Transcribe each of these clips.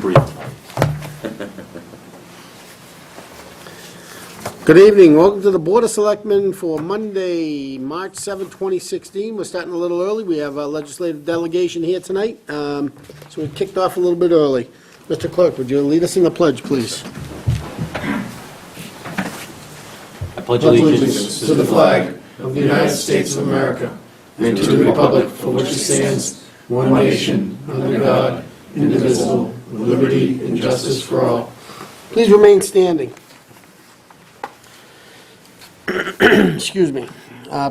brief. Good evening. Welcome to the Board of Selectmen for Monday, March 7, 2016. We're starting a little early. We have a legislative delegation here tonight, so we kicked off a little bit early. Mr. Clerk, would you lead us in the pledge, please? I pledge allegiance to the flag of the United States of America and to the republic for which it stands, one nation, under God, indivisible, with liberty and justice for all. Please remain standing. Excuse me.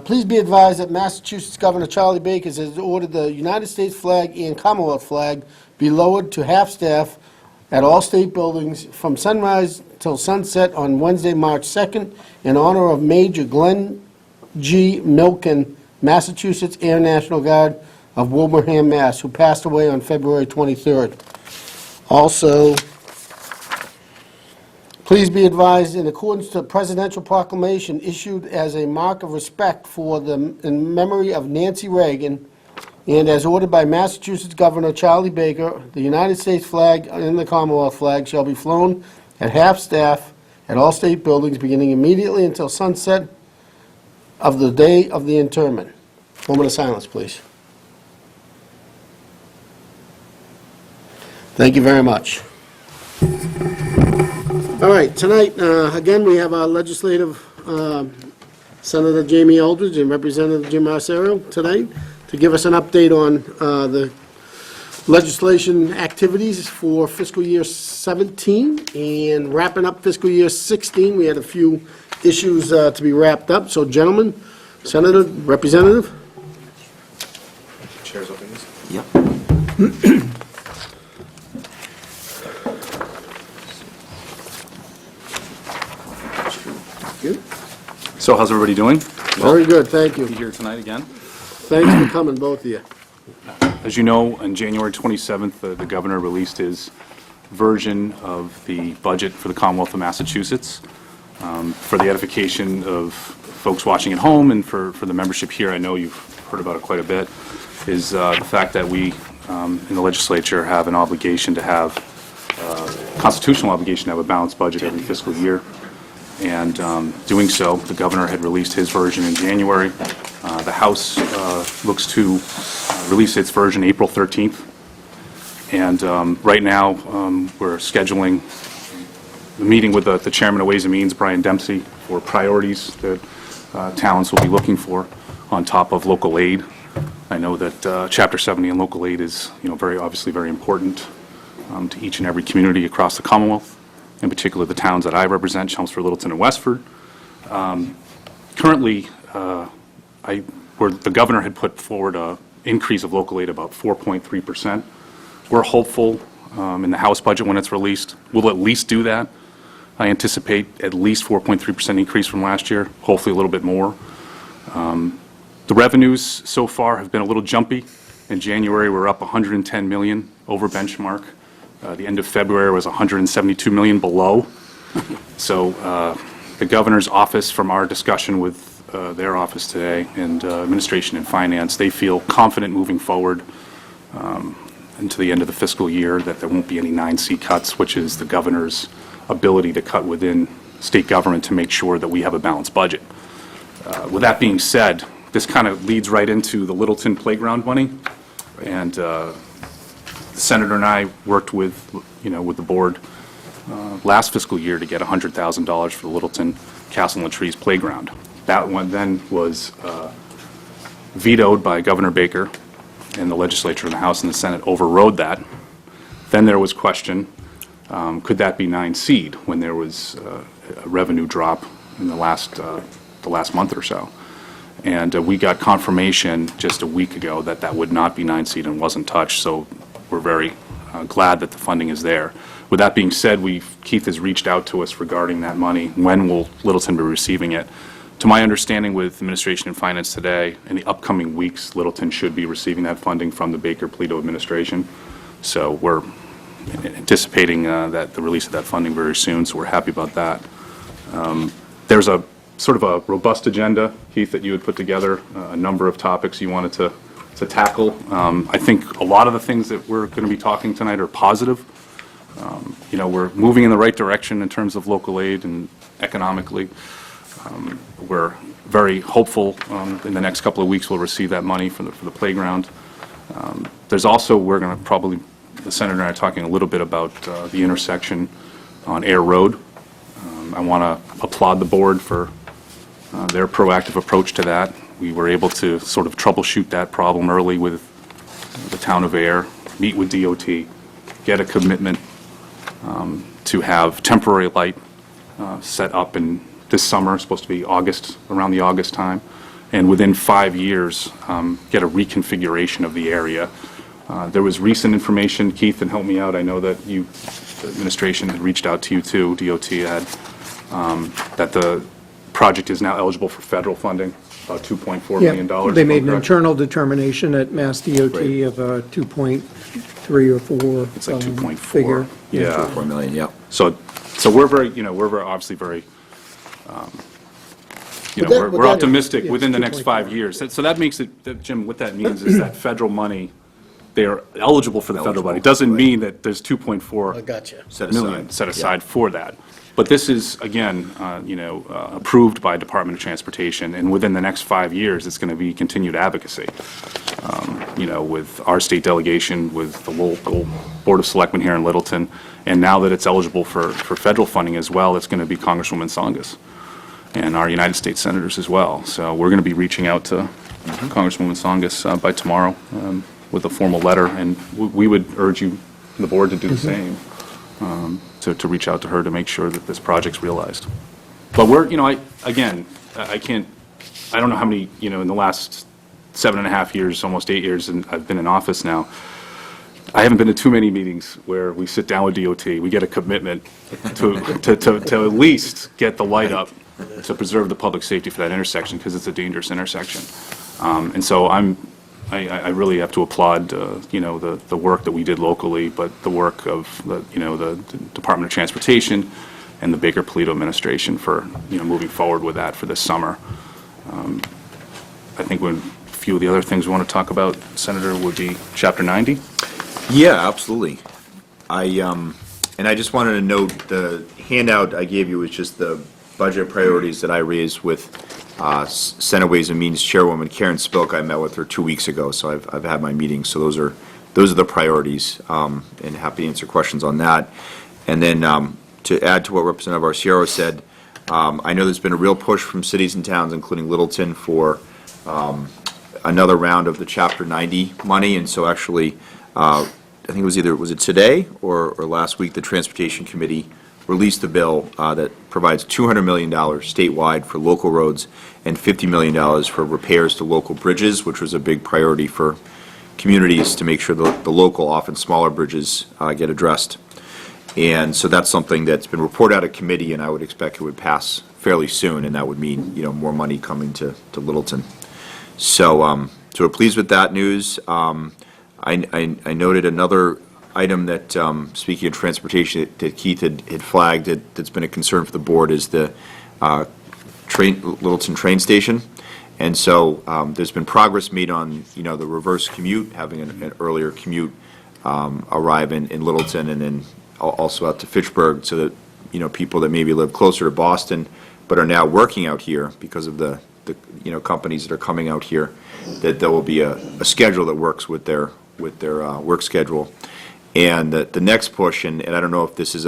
Please be advised that Massachusetts Governor Charlie Baker has ordered the United States flag and Commonwealth flag be lowered to half-staff at all state buildings from sunrise till sunset on Wednesday, March 2nd, in honor of Major Glenn G. Milken, Massachusetts Air National Guard of Wilbraham, Mass., who passed away on February 23rd. Also, please be advised, in accordance to the presidential proclamation issued as a mark of respect in memory of Nancy Reagan, and as ordered by Massachusetts Governor Charlie Baker, the United States flag and the Commonwealth flag shall be flown at half-staff at all state buildings beginning immediately until sunset of the day of the interment. Moment of silence, please. Thank you very much. All right, tonight, again, we have our legislative, Senator Jamie Aldridge and Representative Jim Arcero tonight to give us an update on the legislation activities for fiscal year 17 and wrapping up fiscal year 16. We had a few issues to be wrapped up. So, gentlemen, Senator, Representative. Chairs open, please. Yep. Good. So how's everybody doing? Very good, thank you. Be here tonight again. Thanks for coming, both of you. As you know, on January 27th, the governor released his version of the budget for the Commonwealth of Massachusetts. For the edification of folks watching at home and for the membership here, I know you've heard about it quite a bit, is the fact that we in the legislature have an obligation to have, constitutional obligation to have a balanced budget every fiscal year. And doing so, the governor had released his version in January. The House looks to release its version April 13th. And right now, we're scheduling a meeting with the chairman of Ways and Means, Brian Dempsey, for priorities that towns will be looking for on top of local aid. I know that Chapter 70 and local aid is, very obviously very important to each and every community across the Commonwealth. In particular, the towns that I represent, Chelmsford, Littleton, and Westford. Currently, where the governor had put forward an increase of local aid about 4.3%. We're hopeful in the House budget when it's released, we'll at least do that. I anticipate at least 4.3% increase from last year, hopefully a little bit more. The revenues so far have been a little jumpy. In January, we're up 110 million over benchmark. The end of February was 172 million below. So the governor's office, from our discussion with their office today and administration and finance, they feel confident moving forward into the end of the fiscal year that there won't be any 9C cuts, which is the governor's ability to cut within state government to make sure that we have a balanced budget. With that being said, this kind of leads right into the Littleton playground money. And the senator and I worked with the board last fiscal year to get $100,000 for the Littleton Castle and Trees playground. That one then was vetoed by Governor Baker, and the legislature and the House and the Senate overrode that. Then there was question, could that be 9C'd when there was a revenue drop in the last month or so. And we got confirmation just a week ago that that would not be 9C'd and wasn't touched, so we're very glad that the funding is there. With that being said, Keith has reached out to us regarding that money. When will Littleton be receiving it? To my understanding with Administration and Finance today, in the upcoming weeks, Littleton should be receiving that funding from the Baker-Polito administration. So we're anticipating that the release of that funding very soon, so we're happy about that. There's a sort of a robust agenda, Keith, that you had put together, a number of topics you wanted to tackle. I think a lot of the things that we're going to be talking tonight are positive. We're moving in the right direction in terms of local aid and economically. We're very hopeful in the next couple of weeks we'll receive that money for the playground. There's also, we're going to probably, the Senator and I are talking a little bit about the intersection on Air Road. I want to applaud the board for their proactive approach to that. We were able to sort of troubleshoot that problem early with the town of Air, meet with DOT, get a commitment to have temporary light set up in this summer, supposed to be August, around the August time, and within 5 years, get a reconfiguration of the area. There was recent information, Keith, and help me out, I know that you, the administration had reached out to you too, DOT had, that the project is now eligible for federal funding, about $2.4 million. They made an correct? internal determination at Mass DOT of a 2.3 or 4. It's like 2.4. Figure. Yeah. 4 million, yeah. So we're very, we're very, obviously very, But that- we're optimistic yeah, within the it's next 2.4. 5 years. So that makes it, Jim, what that means is that federal money, they're eligible for the federal money. Doesn't mean that there's 2.4 I gotcha. million set aside for that. But this is, again, approved by Department of Transportation, and within the next 5 years, it's going to be continued advocacy. With our state delegation, with the local Board of Selectmen here in Littleton, and now that it's eligible for federal funding as well, it's going to be Congresswoman Tsongas and our United States senators as well. So we're going to be reaching out to Congresswoman Tsongas by tomorrow with a formal letter, and we would urge you, the board, to do the same, to reach out to her to make sure that this project's realized. But we're, I don't know how many, in the last 7.5 years, almost 8 years, and I've been in office now, I haven't been to too many meetings where we sit down with DOT, we get a commitment to at least get the light up to preserve the public safety for that intersection, because it's a dangerous intersection. And so I really have to applaud, the work that we did locally, but the work of the Department of Transportation and the Baker-Polito administration for, moving forward with that for this summer. I think a few of the other things we want to talk about, Senator, would be Chapter 90. Yeah, absolutely. And I just wanted to note, the handout I gave you was just the budget priorities that I raised with Senate Ways and Means Chairwoman Karen Spilk. I met with her 2 weeks ago, so I've had my meetings. So those are the priorities, and happy to answer questions on that. And then to add to what Representative Arciero said, I know there's been a real push from cities and towns, including Littleton, for another round of the Chapter 90 money. And so actually, I think was it today or last week, the Transportation Committee released a bill that provides $200 million statewide for local roads and $50 million for repairs to local bridges, which was a big priority for communities to make sure the local, often smaller bridges get addressed. And so that's something that's been reported out of committee, and I would expect it would pass fairly soon, and that would mean, more money coming to Littleton. So we're pleased with that news. I noted another item that, speaking of transportation, that Keith had flagged that's been a concern for the board is the Littleton train station. And so there's been progress made on, the reverse commute, having an earlier commute arrive in Littleton, and then also out to Fitchburg, so that, people that maybe live closer to Boston but are now working out here because of the companies that are coming out here, that there will be a schedule that works with their work schedule. And the next push, and I don't know if this is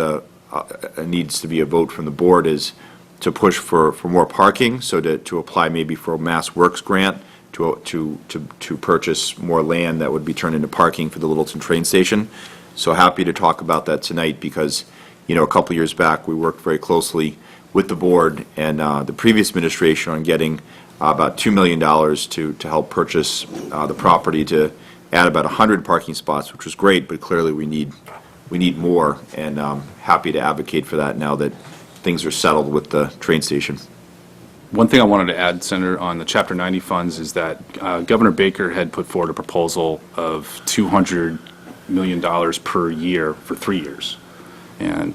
needs to be a vote from the board, is to push for more parking, so to apply maybe for a Mass Works grant to purchase more land that would be turned into parking for the Littleton train station. So happy to talk about that tonight, because, a couple years back, we worked very closely with the board and the previous administration on getting about $2 million to help purchase the property to add about 100 parking spots, which was great, but clearly we need more, and happy to advocate for that now that things are settled with the train station. One thing I wanted to add, Senator, on the Chapter 90 funds is that Governor Baker had put forward a proposal of $200 million per year for 3 years, and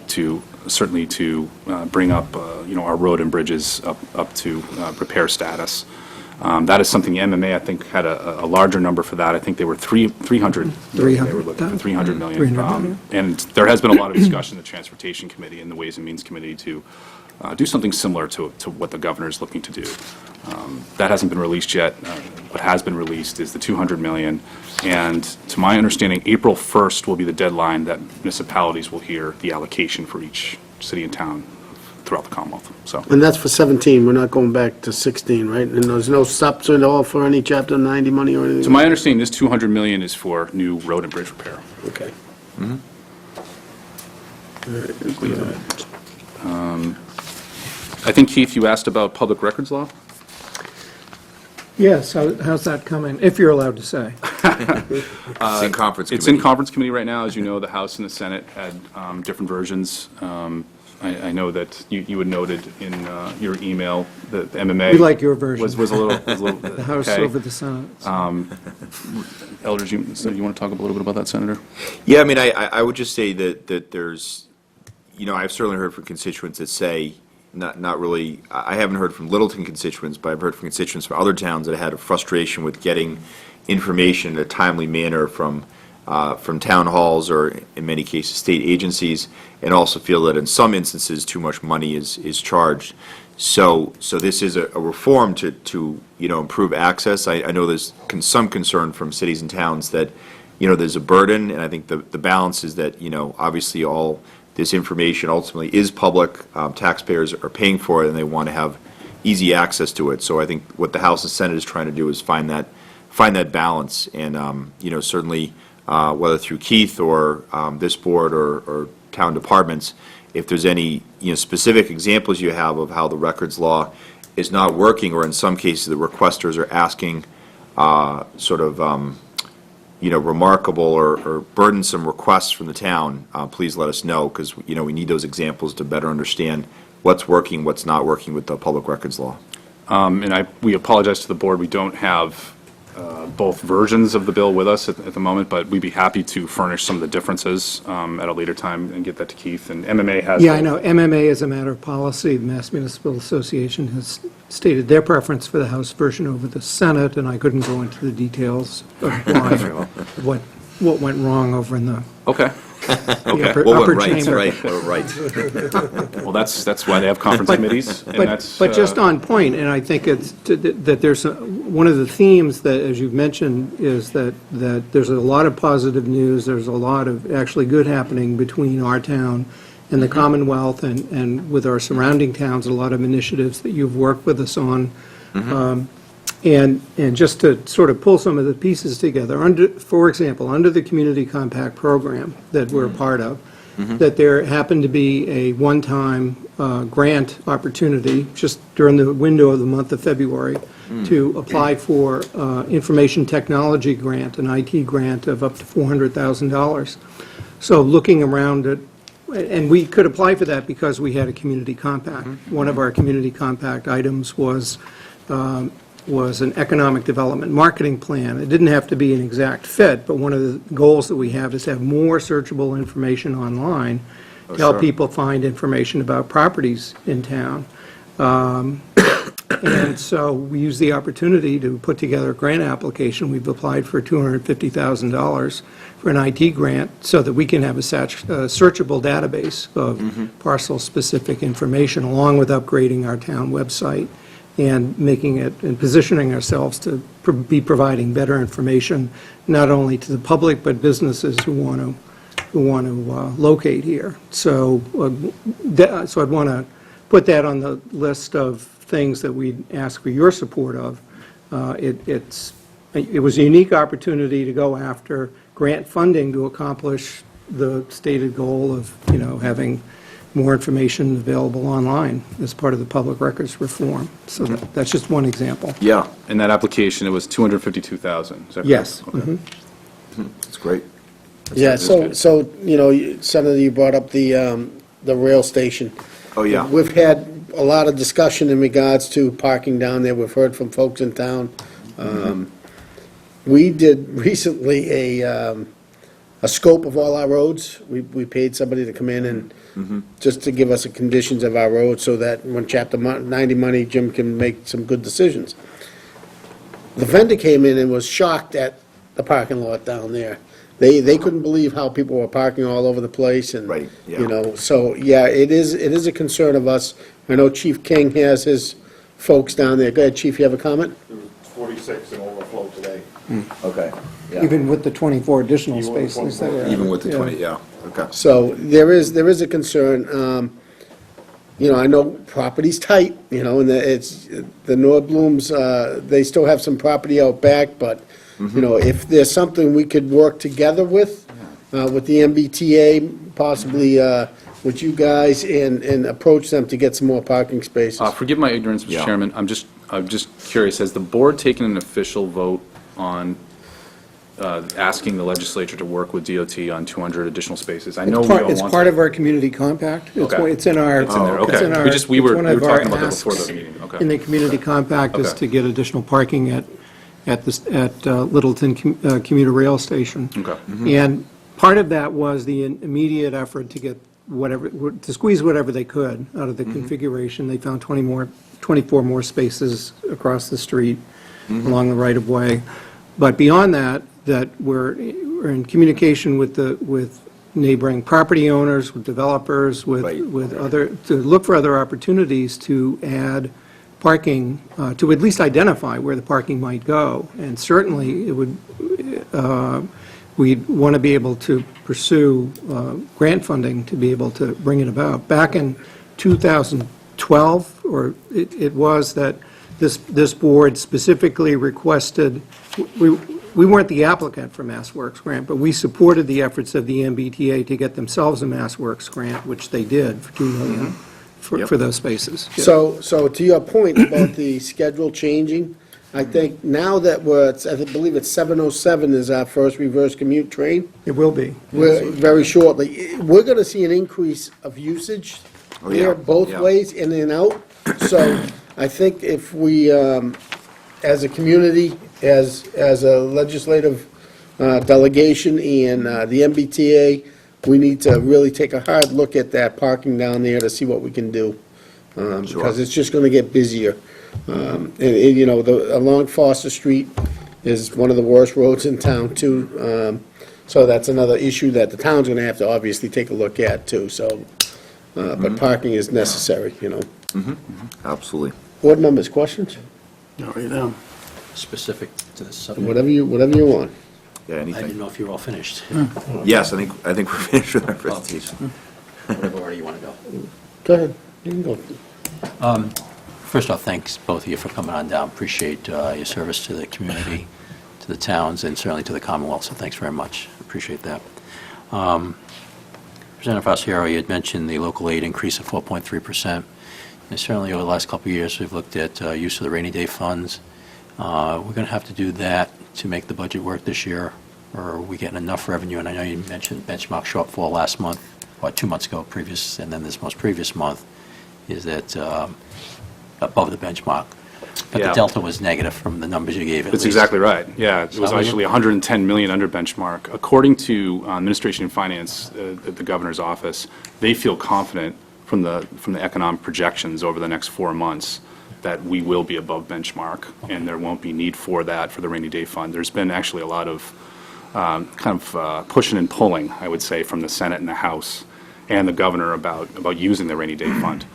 certainly to bring up our road and bridges up to repair status. That is something MMA, I think, had a larger number for that. I think they were 300 million. They were looking for 300 million. 300 million. And there has been a lot of discussion in the Transportation Committee and the Ways and Means Committee to do something similar to what the governor is looking to do. That hasn't been released yet. What has been released is the 200 million. And to my understanding, April 1st will be the deadline that municipalities will hear the allocation for each city and town throughout the Commonwealth. So. And that's for 17, we're not going back to 16, right? And there's no subs at all for any Chapter 90 money or anything? To my understanding, this 200 million is for new road and bridge repair. Okay. I think, Keith, you asked about public records law? Yes, how's that coming, if you're allowed to say? It's in conference It's committee. in conference committee right now. As you know, the House and the Senate had different versions. I know that you had noted in your email that MMA. We like your version. Was a little, The House okay. over the Senate. Elders, you want to talk a little bit about that, Senator? Yeah, I mean, I would just say that there's, I've certainly heard from constituents that say, not really, I haven't heard from Littleton constituents, but I've heard from constituents from other towns that had a frustration with getting information in a timely manner from town halls or, in many cases, state agencies, and also feel that in some instances, too much money is charged. So this is a reform to improve access. I know there's some concern from cities and towns that, there's a burden, and I think the balance is that, obviously all this information ultimately is public. Taxpayers are paying for it, and they want to have easy access to it. So I think what the House and Senate is trying to do is find that balance, and certainly whether through Keith or this board or town departments, if there's any specific examples you have of how the records law is not working, or in some cases the requesters are asking remarkable or burdensome requests from the town, please let us know, because we need those examples to better understand what's working, what's not working with the public records law. And we apologize to the board. We don't have both versions of the bill with us at the moment, but we'd be happy to furnish some of the differences at a later time and get that to Keith. And MMA has. Yeah, I know. MMA, as a matter of policy, the Mass Municipal Association has stated their preference for the House version over the Senate, and I couldn't go into the details of why, what went wrong over in the Okay. the upper What upper went right, chamber. right, what went right. Well, that's why they have conference committees. And that's, But just on point, and I think it's, that there's, one of the themes that, as you've mentioned, is that there's a lot of positive news, there's a lot of actually good happening between our town and the Commonwealth and with our surrounding towns, a lot of initiatives that you've worked with us on. And just to sort of pull some of the pieces together, for example, under the Community Compact Program that we're a part of, that there happened to be a one-time grant opportunity just during the window of the month of February to apply for information technology grant, an IT grant of up to $400,000. So looking around at, and we could apply for that because we had a community compact. One of our community compact items was an economic development marketing plan. It didn't have to be an exact fit, but one of the goals that we have is to have more searchable information online to help people find information about properties in town. And so we use the opportunity to put together a grant application. We've applied for $250,000 for an IT grant so that we can have a searchable database of parcel-specific information, along with upgrading our town website and making it, and positioning ourselves to be providing better information, not only to the public, but businesses who want to locate here. So, so I'd want to put that on the list of things that we'd ask for your support of. It was a unique opportunity to go after grant funding to accomplish the stated goal of, having more information available online as part of the public records reform. So that's just one example. Yeah, in that application, it was 252,000. Is that correct? Yes. Okay. that's great. Yeah, so, Senator, you brought up the rail station. Oh, yeah. We've had a lot of discussion in regards to parking down there. We've heard from folks in town. We did recently a scope of all our roads. We paid somebody to come in and just to give us the conditions of our roads so that when Chapter 90 money, Jim can make some good decisions. the vendor came in and was shocked at the parking lot down there. They couldn't believe how people were parking all over the place and, Right, yeah. you know, so, yeah, it is a concern of us. I know Chief King has his folks down there. Go ahead, Chief, you have a comment? There was 46 in overflow today. Okay. Even with the 24 additional spaces that were. Even with the Yeah. 20, yeah, okay. So there is a concern. You know, I know property's tight, you know, and it's, the Nordblums, they still have some property out back, but, you know, if there's something we could work together with the MBTA, possibly with you guys, and approach them to get some more parking spaces. Forgive my ignorance, Mr. Yeah. Chairman, I'm just curious, has the board taken an official vote on asking the legislature to work with DOT on 200 additional spaces? I know we all want to. It's part of our community compact. Okay. It's in our. It's in there, it's in okay. our- We just, we were it's one of our talking about that before asks the meeting, okay. In the community compact is Okay. to get additional parking at Littleton Commuter Rail Station. Okay. And part of that was the immediate effort to get whatever, to squeeze whatever they could out of the configuration. They found 24 more spaces across the street along the right-of-way. But beyond that, we're in communication with neighboring property owners, with developers, Right. with other, to look for other opportunities to add parking, to at least identify where the parking might go. And certainly, it would, we'd want to be able to pursue grant funding to be able to bring it about. Back in 2012, or it was that this board specifically requested, we weren't the applicant for MassWorks grant, but we supported the efforts of the MBTA to get themselves a MassWorks grant, which they did for $2 million for those spaces. Yeah. So to your point about the schedule changing, I think now that I believe it's 7:07 is our first reverse commute train. It will be. Very shortly. We're going to see an increase of usage Oh, yeah. there, both Yeah. ways, in and out. So I think if we, as a community, as a legislative delegation and the MBTA, we need to really take a hard look at that parking down there to see what we can do. Because it's just going to get busier. And, you know, along Foster Street is one of the worst roads in town, too. So that's another issue that the town's going to have to obviously take a look at, too, so. But parking is necessary, you know. Absolutely. Board members, questions? All right, now. Specific to the subject. Whatever you want. Yeah, I didn't anything. know if you were all finished. Yes, I think we're finished with our presentation. Whatever order you want to go. Go ahead, you can go. First off, thanks, both of you, for coming on down. Appreciate your service to the community, to the towns, and certainly to the Commonwealth, so thanks very much. Appreciate that. Representative Faciero, you had mentioned the local aid increase of 4.3%. And certainly over the last couple of years, we've looked at use of the rainy day funds. We're going to have to do that to make the budget work this year, or are we getting enough revenue? And I know you mentioned benchmark shortfall last month, or 2 months ago previous, and then this most previous month, is that above the benchmark. But the Yeah. delta was negative from the numbers you gave at That's least. exactly right, yeah. It was So- actually 110 million under benchmark. According to Administration and Finance at the Governor's office, they feel confident from the economic projections over the next 4 months that we will be above benchmark, and there won't be need for that for the rainy day fund. There's been actually a lot of pushing and pulling, I would say, from the Senate and the House and the Governor about using the rainy day fund.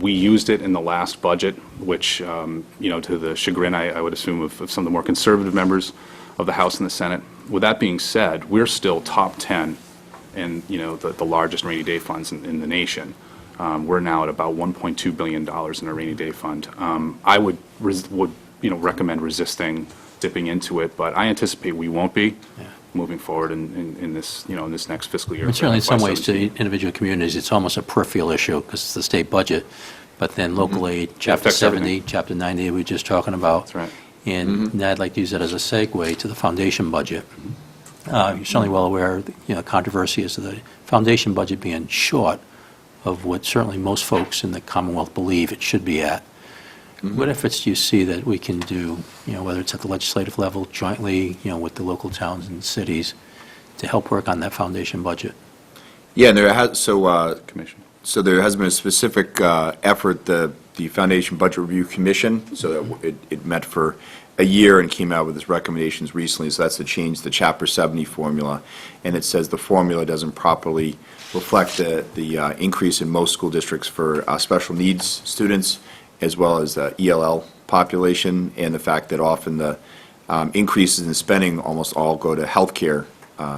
We used it in the last budget, which, to the chagrin, I would assume, of some of the more conservative members of the House and the Senate. With that being said, we're still top 10 in, the largest rainy day funds in the nation. We're now at about $1.2 billion in our rainy day fund. I would recommend resisting dipping into it, but I anticipate we won't be moving forward in this, in this next fiscal year. And certainly in some ways to FY17. individual communities, it's almost a peripheral issue because it's the state budget, but then local aid, Chapter affects 70, everything. Chapter 90 we were just talking about. That's right. And I'd like to use that as a segue to the foundation budget. You're certainly well aware, controversy is the foundation budget being short of what certainly most folks in the Commonwealth believe it should be at. What efforts do you see that we can do, whether it's at the legislative level, jointly, with the local towns and cities, to help work on that foundation budget? Yeah, and there Commission. so there has been a specific effort, the Foundation Budget Review Commission, so that it met for a year and came out with its recommendations recently, so that's to change the Chapter 70 formula. And it says the formula doesn't properly reflect the increase in most school districts for special needs students, as well as the ELL population, and the fact that often the increases in spending almost all go to healthcare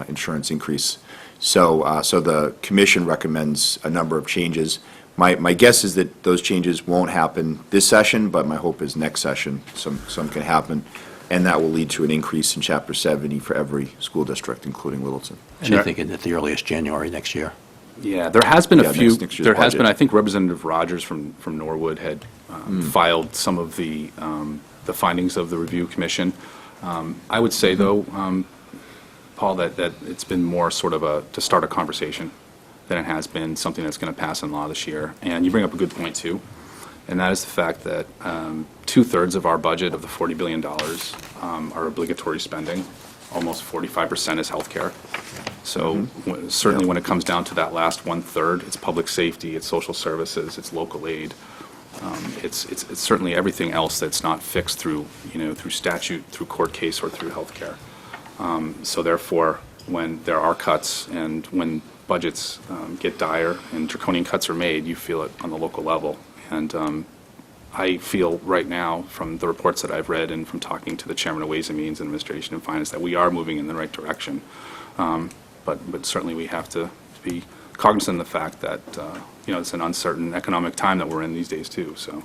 insurance increase. So the commission recommends a number of changes. My guess is that those changes won't happen this session, but my hope is next session some can happen, and that will lead to an increase in Chapter 70 for every school district, including Littleton. And I think at the earliest January next year. Yeah, there has been Yeah, a few, next year's there has been, budget. I think Representative Rogers from Norwood had filed some of the findings of the review commission. I would say, though, Paul, that it's been more sort of to start a conversation than it has been something that's going to pass in law this year. And you bring up a good point, too, and that is the fact that 2/3 of our budget of the $40 billion are obligatory spending. Almost 45% is healthcare. So certainly when it comes down to that last 1/3, it's public safety, it's social services, it's local aid. It's certainly everything else that's not fixed through statute, through court case, or through healthcare. So therefore, when there are cuts and when budgets get dire and draconian cuts are made, you feel it on the local level. And I feel right now, from the reports that I've read and from talking to the chairman of Ways and Means and Administration and Finance, that we are moving in the right direction. But certainly we have to be cognizant of the fact that it's an uncertain economic time that we're in these days too. So,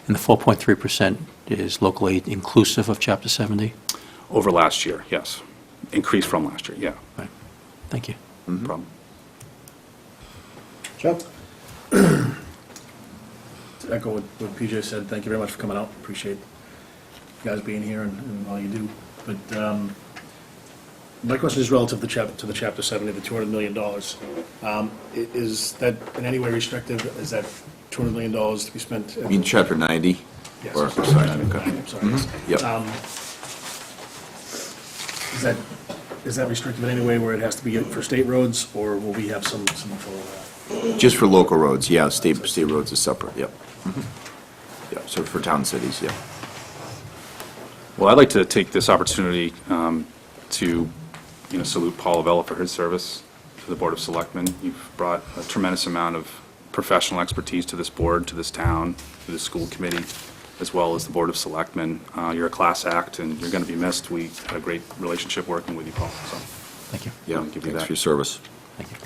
And the 4.3% is local aid inclusive of Chapter 70? over last year, yes, increase from last year, yeah. Right. Thank you. No problem. Chuck? To echo what PJ said, thank you very much for coming out. Appreciate you guys being here and all you do. But my question is relative to the Chapter 70, the $200 million. Is that in any way restrictive? Is that $200 million to be spent? You mean Chapter 90? Yes. Or, Sorry, sorry, I'm okay. sorry. Yep. Is that restrictive in any way where it has to be for state roads, or will we have some control of that? Just for local roads, yeah, state roads is separate, yep. Yeah, so for town cities, yeah. Well, I'd like to take this opportunity to salute Paul Avella for his service to the Board of Selectmen. You've brought a tremendous amount of professional expertise to this board, to this town, to the school committee, as well as the Board of Selectmen. You're a class act, and you're going to be missed. We had a great relationship working with you, Paul, so Thank you. Yeah, I'll give you thanks that. for your service. Thank you.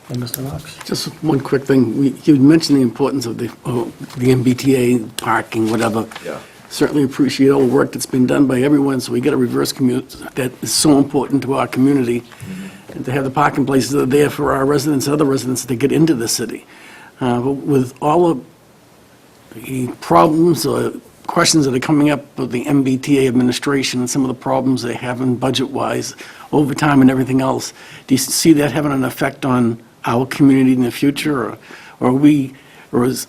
And Mr. Knox? Just one quick thing. You mentioned the importance of the MBTA, parking, whatever. Yeah. Certainly appreciate all the work that's been done by everyone, so we get a reverse commute that is so important to our community. And to have the parking places that are there for our residents, other residents to get into the city. But with all of the problems or questions that are coming up with the MBTA administration and some of the problems they have in budget-wise, overtime and everything else, do you see that having an effect on our community in the future, or is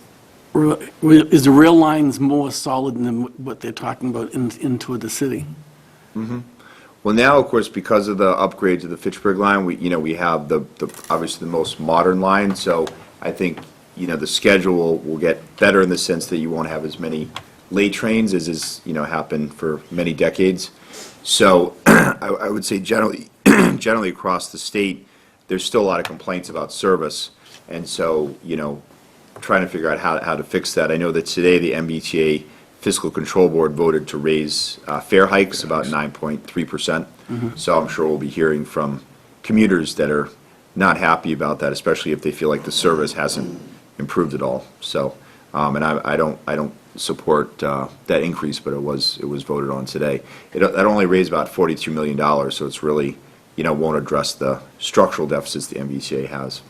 the rail lines more solid than what they're talking about into the city? Well, now, of course, because of the upgrade to the Fitchburg line, we have the obviously the most modern line, so I think, the schedule will get better in the sense that you won't have as many late trains as has, happened for many decades. So I would say generally across the state, there's still a lot of complaints about service. And so, trying to figure out how to fix that. I know that today the MBTA Fiscal Control Board voted to raise fare hikes about 9.3%. So I'm sure we'll be hearing from commuters that are not happy about that, especially if they feel like the service hasn't improved at all. So, and I don't support that increase, but it was voted on today. That only raised about $42 million, so it's really, won't address the structural deficits the MBTA has.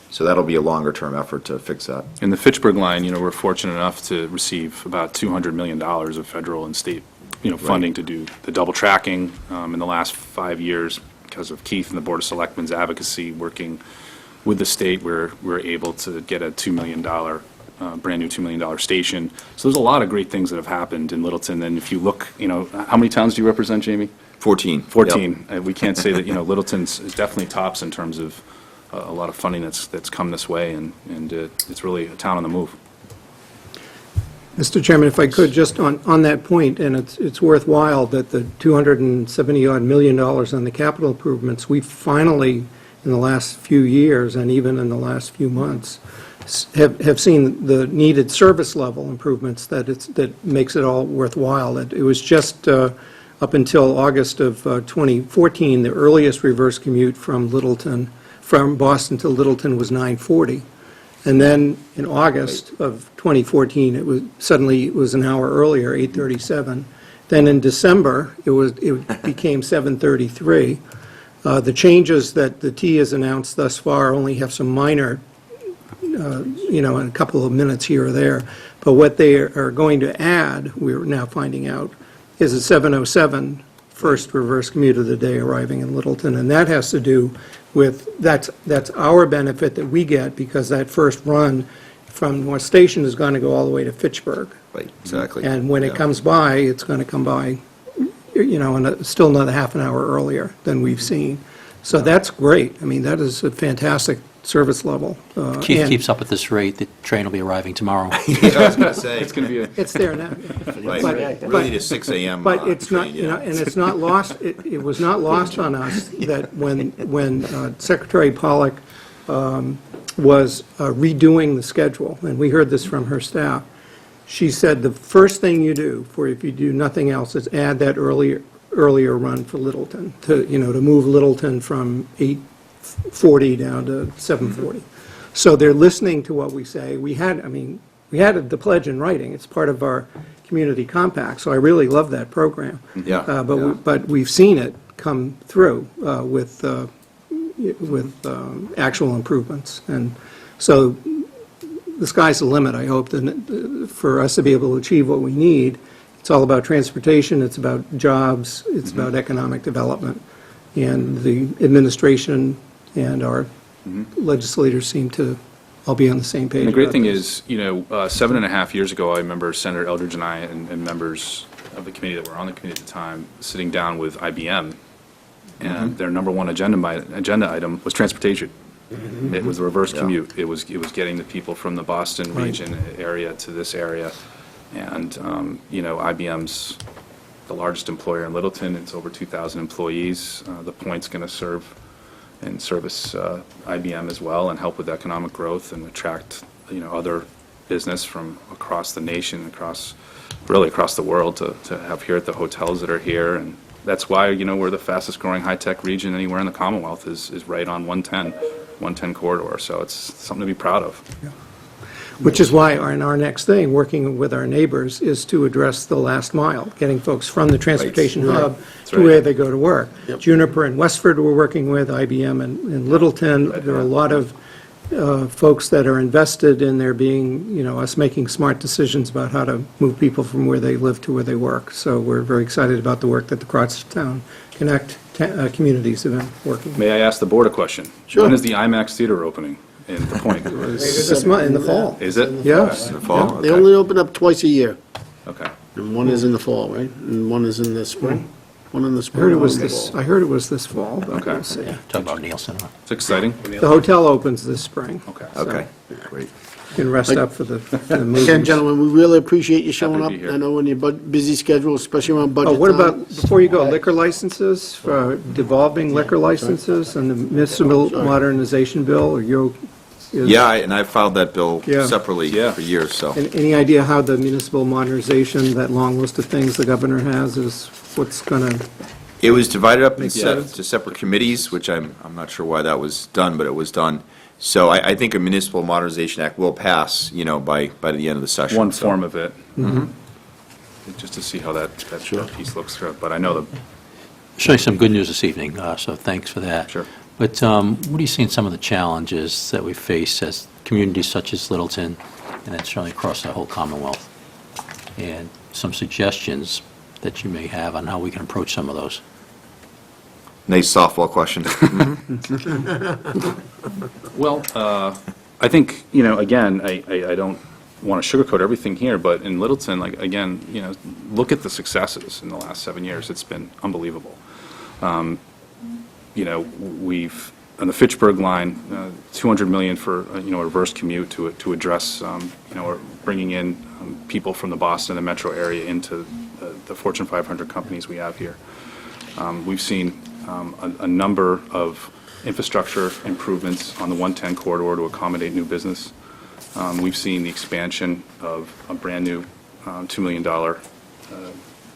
So that'll be a longer-term effort to fix that. In the Fitchburg line, we're fortunate enough to receive about $200 million of federal and state, funding to do the double tracking in the last 5 years. Because of Keith and the Board of Selectmen's advocacy, working with the state, we're able to get a $2 million, brand new $2 million station. So there's a lot of great things that have happened in Littleton. And if you look, how many towns do you represent, Jamie? 14. 14. We can't say that, Littleton's is definitely tops in terms of a lot of funding that's come this way, and it's really a town on the move. Mr. Chairman, if I could, just on that point, and it's worthwhile that the $270-odd million on the capital improvements, we finally, in the last few years, and even in the last few months, have seen the needed service level improvements that makes it all worthwhile. It was just up until August of 2014, the earliest reverse commute from Boston to Littleton was 9:40. And then in August of 2014, it was an hour earlier, 8:37. Then in December, it became 7:33. The changes that the T has announced thus far only have some minor, in a couple of minutes here or there. But what they are going to add, we're now finding out, is a 7:07 first reverse commute of the day arriving in Littleton. And that has to do with, that's our benefit that we get, because that first run from North Station is going to go all the way to Fitchburg. Right, exactly. And when it Yeah. comes by, it's going to come by, still another half an hour earlier than we've seen. So that's great. I mean, that is a fantastic service level. Chief And keeps up at this rate, the train will be arriving tomorrow. Yeah, I was going to say, It's going to be a, It's there now. right, but- really to 6 a.m. But it's not, train, yeah. and it's not lost, it was not lost on us that when Secretary Pollock was redoing the schedule, and we heard this from her staff, she said the first thing you do, if you do nothing else, is add that earlier run for Littleton, to move Littleton from 8:40 down to 7:40. So they're listening to what we say. We had the pledge in writing. It's part of our community compact, so I really love that program. Yeah, yeah. But we've seen it come through with actual improvements. And so the sky's the limit, I hope, for us to be able to achieve what we need. It's all about transportation, it's about jobs, it's about economic development. And the administration and our legislators seem to all be on the same page. and the great about thing this. is, 7.5 years ago, I remember Senator Eldridge and I and members of the committee that were on the committee at the time, sitting down with IBM, and their number one agenda item was transportation. It was the reverse Yeah. commute. It was getting the people from the Boston Right. region area to this area. And, IBM's the largest employer in Littleton. It's over 2,000 employees. The Point's going to serve and service IBM as well and help with economic growth and attract, other business from across the nation, really across the world to have here at the hotels that are here. And that's why, we're the fastest growing high-tech region anywhere in the Commonwealth is right on 110 corridor. So it's something to be proud of. Which is why in our next thing, working with our neighbors, is to address the last mile, getting folks from the transportation hub to right. where they go to work. Yep. Juniper and Westford we're working with, IBM in Littleton. There are a lot of folks that are invested in there being, us making smart decisions about how to move people from where they live to where they work. So we're very excited about the work that the Crosstown Connect communities have been working. May I ask the board a question? Sure. When is the IMAX Theater opening in the Point? This month, in the fall. Is it? Yes. In the fall? They Okay. only open up twice a year, Okay. and one is in the fall, right? And one is in the spring? One in the I spring. heard it one was in the this, fall. I heard it was this fall, but Okay. we'll see. Talk about Nielsen. It's exciting. The hotel opens this spring. Okay. Okay, great. You can rest up for the movies. Again, gentlemen, we really appreciate you showing to up. be here. I know when you're busy schedule, especially around budget Oh, what time. about, before you go, liquor licenses, for devolving liquor licenses and the municipal modernization bill, or Yeah, and I filed that bill Yeah. separately Yeah. for years, so. Any idea how the municipal modernization, that long list of things the governor has, is what's going to, It was divided up Makes into sense. separate committees, which I'm not sure why that was done, but it was done. So I think a municipal modernization act will pass, by the end of the session. One so. form of it. Just to see how that piece looks. But I know Showing some good news this evening, so thanks for that. Sure. But what do you see in some of the challenges that we face as communities such as Littleton, and then certainly across the whole Commonwealth? And some suggestions that you may have on how we can approach some of those. Nice softball question. Well, I think, again, I don't want to sugarcoat everything here, but in Littleton, again, look at the successes in the last 7 years. It's been unbelievable. We've on the Fitchburg line, $200 million for, a reverse commute to address, or bringing in people from the Boston and the metro area into the Fortune 500 companies we have here. We've seen a number of infrastructure improvements on the 110 corridor to accommodate new business. We've seen the expansion of a brand-new $2 million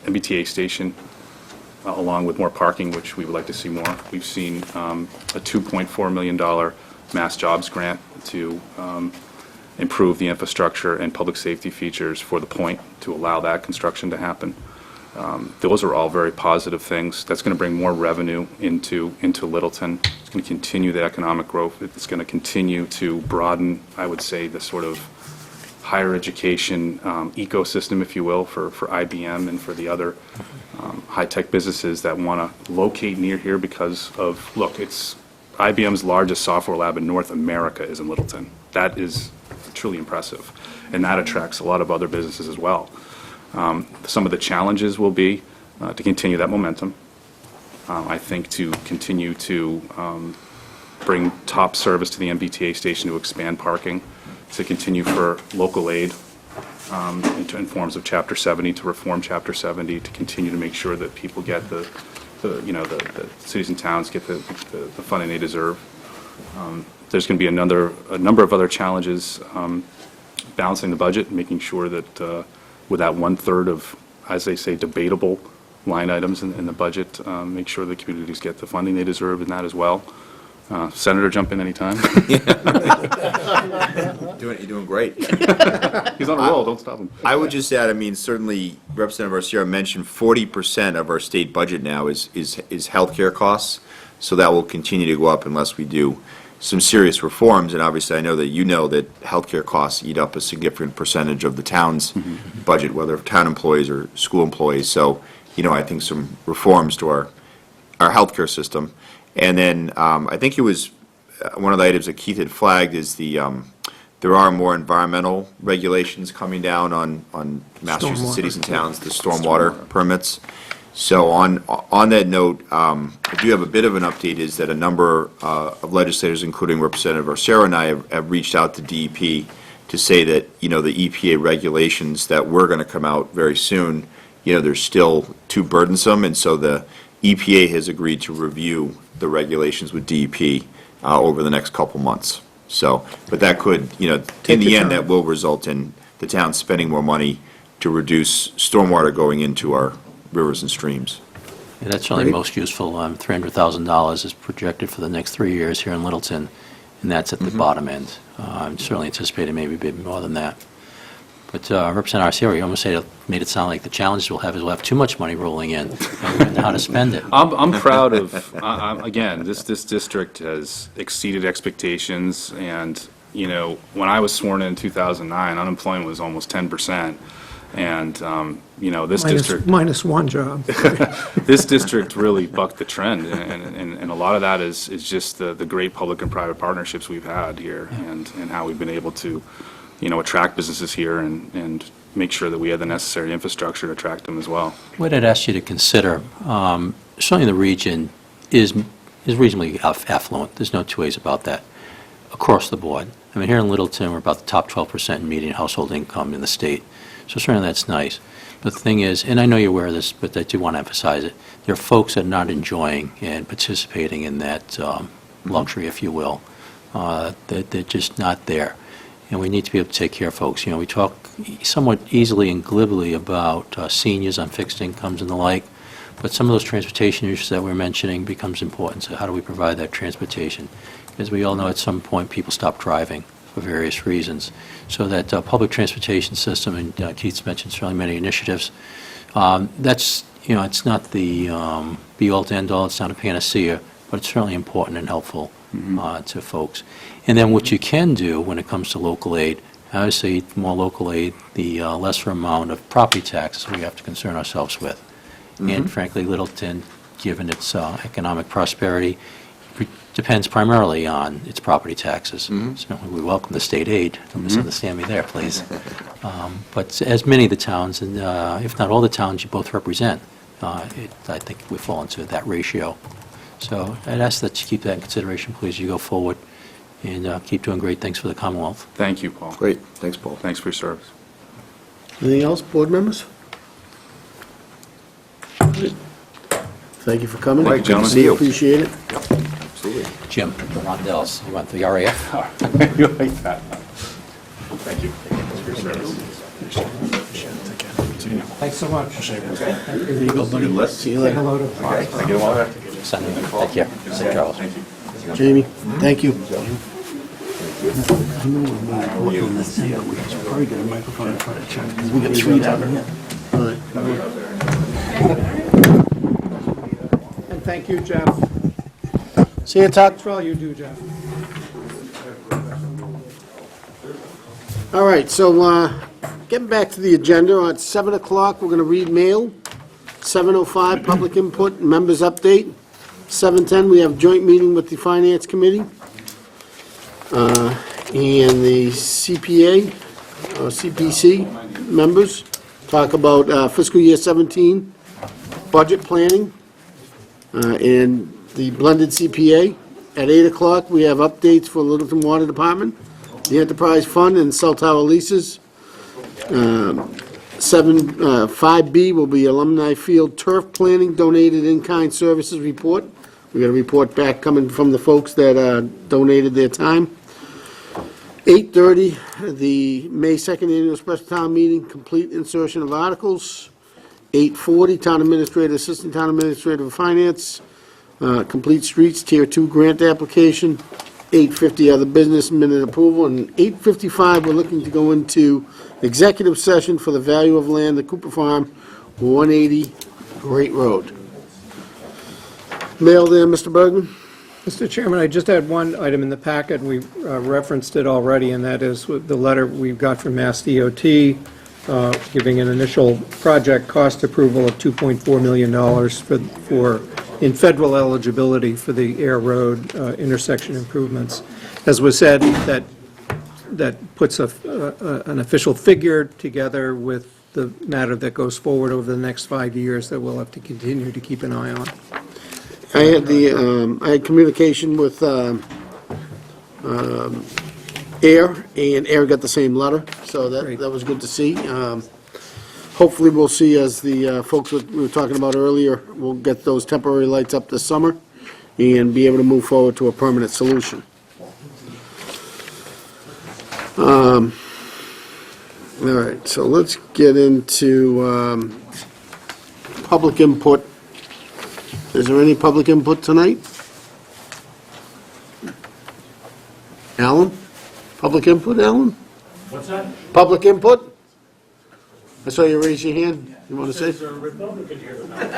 MBTA station, along with more parking, which we would like to see more. We've seen a $2.4 million mass jobs grant to improve the infrastructure and public safety features for the point to allow that construction to happen. Those are all very positive things. That's going to bring more revenue into Littleton. It's going to continue the economic growth. It's going to continue to broaden, I would say, the sort of higher education ecosystem, if you will, for IBM and for the other high-tech businesses that want to locate near here because of, look, it's IBM's largest software lab in North America is in Littleton. That is truly impressive, and that attracts a lot of other businesses as well. Some of the challenges will be to continue that momentum. I think to continue to bring top service to the MBTA station, to expand parking, to continue for local aid in forms of Chapter 70, to reform Chapter 70, to continue to make sure that people get the cities and towns get the funding they deserve. There's going to be a number of other challenges, balancing the budget, making sure that with that 1/3 of, as they say, debatable line items in the budget, make sure the communities get the funding they deserve in that as well. Senator, jump in anytime. You're doing great. He's on a roll, don't stop him. I would just add, I mean, certainly Representative Arciero mentioned 40% of our state budget now is healthcare costs, so that will continue to go up unless we do some serious reforms. And obviously, I know that you know that healthcare costs eat up a significant percentage of the town's budget, whether town employees or school employees. So, I think some reforms to our healthcare system. And then I think it was one of the items that Keith had flagged is there are more environmental regulations coming down on Massachusetts cities and towns, the stormwater permits. So on that note, I do have a bit of an update, is that a number of legislators, including Representative Arciero and I, have reached out to DEP to say that, the EPA regulations that were going to come out very soon, they're still too burdensome, and so the EPA has agreed to review the regulations with DEP over the next couple months. So, but that could, in the end, that will result in the town spending more money to reduce stormwater going into our rivers and streams. Yeah, that's certainly most useful. $300,000 is projected for the next 3 years here in Littleton, and that's at the bottom end. I'm certainly anticipating maybe a bit more than that. But Representative Arciero, you almost made it sound like the challenges we'll have too much money rolling in and how to spend it. I'm proud of, again, this district has exceeded expectations, and, when I was sworn in 2009, unemployment was almost 10%. And, this district... Minus one job. This district really bucked the trend, and a lot of that is just the great public and private partnerships we've had here, and how we've been able to, attract businesses here and make sure that we have the necessary infrastructure to attract them as well. What I'd ask you to consider, certainly the region is reasonably affluent. There's no two ways about that across the board. I mean, here in Littleton, we're about the top 12% in median household income in the state. So certainly that's nice. But the thing is, and I know you're aware of this, but I do want to emphasize it, there are folks that are not enjoying and participating in that luxury, if you will. They're just not there. And we need to be able to take care of folks. We talk somewhat easily and glibly about seniors on fixed incomes and the like, but some of those transportation issues that we're mentioning becomes important. So how do we provide that transportation? As we all know, at some point, people stop driving for various reasons. So that public transportation system, and Keith's mentioned certainly many initiatives, that's, it's not the be-all to end-all, it's not a panacea, but it's certainly important and helpful to folks. And then what you can do when it comes to local aid, obviously more local aid, the lesser amount of property taxes we have to concern ourselves with. And frankly, Littleton, given its economic prosperity, depends primarily on its property taxes. Certainly we welcome the state aid. Don't misunderstand me there, please. But as many of the towns, and if not all the towns you both represent, I think we fall into that ratio. So I'd ask that you keep that in consideration, please, as you go forward, and keep doing great things for the Commonwealth. Thank you, Paul. Great, thanks, Paul. Thanks for your service. Anything else, board members? Thank you for coming. Right, gentlemen. See you. Appreciate it. Absolutely. Jim, the Rondells, you want the RAF? You like that? Thank you. Thanks so much. See you later. Hello to Thank you. Sunday. Take care. St. Charles. Jamie, thank you. We got 3 down here. All right. And thank you, Jeff. See you, Tuck. Thanks for all you do, Jeff. All right, so getting back to the agenda, at 7 o'clock, we're going to read mail. 7:05, public input, members update. 7:10, we have joint meeting with the Finance Committee and the CPA, CPC members. Talk about fiscal year 17, budget planning, and the blended CPA. At 8 o'clock, we have updates for Littleton Water Department, the Enterprise Fund, and cell tower leases. 5B will be Alumni Field Turf Planning Donated In-Kind Services Report. We got a report back coming from the folks that donated their time. 8:30, the May 2nd Annual Special Town Meeting, complete insertion of articles. 8:40, Town Administrator, Assistant Town Administrator of Finance, complete streets, Tier 2 grant application. 8:50, other business minute approval, and 8:55, we're looking to go into executive session for the value of land at Cooper Farm, 180 Great Road. Mail there, Mr. Bergman? Mr. Chairman, I just had one item in the packet, we referenced it already, and that is with the letter we've got from Mass DOT giving an initial project cost approval of $2.4 million in federal eligibility for the Air Road intersection improvements. As was said, that puts an official figure together with the matter that goes forward over the next 5 years that we'll have to continue to keep an eye on. I had communication with Air, and Air got the same letter, so Great. that was good to see. Hopefully, we'll see, as the folks we were talking about earlier, we'll get those temporary lights up this summer and be able to move forward to a permanent solution. All right, so let's get into public input. Is there any public input tonight? Alan? Public input, Alan? What's that? Public input? I saw you raise your hand. You want to say? There's a Republican here tonight.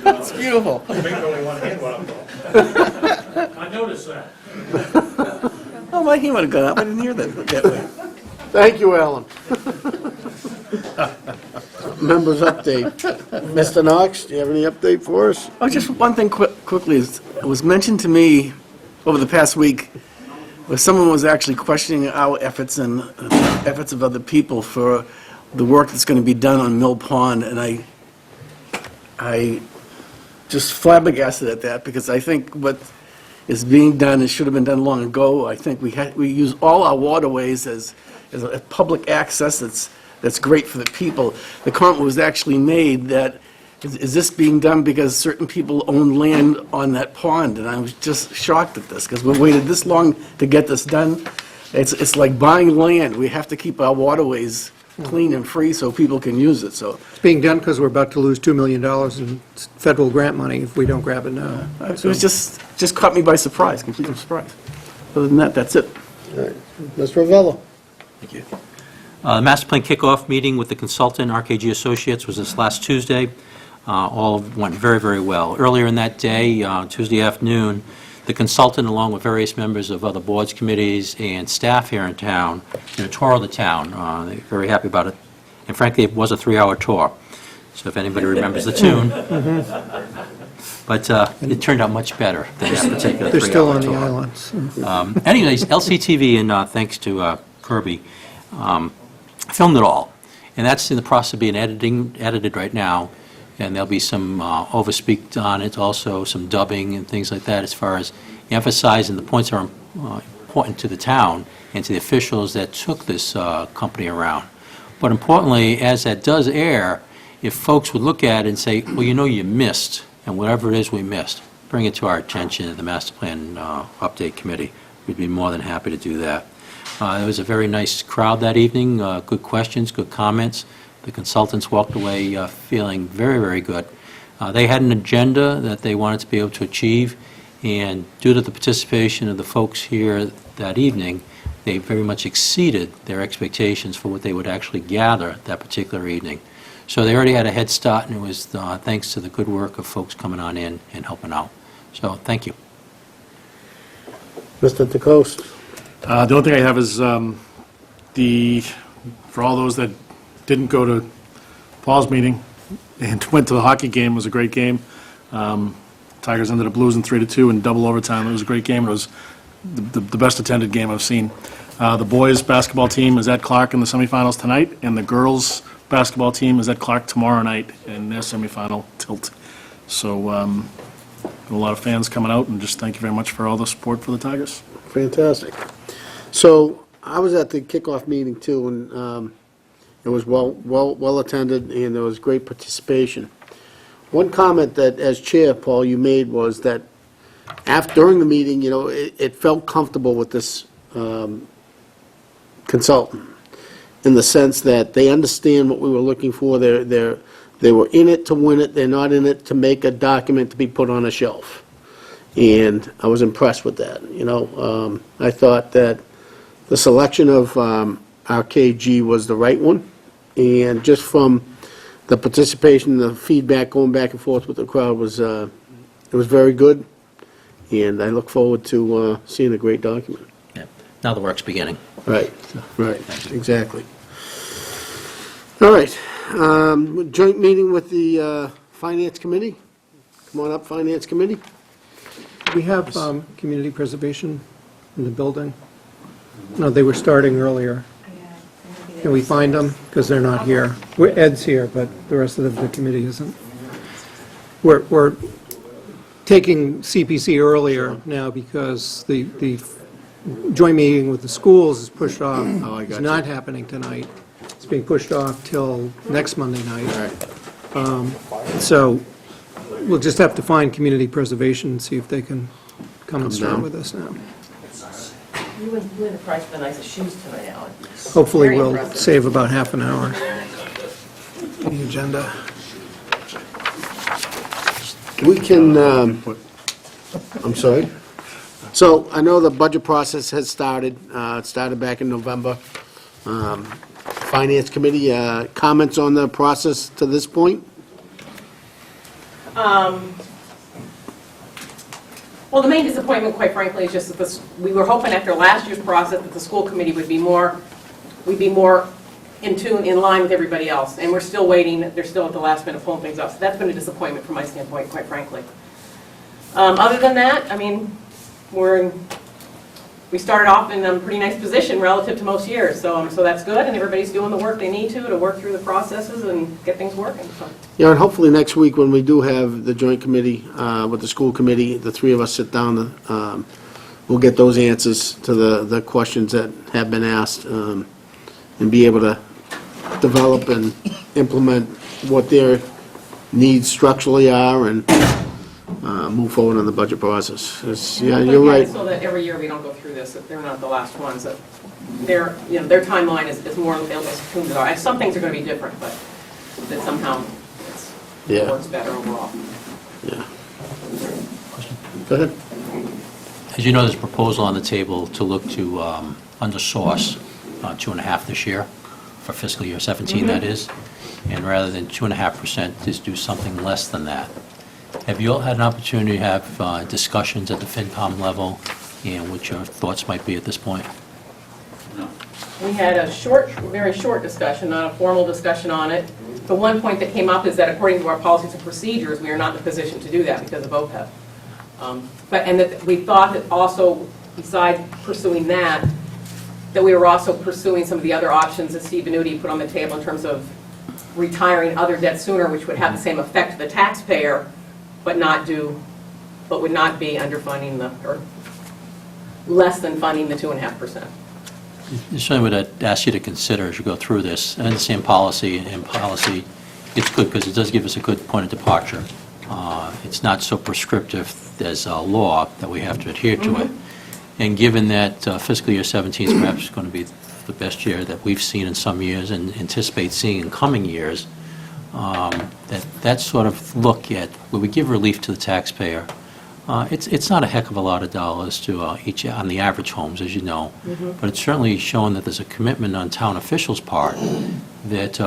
It's beautiful. Maybe only one hand went up. I noticed that. Oh, my hand would have gone up. I didn't hear that way. Thank you, Alan. Members update. Mr. Knox, do you have any update for us? Oh, just one thing quickly. It was mentioned to me over the past week where someone was actually questioning our efforts and efforts of other people for the work that's going to be done on Mill Pond, and I just flabbergasted at that, because I think what is being done, it should have been done long ago. I think we use all our waterways as a public access that's great for the people. The comment was actually made that, is this being done because certain people own land on that pond? And I was just shocked at this, because we waited this long to get this done. It's like buying land. We have to keep our waterways clean and free so people can use it, so. It's being done because we're about to lose $2 million in federal grant money if we don't grab it now. It was just caught me by surprise, completely surprised. Other than that, that's it. All right. Mr. Ravello? Thank you. The master plan kickoff meeting with the consultant, RKG Associates, was this last Tuesday. All went very, very well. Earlier in that day, Tuesday afternoon, the consultant, along with various members of other boards, committees, and staff here in town, did a tour of the town. They're very happy about it. And frankly, it was a 3-hour tour. So if anybody remembers the tune. But it turned out much better than that particular 3-hour tour. They're still on the islands. Anyways, LCTV, and thanks to Kirby, filmed it all. And that's in the process of being edited right now, and there'll be some overspeak on it, also some dubbing and things like that, as far as emphasizing the points that are important to the town and to the officials that took this company around. But importantly, as that does air, if folks would look at it and say, well, you missed, and whatever it is we missed, bring it to our attention at the Master Plan Update Committee. We'd be more than happy to do that. There was a very nice crowd that evening, good questions, good comments. The consultants walked away feeling very, very good. They had an agenda that they wanted to be able to achieve, and due to the participation of the folks here that evening, they very much exceeded their expectations for what they would actually gather that particular evening. So they already had a head start, and it was thanks to the good work of folks coming on in and helping out. So thank you. Mr. DeCoste? The only thing I have is for all those that didn't go to Paul's meeting and went to the hockey game, it was a great game. Tigers ended up losing 3-2 in double overtime. It was a great game. It was the best attended game I've seen. The boys' basketball team is at Clark in the semifinals tonight, and the girls' basketball team is at Clark tomorrow night in their semifinal tilt. So a lot of fans coming out, and just thank you very much for all the support for the Tigers. Fantastic. So I was at the kickoff meeting too, and it was well attended, and there was great participation. One comment that, as chair, Paul, you made was that during the meeting, it felt comfortable with this consultant, in the sense that they understand what we were looking for. They were in it to win it. They're not in it to make a document to be put on a shelf. And I was impressed with that. I thought that the selection of RKG was the right one, and just from the participation, the feedback going back and forth with the crowd was very good, and I look forward to seeing a great document. Yeah. Now the work's beginning. Right, exactly. All right, joint meeting with the Finance Committee. Come on up, Finance Committee. We have community preservation in the building. No, they were starting earlier. Can we find them? Because they're not here. Ed's here, but the rest of the committee isn't. We're taking CPC earlier now because the joint meeting with the schools is pushed off. Oh, I got It's you. not happening tonight. It's being pushed off till next Monday night. All right. So we'll just have to find community preservation and see if they can come and start down. with us now. You wouldn't the price for the nicest shoes tonight, Alan. Hopefully Very we'll impressive. save about half an hour. The agenda. We can, I'm sorry. So I know the budget process has started. It started back in November. Finance Committee, comments on the process to this point? Well, the main disappointment, quite frankly, is just that we were hoping after last year's process that the school committee would be more in tune, in line with everybody else. And we're still waiting, they're still at the last minute pulling things up. So that's been a disappointment from my standpoint, quite frankly. Other than that, I mean, we started off in a pretty nice position relative to most years. So that's good, and everybody's doing the work they need to work through the processes and get things working. So. Yeah, and hopefully next week, when we do have the joint committee with the school committee, the three of us sit down, we'll get those answers to the questions that have been asked, and be able to develop and implement what their needs structurally are, and move forward on the budget process. Yeah, you're right. So that every year we don't go through this, that they're not the last ones, that their timeline is more tuned to ours. Some things are going to be different, but that somehow it works better overall. Yeah. Go ahead. As you know, there's a proposal on the table to look to under source 2.5 this year, for fiscal year 17, that is, and rather than 2.5%, just do something less than that. Have you all had an opportunity to have discussions at the FinCom level, and what your thoughts might be at this point? We had a very short discussion, not a formal discussion on it. The one point that came up is that according to our policies and procedures, we are not in a position to do that because of OPEB. And that we thought that also, besides pursuing that, that we were also pursuing some of the other options that Steve Venuti put on the table in terms of retiring other debt sooner, which would have the same effect to the taxpayer, but would not be underfunding or less than funding the 2.5%. Certainly what I'd ask you to consider as you go through this, I understand policy, and policy, it's good because it does give us a good point of departure. It's not so prescriptive as a law that we have to adhere to it. And given that fiscal year 17 is perhaps going to be the best year that we've seen in some years and anticipate seeing in coming years, that sort of look at where we give relief to the taxpayer, it's not a heck of a lot of dollars to each on the average homes, as you know, but it's certainly shown that there's a commitment on town officials' part that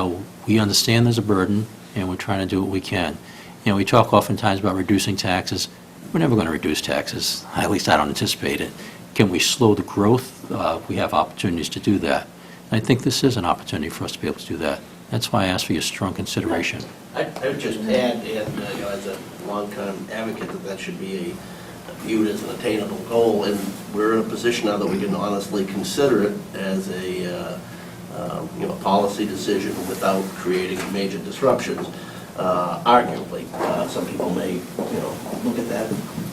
we understand there's a burden and we're trying to do what we can. You know, we talk oftentimes about reducing taxes. We're never going to reduce taxes. At least I don't anticipate it. Can we slow the growth? We have opportunities to do that. And I think this is an opportunity for us to be able to do that. That's why I ask for your strong consideration. I would just add, and as a long-term advocate, that should be viewed as an attainable goal, and we're in a position now that we can honestly consider it as a policy decision without creating major disruptions. Arguably, some people may look at that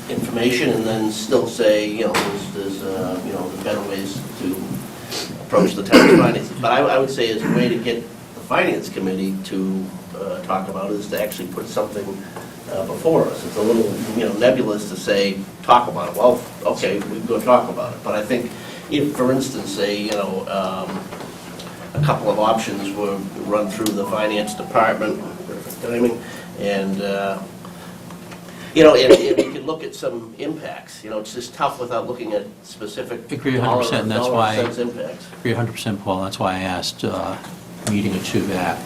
information and then still say there's better ways to approach the town's finances. But I would say as a way to get the finance committee to talk about is to actually put something before us. It's a little nebulous to say talk about it. Well, okay, we can go talk about it. But I think if, for instance, a couple of options were run through the finance department, timing, and if we could look at some impacts. It's just tough without looking at specific Agree 100%, and that's why impacts. Agree 100%, Paul. That's why I asked a meeting or two back,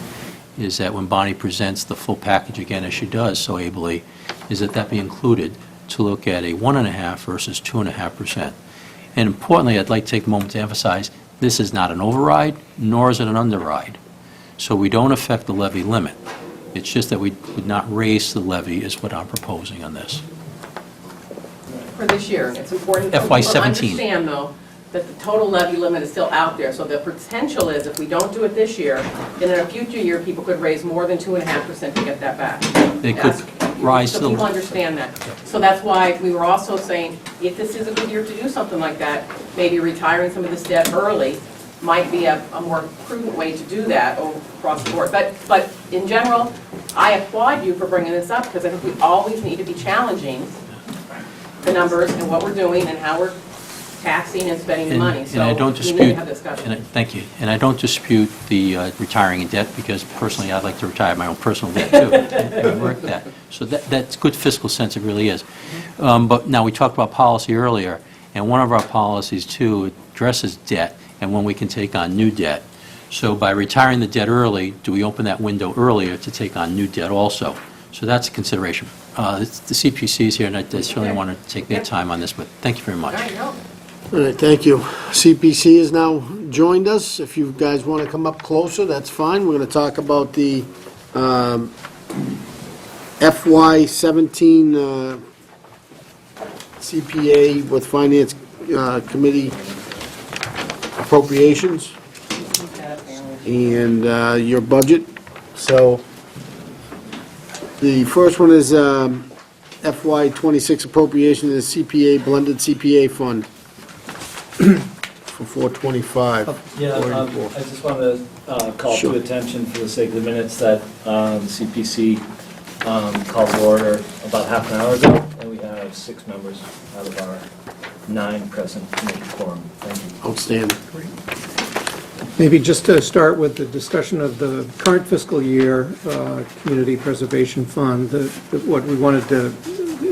is that when Bonnie presents the full package again, as she does so ably, is that be included to look at a 1.5% versus 2.5%. And importantly, I'd like to take a moment to emphasize, this is not an override, nor is it an underride. So we don't affect the levy limit. It's just that we would not raise the levy is what I'm proposing on this. For this year, it's important for FY people to 17. understand, though, that the total levy limit is still out there. So the potential is, if we don't do it this year, then in a future year, people could raise more than 2.5% to get that back. They could rise to So the... people understand that. So that's why we were also saying, if this is a good year to do something like that, maybe retiring some of this debt early might be a more prudent way to do that across the board. But in general, I applaud you for bringing this up, because I think we always need to be challenging the numbers and what we're doing and how we're taxing and spending the money. So And I don't we need to dispute, have discussion. thank you, and I don't dispute the retiring in debt, because personally, I'd like to retire my own personal debt, too, and work that. So that's good fiscal sense, it really is. But now, we talked about policy earlier, and one of our policies, too, addresses debt and when we can take on new debt. So by retiring the debt early, do we open that window earlier to take on new debt also? So that's a consideration. The CPC is here, and I certainly want to take their time on this, but thank you very much. I know. All right, thank you. CPC has now joined us. If you guys want to come up closer, that's fine. We're going to talk about the FY17 CPA with Finance Committee appropriations and your budget. So the first one is FY26 appropriation of the CPA, blended CPA fund for 425. Yeah, I just wanted to call Sure. to attention for the sake of the minutes that the CPC called to order about half an hour ago, and we have 6 members out of our 9 present to make a quorum. Thank you. Outstanding. Maybe just to start with the discussion of the current fiscal year Community Preservation Fund, the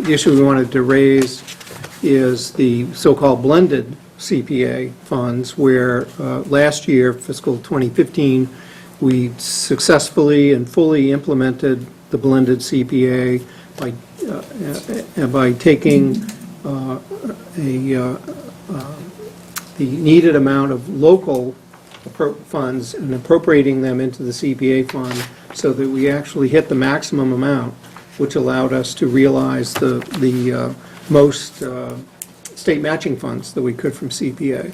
issue we wanted to raise is the so-called blended CPA funds, where last year, fiscal 2015, we successfully and fully implemented the blended CPA by taking the needed amount of local funds and appropriating them into the CPA fund so that we actually hit the maximum amount, which allowed us to realize the most state matching funds that we could from CPA.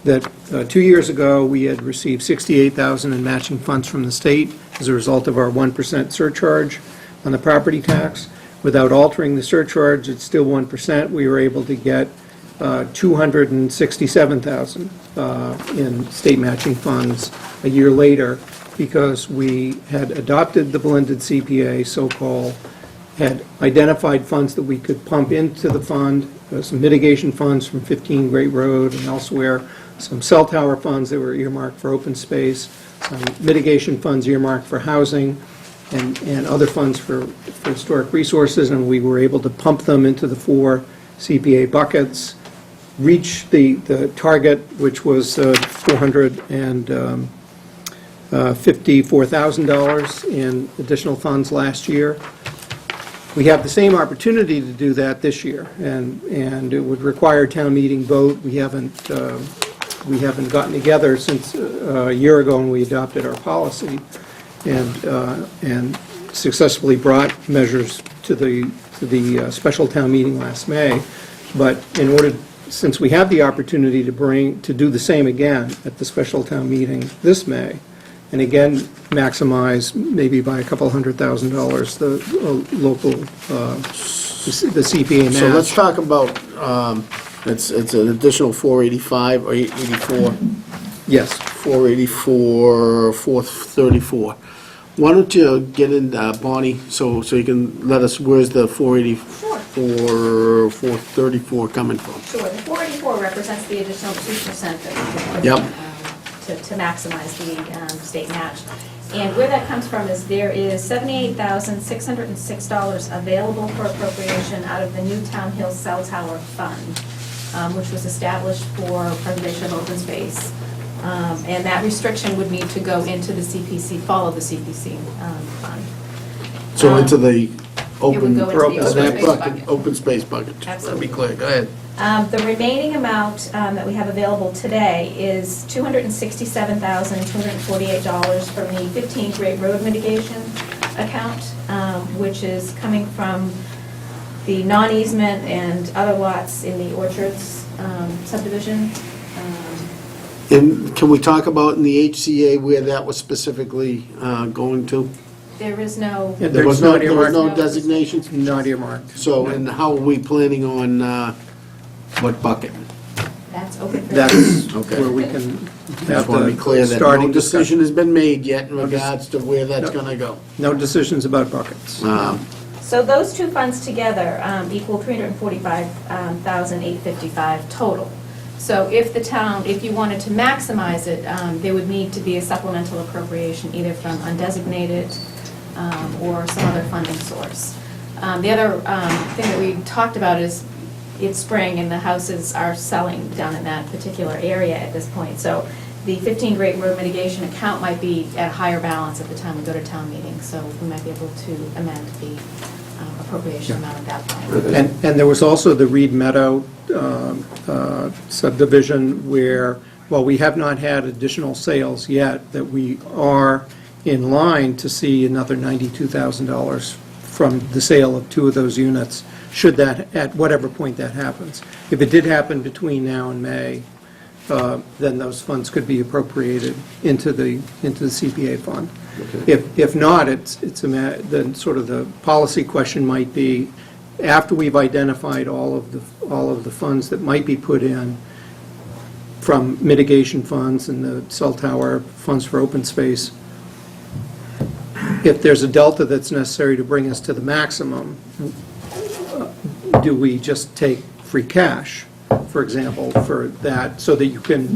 that 2 years ago, we had received $68,000 in matching funds from the state as a result of our 1% surcharge on the property tax. Without altering the surcharge, it's still 1%. We were able to get $267,000 in state matching funds a year later because we had adopted the blended CPA, so-called, had identified funds that we could pump into the fund, some mitigation funds from 15 Great Road and elsewhere, some cell tower funds that were earmarked for open space, some mitigation funds earmarked for housing, and other funds for historic resources, and we were able to pump them into the 4 CPA buckets, reach the target, which was $454,000 in additional funds last year. We have the same opportunity to do that this year, and it would require a town meeting vote. We haven't gotten together since a year ago when we adopted our policy, and successfully brought measures to the special town meeting last May. But since we have the opportunity to do the same again at the special town meeting this May, and again maximize maybe by a couple $100,000 the local the CPA match. So let's talk about, it's an additional 485 or 84? Yes. 484, 434. Why don't you get in, Bonnie, so you can let us, where's the 484, 434 coming from? Sure, the 484 represents the additional 2% that we could put Yep. in, to maximize the state match. And where that comes from is there is $78,606 available for appropriation out of the new Town Hill Cell Tower Fund, which was established for preservation of open space. And that restriction would need to go into the CPC, follow the CPC fund. So into the open, go into the open space bucket. open space bucket. Absolutely. Let me clear, go ahead. The remaining amount that we have available today is $267,248 from the 15 Great Road Mitigation account, which is coming from the non-easement and other lots in the Orchards subdivision. And can we talk about in the HCA where that was specifically going to? There is no, Yeah, There was not no earmarked. designations? Not earmarked. So, and how are we planning on, what bucket? that's open for. That's Okay. where we can Just have want to be the clear that no starting decision discussion. has been made yet in No, regards to where that's no. going to go. No decisions about buckets. So those two funds together equal $345,855 total. So if the town, if you wanted to maximize it, there would need to be a supplemental appropriation either from undesignated or some other funding source. The other thing that we talked about is it's spring and the houses are selling down in that particular area at this point. So the 15 Great Road Mitigation account might be at a higher balance at the time we go to town meeting. So we might be able to amend the appropriation amount at that point. And there was also the Reed Meadow subdivision where, while we have not had additional sales yet, that we are in line to see another $92,000 from the sale of 2 of those units, should that, at whatever point that happens. If it did happen between now and May, then those funds could be appropriated into the CPA fund. If not, then sort of the policy question might be, after we've identified all of the funds that might be put in from mitigation funds and the cell tower funds for open space, if there's a delta that's necessary to bring us to the maximum, do we just take free cash, for example, for that, so that you can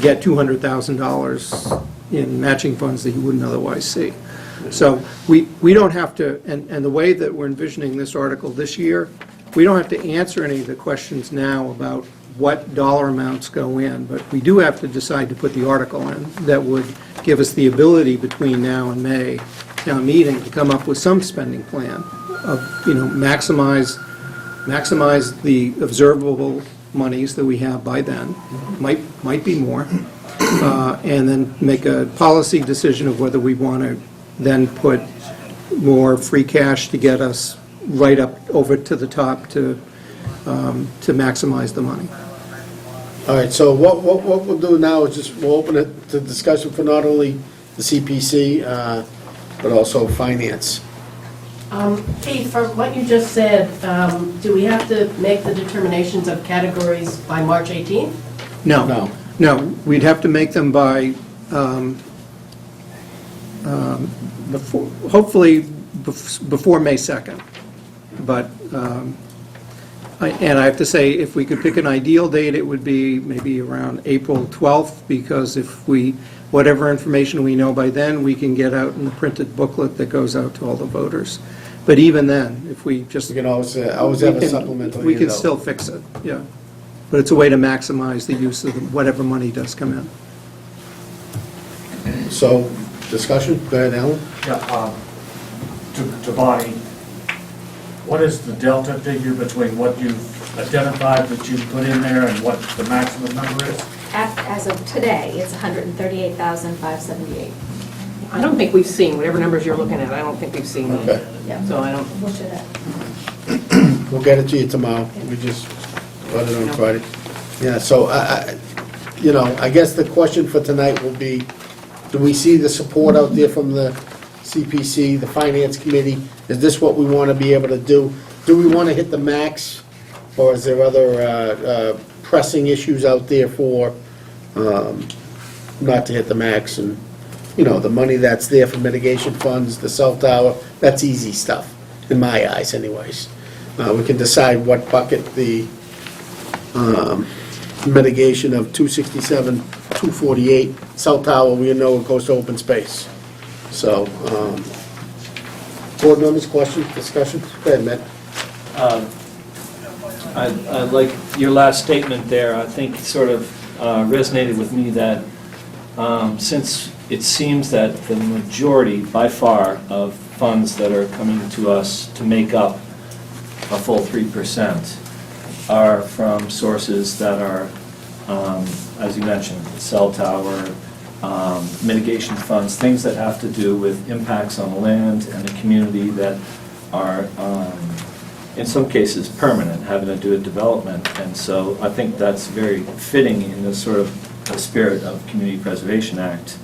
get $200,000 in matching funds that you wouldn't otherwise see? So we don't have to, and the way that we're envisioning this article this year, we don't have to answer any of the questions now about what dollar amounts go in, but we do have to decide to put the article in that would give us the ability between now and May town meeting to come up with some spending plan of, maximize the observable monies that we have by then, might be more, and then make a policy decision of whether we want to then put more free cash to get us right up over to the top to maximize the money. All right, so what we'll do now is just, we'll open it to discussion for not only the CPC, but also finance. Keith, from what you just said, do we have to make the determinations of categories by March 18th? No. No, we'd have to make them by, hopefully before May 2nd. But, and I have to say, if we could pick an ideal date, it would be maybe around April 12th, because if we, whatever information we know by then, we can get out in the printed booklet that goes out to all the voters. But even then, if we just... We can always have a supplemental. We can still fix it, yeah. But it's a way to maximize the use of whatever money does come in. So, discussion, go ahead, Alan. Yeah, to Bonnie, what is the delta figure between what you've identified that you put in there and what the maximum number is? As of today, it's 138,578. I don't think we've seen, whatever numbers you're looking at, I don't think we've seen them. Okay. Yeah. So I don't, What should it? We'll get it to you tomorrow. We just got it on Friday. Yeah, so I guess the question for tonight will be, do we see the support out there from the CPC, the Finance Committee? Is this what we want to be able to do? Do we want to hit the max? Or is there other pressing issues out there for not to hit the max? And, the money that's there for mitigation funds, the cell tower, that's easy stuff, in my eyes anyways. We can decide what bucket the mitigation of 267, 248, cell tower, we know it goes to open space. So, board members, questions, discussion? Go ahead, Matt. I like your last statement there. I think it sort of resonated with me that since it seems that the majority, by far, of funds that are coming to us to make up a full 3% are from sources that are, as you mentioned, cell tower, mitigation funds, things that have to do with impacts on the land and the community that are, in some cases, permanent, having to do with development. And so I think that's very fitting in the sort of the spirit of Community Preservation Act,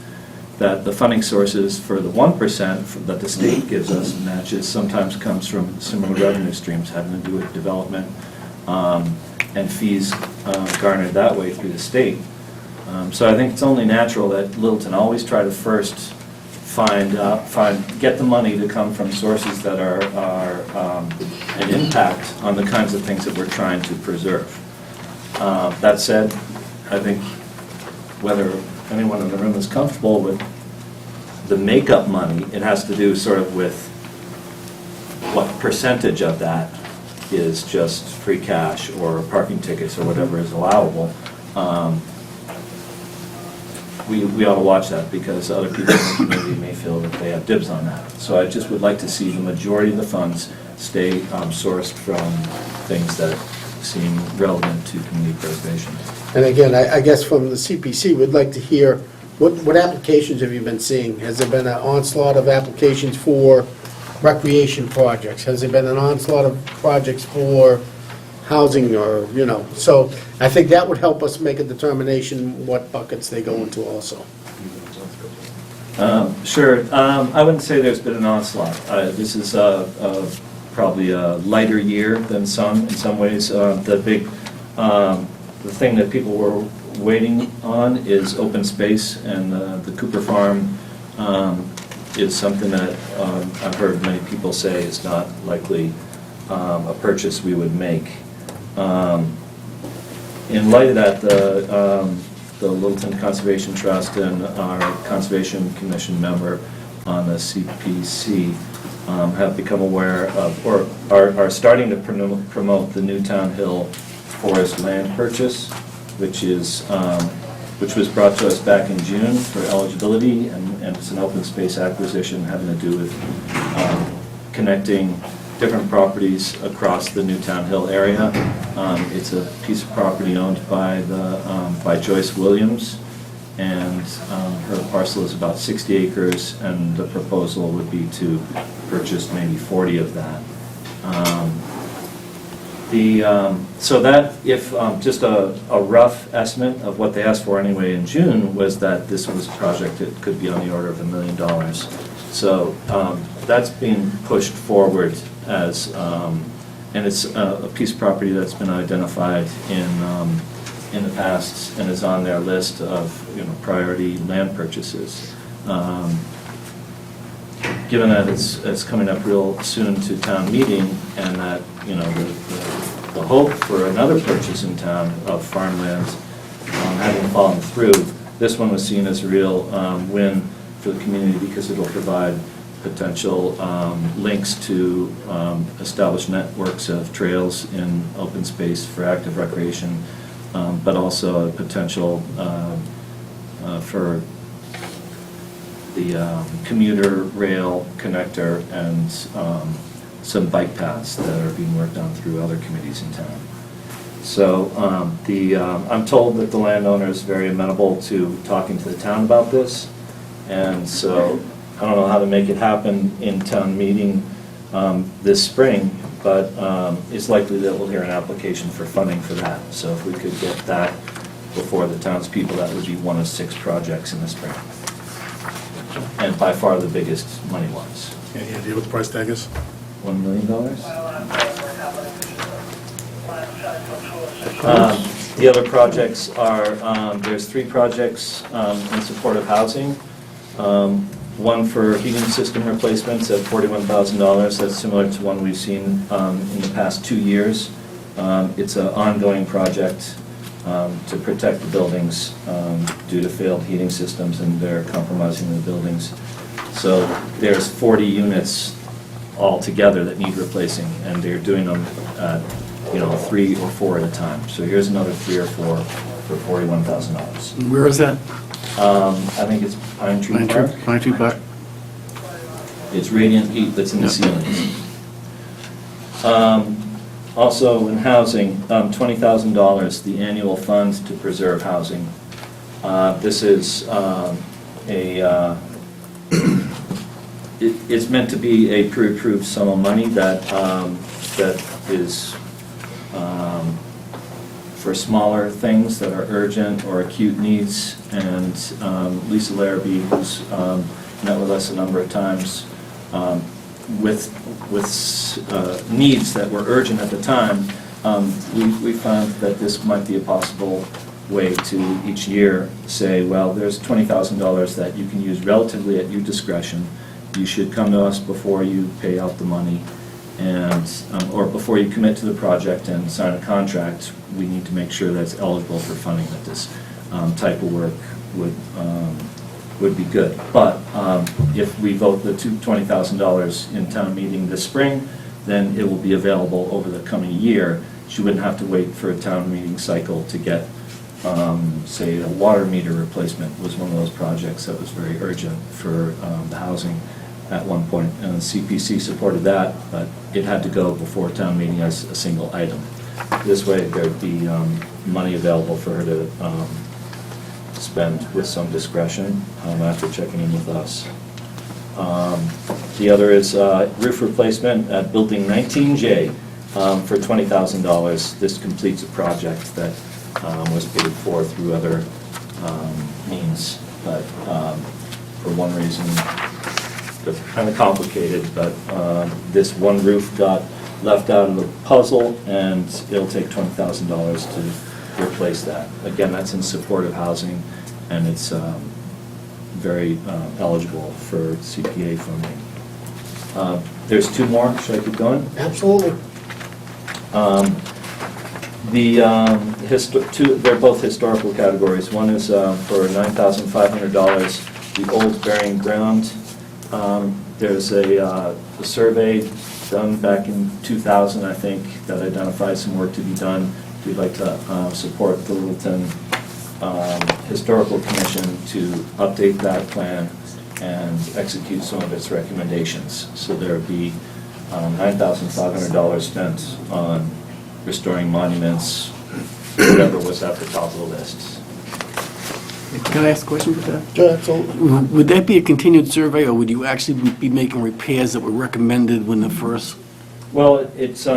that the funding sources for the 1% that the state gives us matches sometimes comes from similar revenue streams having to do with development and fees garnered that way through the state. So I think it's only natural that Littleton always try to first get the money to come from sources that are an impact on the kinds of things that we're trying to preserve. That said, I think whether anyone in the room is comfortable with the makeup money, it has to do sort of with what percentage of that is just free cash or parking tickets or whatever is allowable. We ought to watch that because other people in the community may feel that they have dibs on that. So I just would like to see the majority of the funds stay sourced from things that seem relevant to community preservation. And again, I guess from the CPC, we'd like to hear, what applications have you been seeing? Has there been an onslaught of applications for recreation projects? Has there been an onslaught of projects for housing or, So I think that would help us make a determination what buckets they go into also. Sure. I wouldn't say there's been an onslaught. This is probably a lighter year than some, in some ways. The thing that people were waiting on is open space, and the Cooper Farm is something that I've heard many people say is not likely a purchase we would make. In light of that, the Littleton Conservation Trust and our Conservation Commission member on the CPC have become aware of, or are starting to promote the Newtown Hill Forest land purchase, which was brought to us back in June for eligibility, and it's an open space acquisition having to do with connecting different properties across the Newtown Hill area. It's a piece of property owned by Joyce Williams, and her parcel is about 60 acres, and the proposal would be to purchase maybe 40 of that. So that, if, just a rough estimate of what they asked for anyway in June was that this was a project that could be on the order of $1 million. So that's being pushed forward as, and it's a piece of property that's been identified in the past and is on their list of, priority land purchases. Given that it's coming up real soon to town meeting, and that, the hope for another purchase in town of farmland having fallen through, this one was seen as a real win for the community because it'll provide potential links to established networks of trails in open space for active recreation, but also a potential for the commuter rail connector and some bike paths that are being worked on through other committees in town. So I'm told that the landowner is very amenable to talking to the town about this, and so I don't know how to make it happen in town meeting this spring, but it's likely that we'll hear an application for funding for that. So if we could get that before the townspeople, that would be one of 6 projects in the spring. And by far the biggest money-wise. Any idea what the price tag is? $1 million? The other projects are, there's 3 projects in support of housing. One for heating system replacements at $41,000. That's similar to one we've seen in the past 2 years. It's an ongoing project to protect the buildings due to failed heating systems, and they're compromising the buildings. So there's 40 units altogether that need replacing, and they're doing them at, 3 or 4 at a time. So here's another 3 or 4 for $41,000. Where is that? I think it's Pine Tree Park. Pine Tree Park. It's radiant heat that's in the ceilings. Also in housing, $20,000, the annual fund to preserve housing. This is it's meant to be a pre-approved sum of money that is for smaller things that are urgent or acute needs. And Lisa Larrabee, who's met with us a number of times, with needs that were urgent at the time, we found that this might be a possible way to each year say, well, there's $20,000 that you can use relatively at your discretion. You should come to us before you pay out the money, and or before you commit to the project and sign a contract. We need to make sure that it's eligible for funding, that this type of work would be good. But if we vote the $20,000 in town meeting this spring, then it will be available over the coming year. She wouldn't have to wait for a town meeting cycle to get, say, a water meter replacement was one of those projects that was very urgent for the housing at one point. And the CPC supported that, but it had to go before town meeting as a single item. This way, there'd be money available for her to spend with some discretion after checking in with us. The other is roof replacement at Building 19J for $20,000. This completes a project that was paid for through other means, but for one reason, it's kind of complicated, but this one roof got left out of the puzzle, and it'll take $20,000 to replace that. Again, that's in support of housing, and it's very eligible for CPA funding. There's 2 more. Should I keep going? Absolutely. They're both historical categories. One is for $9,500, the old burying ground. There's a survey done back in 2000, I think, that identified some work to be done. We'd like to support the Littleton Historical Commission to update that plan and execute some of its recommendations. So there would be $9,500 spent on restoring monuments, whatever was at the top of the list. Can I ask a question about that? Sure, absolutely. Would that be a continued survey, or would you actually be making repairs that were recommended when the first? Well, it's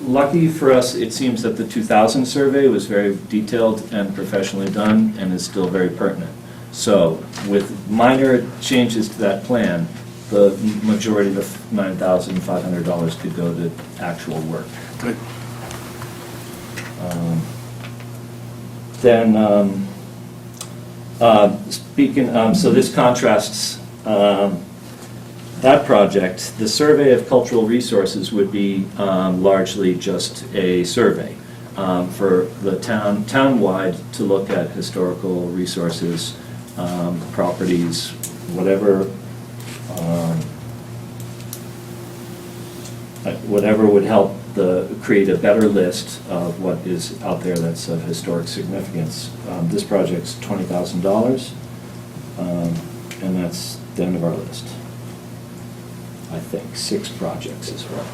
lucky for us, it seems that the 2000 survey was very detailed and professionally done and is still very pertinent. So with minor changes to that plan, the majority of the $9,500 could go to actual work. Good. Then, so this contrasts that project. The survey of cultural resources would be largely just a survey for the town-wide to look at historical resources, properties, whatever would help create a better list of what is out there that's of historic significance. This project's $20,000, and that's the end of our list. I think 6 projects is what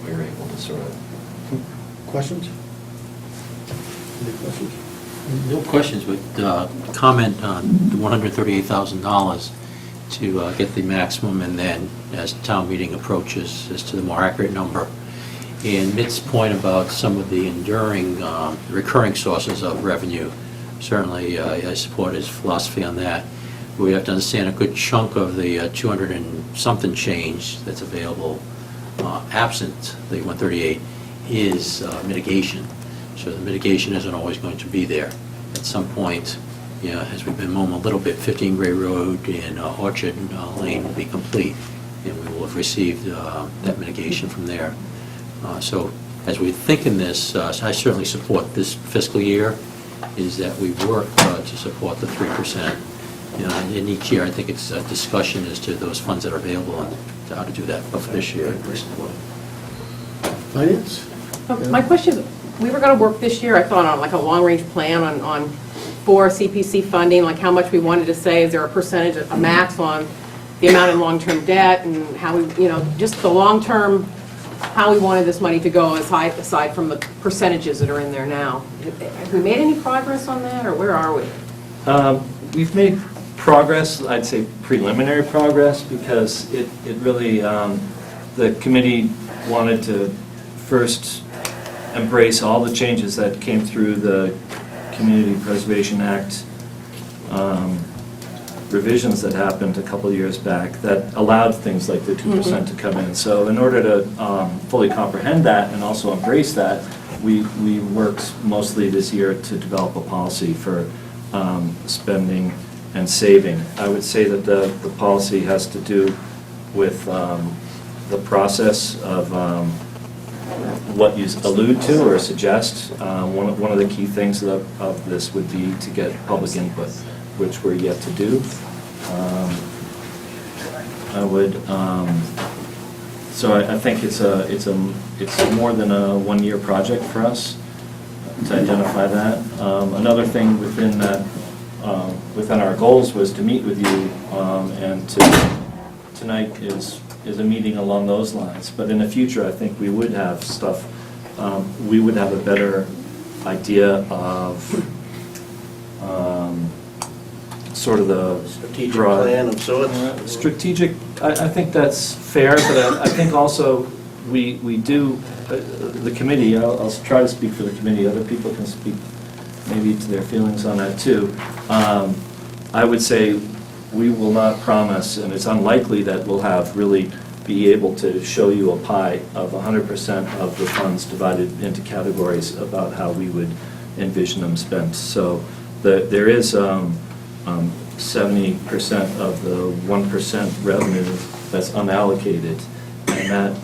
we're able to sort of. Questions? Any questions? No questions, but comment on the $138,000 to get the maximum, and then as town meeting approaches, as to the more accurate number. And Mitt's point about some of the enduring, recurring sources of revenue, certainly I support his philosophy on that. We have to understand a good chunk of the 200 and something change that's available, absent the 138, is mitigation. So the mitigation isn't always going to be there. At some point, as we've been mowing a little bit, 15 Gray Road and Orchard Lane will be complete, and we will have received that mitigation from there. So as we think in this, I certainly support this fiscal year, is that we work to support the 3%. And each year, I think it's a discussion as to those funds that are available and how to do that. But for this year, we're supporting. Finance? My question is, we were going to work this year, I thought, on like a long-range plan for CPC funding, like how much we wanted to say, is there a percentage, a max on the amount in long-term debt, and how we, just the long-term, how we wanted this money to go aside from the percentages that are in there now. Have we made any progress on that, or where are we? We've made progress, I'd say preliminary progress, because it really, the committee wanted to first embrace all the changes that came through the Community Preservation Act revisions that happened a couple of years back that allowed things like the 2% to come in. So in order to fully comprehend that and also embrace that, we worked mostly this year to develop a policy for spending and saving. I would say that the policy has to do with the process of what you allude to or suggest. One of the key things of this would be to get public input, which we're yet to do. So I think it's more than a one-year project for us to identify that. Another thing within that, within our goals, was to meet with you, and tonight is a meeting along those lines. But in the future, I think we would have stuff, we would have a better idea of sort of the Strategic broad plan of sorts? Strategic, I think that's fair, but I think also we do, the committee, I'll try to speak for the committee, other people can speak maybe to their feelings on that too. I would say we will not promise, and it's unlikely that we'll really be able to show you a pie of 100% of the funds divided into categories about how we would envision them spent. So there is 70% of the 1% revenue that's unallocated, and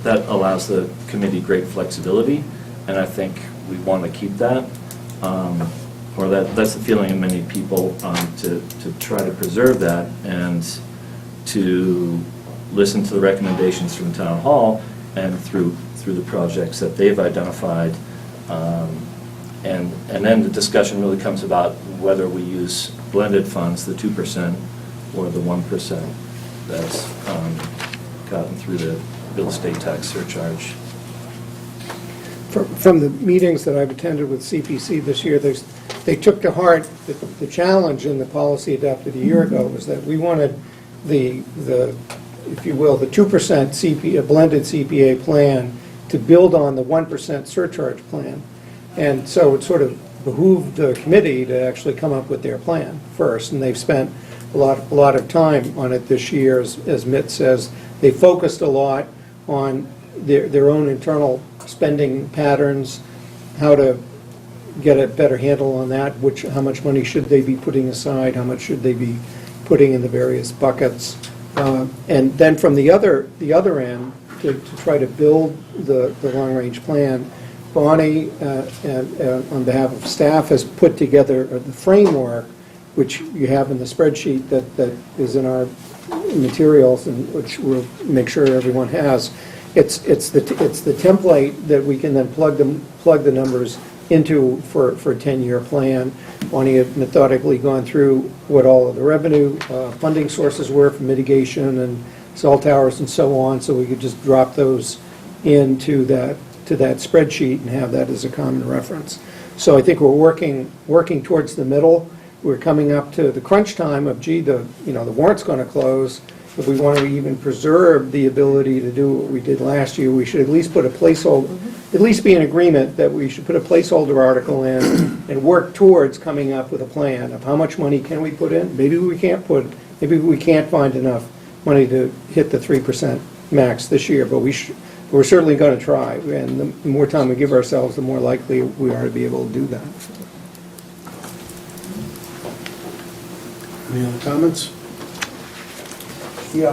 that allows the committee great flexibility, and I think we want to keep that. Or that's the feeling of many people, to try to preserve that and to listen to the recommendations from Town Hall and through the projects that they've identified. And then the discussion really comes about whether we use blended funds, the 2%, or the 1% that's gotten through the real estate tax surcharge. From the meetings that I've attended with CPC this year, they took to heart the challenge in the policy adopted a year ago was that we wanted the if you will, the 2% blended CPA plan to build on the 1% surcharge plan. And so it sort of behooved the committee to actually come up with their plan first, and they've spent a lot of time on it this year, as Mitt says. They focused a lot on their own internal spending patterns, how to get a better handle on that, how much money should they be putting aside, how much should they be putting in the various buckets. And then from the other end, to try to build the long-range plan, Bonnie, on behalf of staff, has put together the framework, which you have in the spreadsheet that is in our materials, and which we'll make sure everyone has. It's the template that we can then plug the numbers into for a 10-year plan. Bonnie had methodically gone through what all of the revenue funding sources were for mitigation and cell towers and so on, so we could just drop those into that spreadsheet and have that as a common reference. So I think we're working towards the middle. We're coming up to the crunch time of, gee, the warrant's going to close. If we want to even preserve the ability to do what we did last year, we should at least put a placeholder, at least be in agreement that we should put a placeholder article in and work towards coming up with a plan of how much money can we put in. Maybe we can't find enough money to hit the 3% max this year, but we're certainly going to try. And the more time we give ourselves, the more likely we are to be able to do that. Any other comments? Yeah,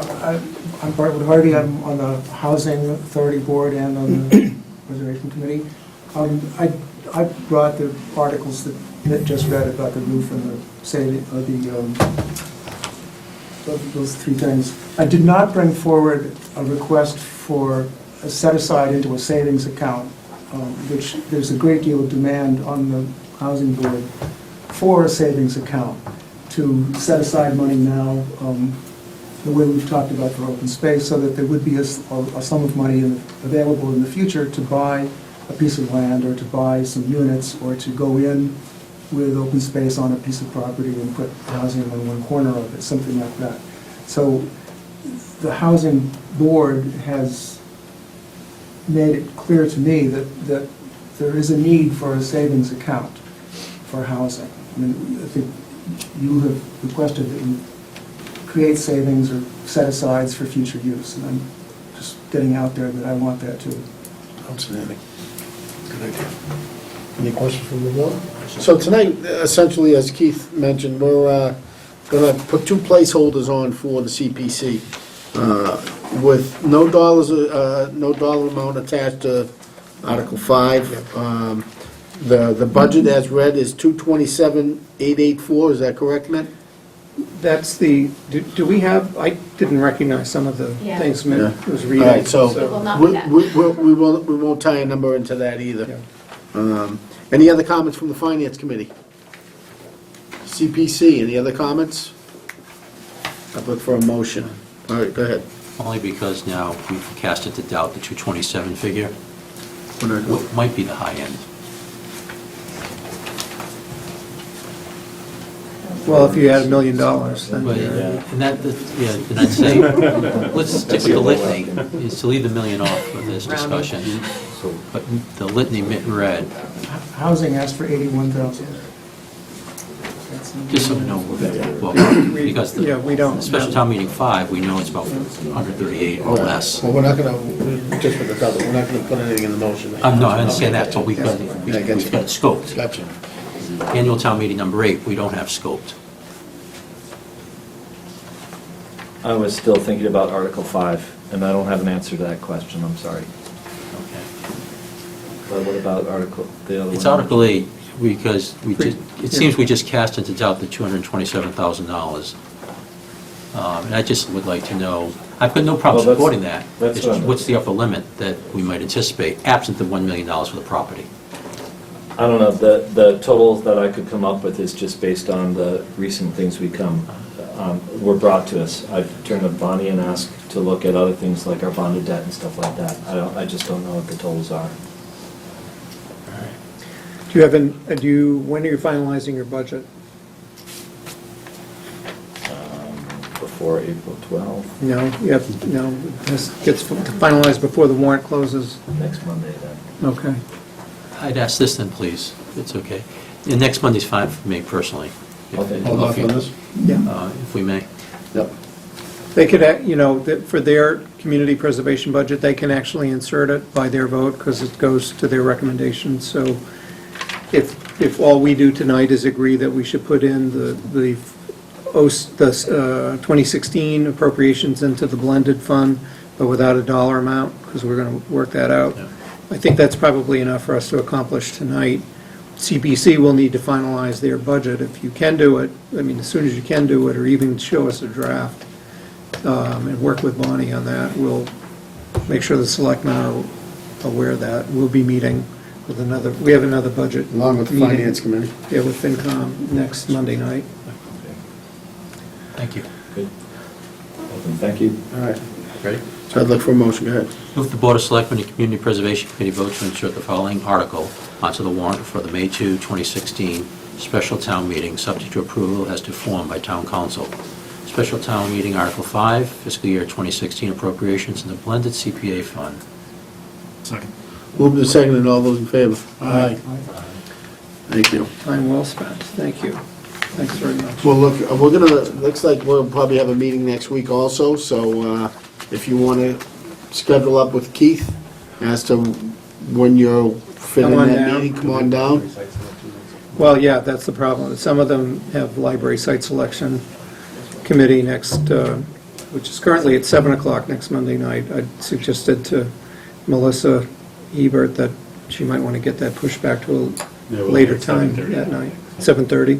I'm Bartlett Hardy. I'm on the Housing Authority Board and on the Reservation Committee. I brought the articles that Mitt just read about the roof and those three things. I did not bring forward a request for a set aside into a savings account, which there's a great deal of demand on the Housing Board for a savings account to set aside money now, the way we've talked about for open space, so that there would be a sum of money available in the future to buy a piece of land or to buy some units or to go in with open space on a piece of property and put housing on one corner of it, something like that. So the Housing Board has made it clear to me that there is a need for a savings account for housing. I mean, I think you have requested that we create savings or set-asides for future use, and I'm just getting out there that I want that too. Outstanding. Good idea. Any questions from the board? So tonight, essentially, as Keith mentioned, we're going to put two placeholders on for the CPC with no dollar amount attached to Article 5. The budget as read is 227,884. Is that correct, Matt? That's do we have, I didn't recognize some of the Yeah. things Mitt Yeah. was All reading. right, so It will not be that. we won't tie a number into that either. Any other comments from the Finance Committee? CPC, any other comments? I'd look for a motion. All right, go ahead. Only because now we've cast into doubt the 227 figure, We're not going- what might be the high end. Well, if you had $1 million, then But, and I'd say, let's stick with the litany, is to leave the million off for this discussion. But the litany Mitt read, Housing asked for 81,000. just so we know, well, because Yeah, we don't the special town meeting 5, we know it's about 138 or less. Well, we're not going to, just for the double, we're not going to put anything in the motion. No, I understand that, but we've got Yeah, I got you. it scoped. Gotcha. Annual town meeting number 8, we don't have scoped. I was still thinking about Article 5, and I don't have an answer to that question, I'm sorry. Okay. But what about the other one? It's Article 8, because it seems we just cast into doubt the $227,000. And I just would like to know, I've got no problem Well, supporting that. that's It's what just, I'm- what's the upper limit that we might anticipate, absent the $1 million for the property? I don't know, the totals that I could come up with is just based on the recent things were brought to us. I've turned to Bonnie and asked to look at other things like our bonded debt and stuff like that. I just don't know what the totals are. do you have when are you finalizing your budget? Before before April 12th. No, this gets finalized before the warrant closes. Next Monday then. Okay. I'd ask this then, please, if it's okay. And next Monday's fine for me personally. Okay. Hold off on this? If we may. Yep. They could, for their community preservation budget, they can actually insert it by their vote because it goes to their recommendation. So if all we do tonight is agree that we should put in the 2016 appropriations into the blended fund, but without a dollar amount, because we're going to work that out, I think that's probably enough for us to accomplish tonight. CPC will need to finalize their budget. If you can do it, as soon as you can do it, or even show us a draft, and work with Bonnie on that, we'll make sure the selectmen are aware of that. We'll be meeting with we have another budget. Along with the meeting, Finance Committee. Yeah, with FinCom next Monday night. Thank you. Good. Thank you. All right. Ready? So I'd look for a motion, go ahead. Move the Board of Selectmen and Community Preservation Committee vote to insert the following article onto the warrant for the May 2, 2016 special town meeting, subject to approval as to form by Town Council. Special town meeting, Article 5, fiscal year 2016 appropriations in the blended CPA fund. Second. Moved and seconded, all those in favor? Aye. Thank you. Time well spent. Thank you. Thanks very much. Well, look, looks like we'll probably have a meeting next week also, so if you want to schedule up with Keith as to when you'll fit in Come on that down. meeting, come on down. Well, yeah, that's the problem. Some of them have library site selection committee next, which is currently at 7 o'clock next Monday night. I suggested to Melissa Ebert that she might want to get that pushed back to a later time that night, 7:30.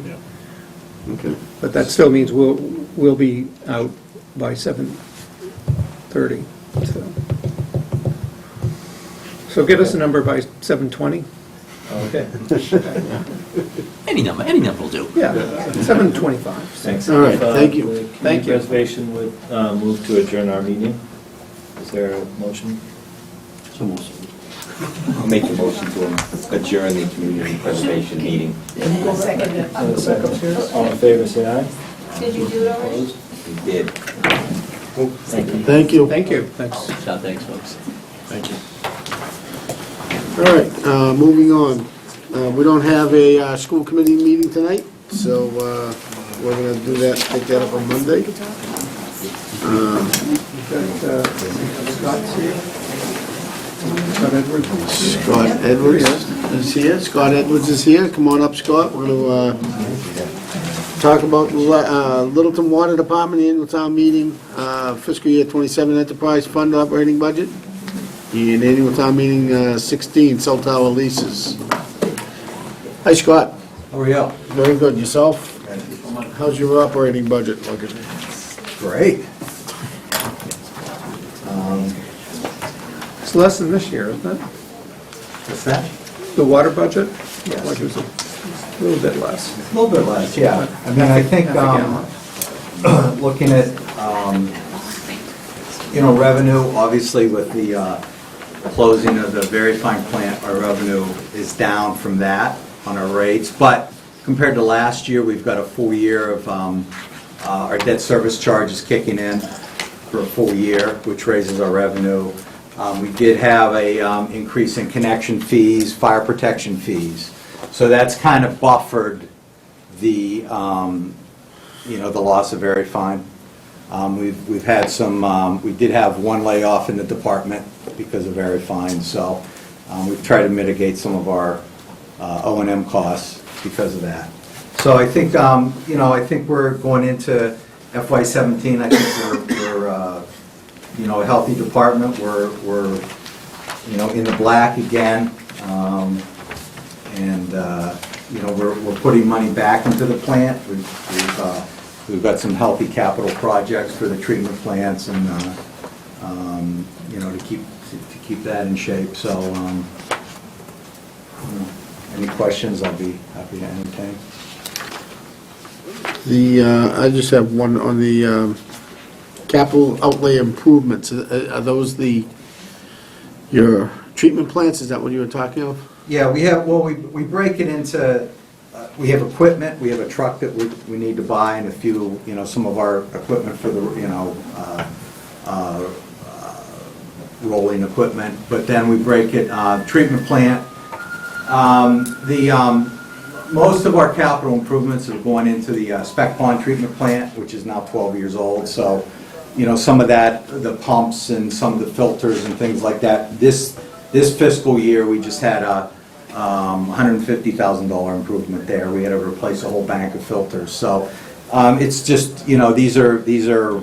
Okay. But that still means we'll be out by 7:30. So get us a number by 7:20. Okay. Any number will do. Yeah, 7:25. Thanks. All right, thank you. If, Thank you. Preservation would move to adjourn our meeting. Is there a motion? I'll make a motion to adjourn the community preservation meeting. Second. All in favor, say aye. Did you do it already? We did. Thank you. Thank you. Thank you. Thanks. Thanks, folks. Thank you. All right, moving on. We don't have a school committee meeting tonight, so we're going to do that, take that up on Monday. Scott's here. Scott Edwards. Scott Edwards is here. Scott Edwards is here. Come on up, Scott. We're going to talk about Littleton Water Department annual town meeting, fiscal year 27 enterprise fund operating budget, and annual town meeting 16 cell tower leases. Hi, Scott. How are you? Very good. Yourself? How's your operating budget looking? Great. It's less than this year, isn't it? What's that? The water budget? Yes. Like it was a little bit less. A little bit less, yeah. I mean, I think, looking at, revenue, obviously with the closing of the very fine plant, our revenue is down from that on our rates. But compared to last year, we've got a full year of our debt service charges kicking in for a full year, which raises our revenue. We did have a increase in connection fees, fire protection fees. So that's kind of buffered the, the loss of very fine. We've had some, we did have one layoff in the department because of very fine, so we've tried to mitigate some of our O&M costs because of that. So I think, I think we're going into FY17. I think we're a healthy department. We're in the black again, and we're putting money back into the plant. We've got some healthy capital projects for the treatment plants, and to keep that in shape. So, any questions, I'll be happy to entertain. I just have one on the capital outlay improvements. Are those your treatment plants? Is that what you were talking of? Yeah, we have. Well, we break it into we have equipment, we have a truck that we need to buy, and a few, some of our equipment for the, rolling equipment, but then we break it, treatment plant. Most of our capital improvements are going into the spec pond treatment plant, which is now 12 years old, so, some of that, the pumps and some of the filters and things like that. This fiscal year, we just had a $150,000 improvement there. We had to replace a whole bank of filters, so it's just, these are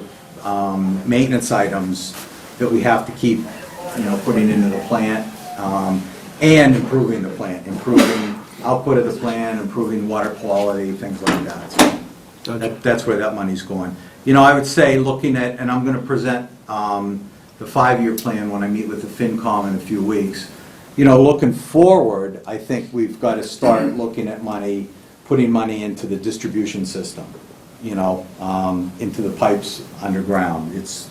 maintenance items that we have to keep, putting into the plant, and improving the plant, improving output of the plant, improving water quality, things like that. So that's where that money's going. I would say, looking at, and I'm going to present the 5-year plan when I meet with the FinCom in a few weeks. Looking forward, I think we've got to start looking at money, putting money into the distribution system, into the pipes underground. It's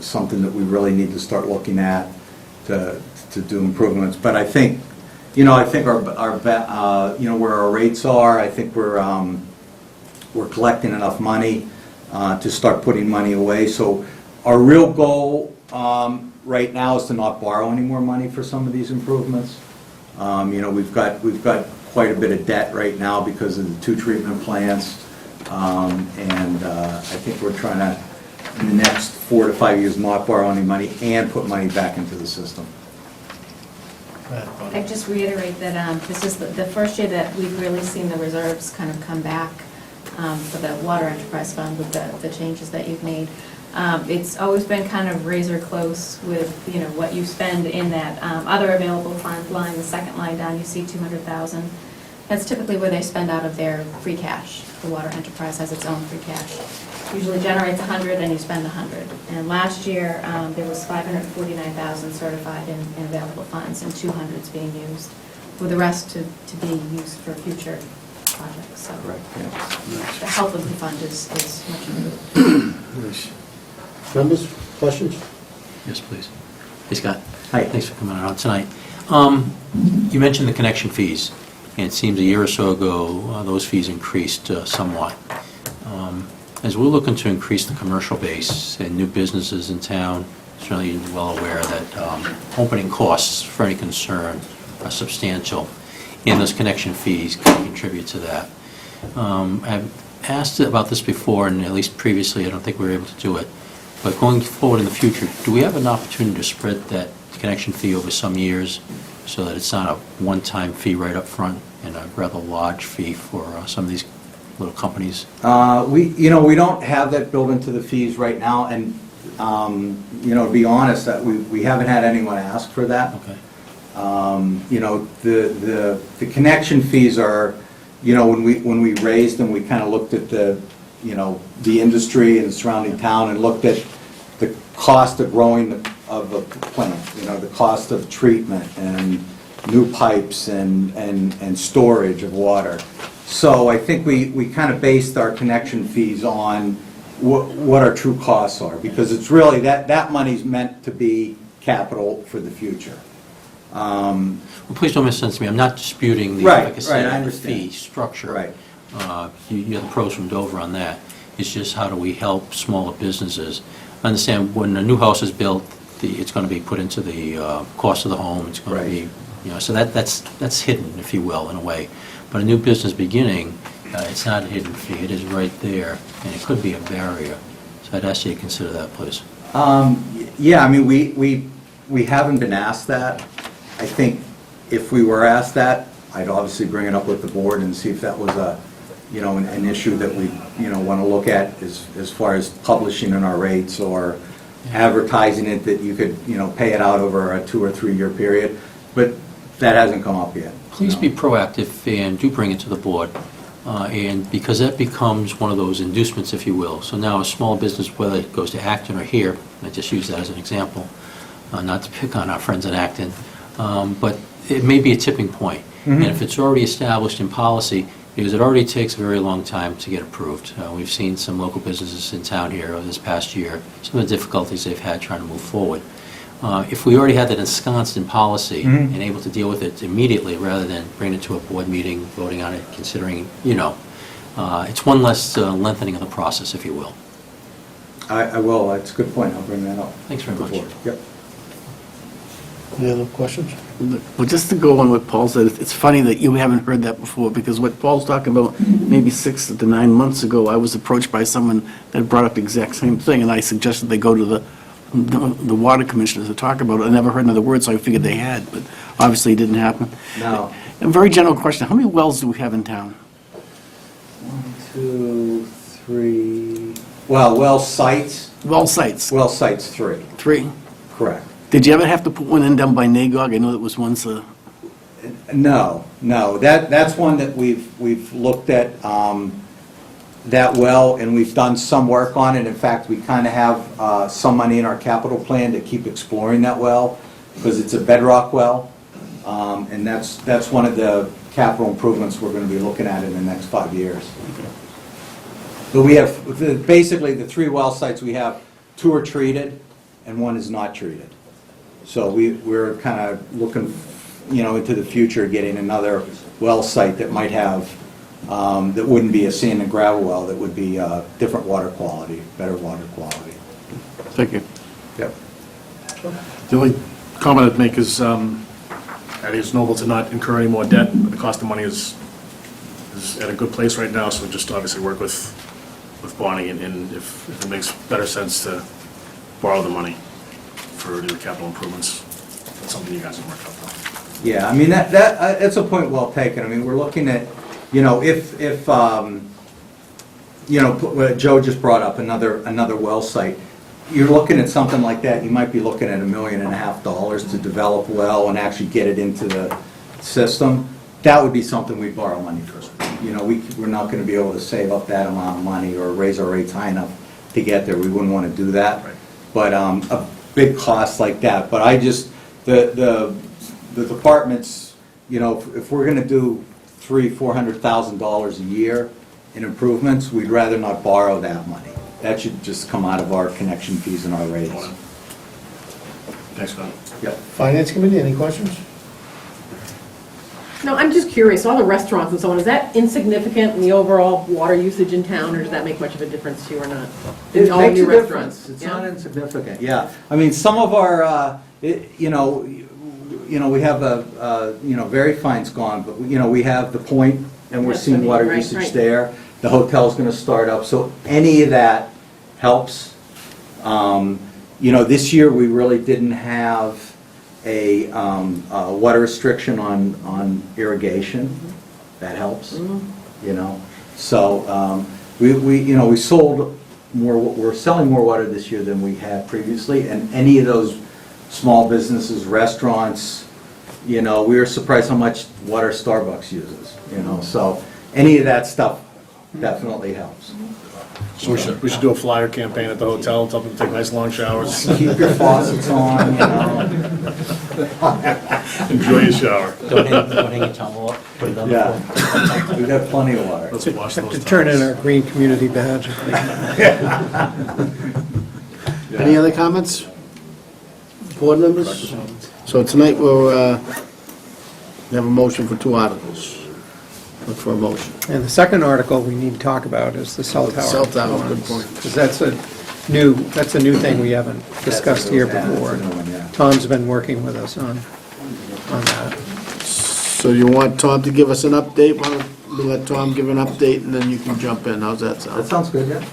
something that we really need to start looking at to do improvements. But I think, our where our rates are, I think we're collecting enough money to start putting money away. So our real goal right now is to not borrow any more money for some of these improvements. We've got quite a bit of debt right now because of the 2 treatment plants, and I think we're trying to, in the next 4 to 5 years, not borrow any money and put money back into the system. I just reiterate that this is the first year that we've really seen the reserves kind of come back for the Water Enterprise Fund with the changes that you've made. It's always been kind of razor close with, what you spend in that other available fund line, the second line down, you see 200,000. That's typically where they spend out of their free cash. The Water Enterprise has its own free cash. Usually generates 100 and you spend 100. And last year, there was 549,000 certified in available funds and 200's being used, with the rest to be used for future projects. So the health of the fund is much improved. Members, questions? Yes, please. Hey, Scott. Hi. Thanks for coming on tonight. You mentioned the connection fees, and it seems a year or so ago, those fees increased somewhat. As we're looking to increase the commercial base and new businesses in town, certainly you're well aware that opening costs for any concern are substantial, and those connection fees can contribute to that. I've asked about this before, and at least previously, I don't think we were able to do it. But going forward in the future, do we have an opportunity to spread that connection fee over some years so that it's not a one-time fee right up front and a rather large fee for some of these little companies? We don't have that built into the fees right now, and to be honest, that we haven't had anyone ask for that. Okay. The connection fees are, when we raised them, we kind of looked at the industry and the surrounding town and looked at the cost of growing of a plant, the cost of treatment and new pipes and storage of water. So I think we kind of based our connection fees on what our true costs are, because it's really, that money's meant to be capital for the future. Well, please don't misunderstand me. I'm not disputing the Right, efficacy right, I of the understand. fee structure. Right. You have the pros from Dover on that. It's just how do we help smaller businesses? I understand when a new house is built, it's going to be put into the cost of the home. It's going to be, so that's hidden, if you will, in a way. But a new business beginning, it's not a hidden fee. It is right there, and it could be a barrier. So I'd ask you to consider that, please. Yeah, I mean, we haven't been asked that. I think if we were asked that, I'd obviously bring it up with the board and see if that was an issue that we, want to look at as far as publishing in our rates or advertising it, that you could, pay it out over a 2 or 3 year period. But that hasn't come up yet. Please be proactive and do bring it to the board, and because that becomes one of those inducements, if you will. So now a small business, whether it goes to Acton or here, I just use that as an example, not to pick on our friends in Acton, but it may be a tipping point. And if it's already established in policy, because it already takes a very long time to get approved. We've seen some local businesses in town here this past year, some of the difficulties they've had trying to move forward. If we already had that ensconced in policy and able to deal with it immediately rather than bring it to a board meeting, voting on it, considering, it's one less lengthening of the process, if you will. I will, that's a good point, I'll bring that up. Thanks very much. Yep. Any other questions? Well, just to go on what Paul said, it's funny that you haven't heard that before, because what Paul's talking about, maybe 6 to 9 months ago, I was approached by someone that brought up the exact same thing, and I suggested they go to the water commissioners to talk about it. I never heard another word, so I figured they had, but obviously it didn't happen. No. A very general question, how many wells do we have in town? 1, 2, 3, well sites? Well sites? Well sites, 3. 3? Correct. Did you ever have to put one in down by Nagog? I know that was once a... No, that's one that we've looked at, that well, and we've done some work on it. In fact, we kind of have some money in our capital plan to keep exploring that well, because it's a bedrock well, and that's one of the capital improvements we're going to be looking at in the next 5 years. But we have, basically, the 3 well sites we have, 2 are treated, and 1 is not treated. So we're kind of looking, into the future, getting another well site that might have, that wouldn't be a sand and gravel well, that would be different water quality, better water quality. Thank you. Yep. The only comment I'd make is, I think it's noble to not incur any more debt, but the cost of money is at a good place right now, so just obviously work with Bonnie, and if it makes better sense to borrow the money for the capital improvements, that's something you guys can work out though. Yeah, I mean, that's a point well taken. I mean, we're looking at, if what Joe just brought up, another well site, you're looking at something like that, you might be looking at $1.5 million to develop well and actually get it into the system. That would be something we'd borrow money for. We're not going to be able to save up that amount of money or raise our rates high enough to get there. We wouldn't want to do that. Right. But a big cost like that. But the departments, if we're going to do $300,000-$400,000 a year in improvements, we'd rather not borrow that money. That should just come out of our connection fees and our rates. Thanks, Scott. Yep. Finance Committee, any questions? No, I'm just curious, all the restaurants and so on, is that insignificant in the overall water usage in town, or does that make much of a difference to you or not? It All makes new a restaurants, difference. It's yeah? not insignificant, yeah. I mean, some of our, we have Very Fine's gone, but, we have the Point, and we're Yes, seeing water right, usage right. there. The hotel's gonna start up, so any of that helps. This year, we really didn't have a water restriction on irrigation. That helps, So, we sold more, we're selling more water this year than we had previously, and any of those small businesses, restaurants, we were surprised how much water Starbucks uses, so any of that stuff definitely helps. So we should do a flyer campaign at the hotel, tell them to take nice long showers. Keep your faucets on, Enjoy your shower. Don't hang your towel up, put it on the floor. Yeah, we've got plenty of water. Let's wash those To turn in towels. our green community badge. Any other comments? Board members? So tonight we'll have a motion for 2 articles. Look for a motion. And the second article we need to talk about is the cell tower. Cell tower, good point. Because that's a new thing we haven't discussed here before. Tom's been working with us on that. So you want Tom to give us an update? Why don't we let Tom give an update, and then you can jump in. How's that That sound? sounds good, yeah.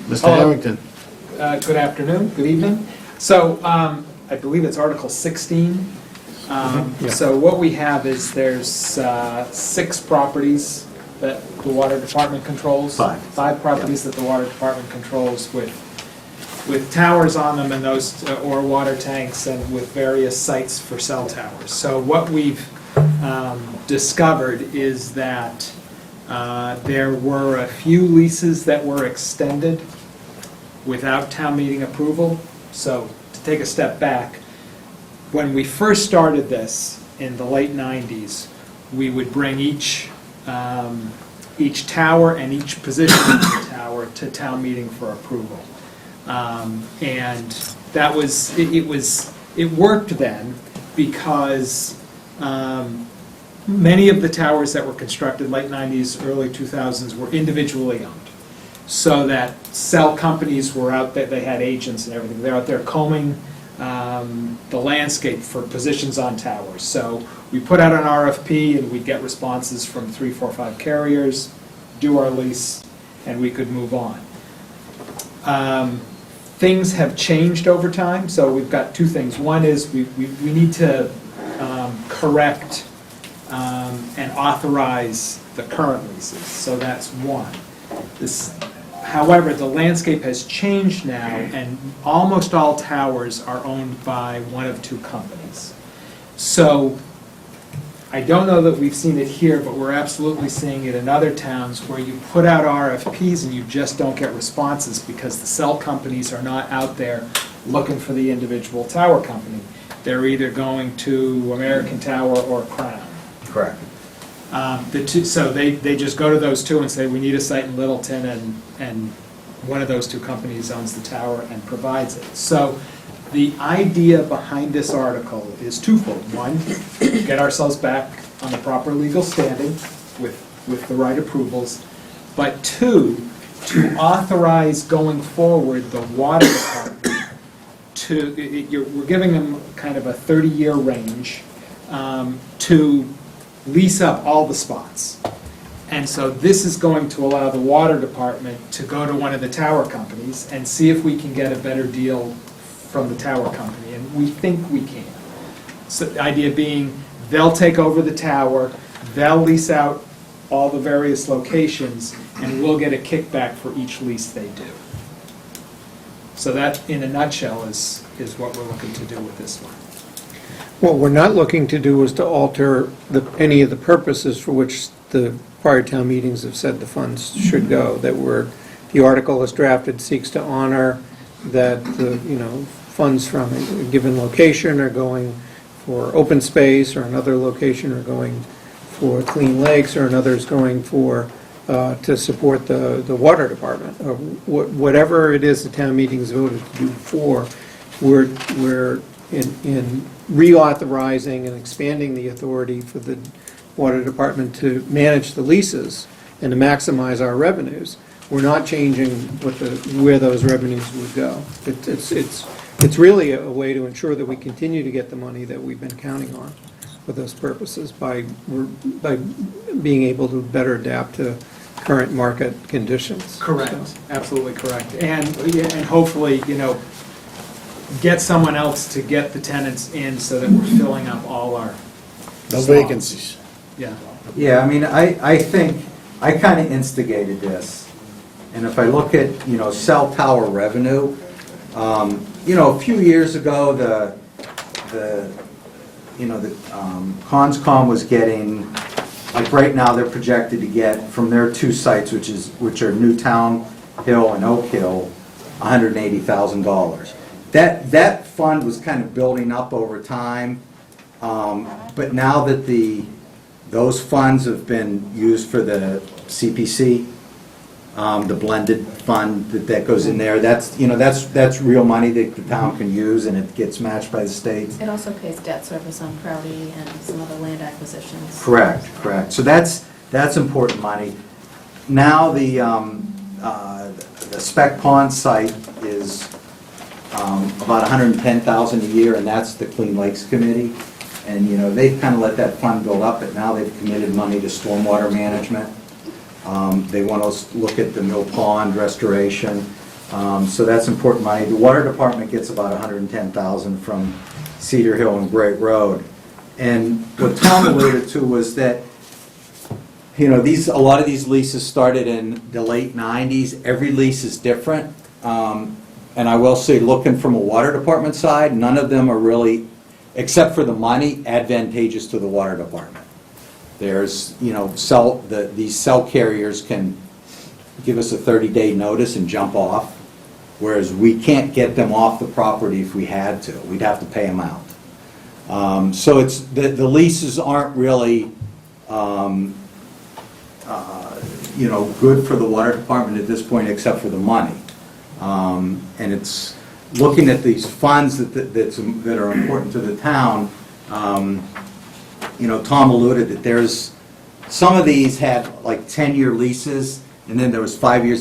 Mr. Harrington? Good afternoon, good evening. So, I believe it's Article 16. So what we have is there's 6 properties that the water department controls. 5 properties that the water department controls with towers on them and those, or water tanks, and with various sites for cell towers. So what we've discovered is that there were a few leases that were extended without town meeting approval. So to take a step back, when we first started this in the late 90s, we would bring each tower and each position of the tower to town meeting for approval. And that was, it was it worked then because many of the towers that were constructed late 90s, early 2000s were individually owned. So that cell companies were out there, they had agents and everything. They're out there combing the landscape for positions on towers. So we put out an RFP and we'd get responses from 3, 4, 5 carriers, do our lease, and we could move on. Things have changed over time, so we've got two things. One is we need to correct and authorize the current leases, so that's one. However, the landscape has changed now, and almost all towers are owned by one of two companies. So I don't know that we've seen it here, but we're absolutely seeing it in other towns where you put out RFPs and you just don't get responses because the cell companies are not out there looking for the individual tower company. They're either going to American Tower or Crown. Correct. So they just go to those two and say, we need a site in Littleton, and one of those two companies owns the tower and provides it. So the idea behind this article is twofold. One, get ourselves back on the proper legal standing with the right approvals. But two, to authorize going forward the water department we're giving them kind of a 30-year range to lease up all the spots. And so this is going to allow the water department to go to one of the tower companies and see if we can get a better deal from the tower company, and we think we can. So the idea being, they'll take over the tower, they'll lease out all the various locations, and we'll get a kickback for each lease they do. So that, in a nutshell, is what we're looking to do with this one. What we're not looking to do is to alter any of the purposes for which the prior town meetings have said the funds should go. The article as drafted seeks to honor that the, funds from a given location are going for open space, or another location are going for clean lakes, or another is going for, to support the water department, or whatever it is the town meetings voted to do for. We're in reauthorizing and expanding the authority for the water department to manage the leases and to maximize our revenues. We're not changing where those revenues would go. It's really a way to ensure that we continue to get the money that we've been counting on for those purposes by being able to better adapt to current market conditions. Correct, So. absolutely correct. And hopefully, get someone else to get the tenants in so that we're filling up all our No slots. vacancies. Yeah. Yeah, I mean, I think, I kind of instigated this, and if I look at, cell tower revenue, a few years ago, the Conscom was getting, like right now, they're projected to get from their two sites, which are Newtown Hill and Oak Hill, $180,000. That fund was kind of building up over time, but now that those funds have been used for the CPC, the blended fund that goes in there, that's real money that the town can use, and it gets matched by the state. It also pays debt service on Prouty and some other land acquisitions. Correct. So that's important money. Now the Spec Pond site is about $110,000 a year, and that's the Clean Lakes Committee. And, they've kind of let that fund build up, but now they've committed money to stormwater management. They want to look at the Mill Pond restoration. So that's important money. The water department gets about $110,000 from Cedar Hill and Great Road. And what Tom alluded to was that, a lot of these leases started in the late 90s. Every lease is different. And I will say, looking from a water department side, none of them are really, except for the money, advantageous to the water department. There's, these cell carriers can give us a 30-day notice and jump off, whereas we can't get them off the property if we had to. We'd have to pay them out. So it's the leases aren't really, good for the water department at this point, except for the money. And looking at these funds that are important to the town, Tom alluded that some of these had like 10-year leases, and then there was 5-year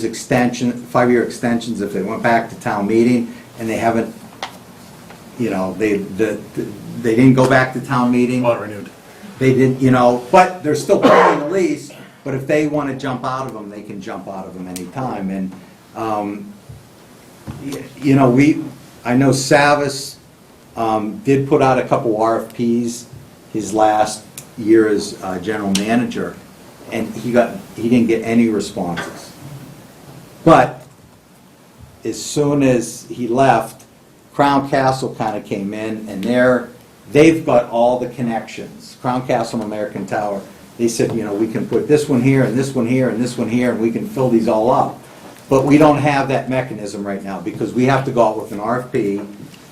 extensions if they went back to town meeting, and they haven't, they didn't go back to town meeting. Well, renewed. They didn't, but they're still paying the lease, but if they want to jump out of them, they can jump out of them anytime. And, I know Savis did put out a couple RFPs his last year as general manager, and he didn't get any responses. But as soon as he left, Crown Castle kind of came in, and they've got all the connections. Crown Castle and American Tower, they said, we can put this one here, and this one here, and this one here, and we can fill these all up. But we don't have that mechanism right now, because we have to go out with an RFP,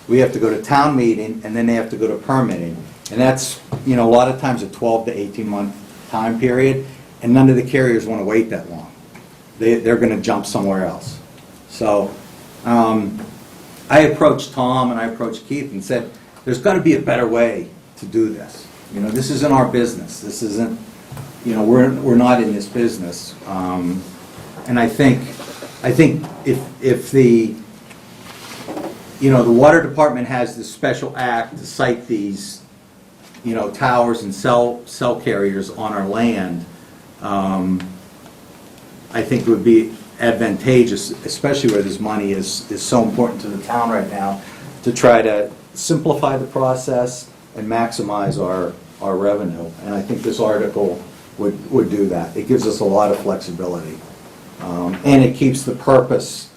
we have to go to town meeting, and then they have to go to permitting. And that's, a lot of times a 12 to 18-month time period, and none of the carriers want to wait that long. They're going to jump somewhere else. So I approached Tom and I approached Keith and said, there's got to be a better way to do this. This isn't our business. This isn't, we're not in this business. And I think if the water department has this special act to site these, towers and cell carriers on our land, I think it would be advantageous, especially where this money is so important to the town right now, to try to simplify the process and maximize our revenue. And I think this article would do that. It gives us a lot of flexibility. And it keeps the purpose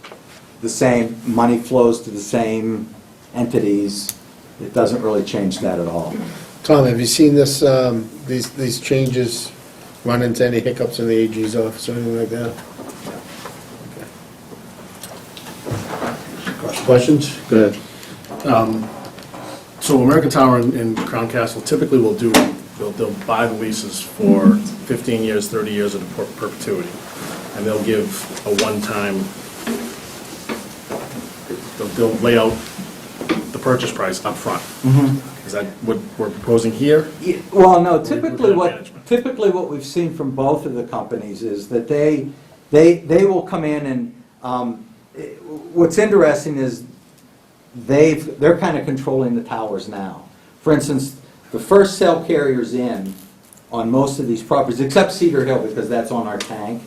the same. Money flows to the same entities. It doesn't really change that at all. Tom, have you seen this, these changes run into any hiccups in the AG's office or anything like that? Questions? Go ahead. So American Tower and Crown Castle typically will they'll buy the leases for 15 years, 30 years of perpetuity. And they'll give a one-time, they'll lay out the purchase price up front. Is that what we're proposing here? Well, no, typically what we've seen from both of the companies is that they will come in and, what's interesting is they're kind of controlling the towers now. For instance, the first cell carriers in on most of these properties, except Cedar Hill because that's on our tank,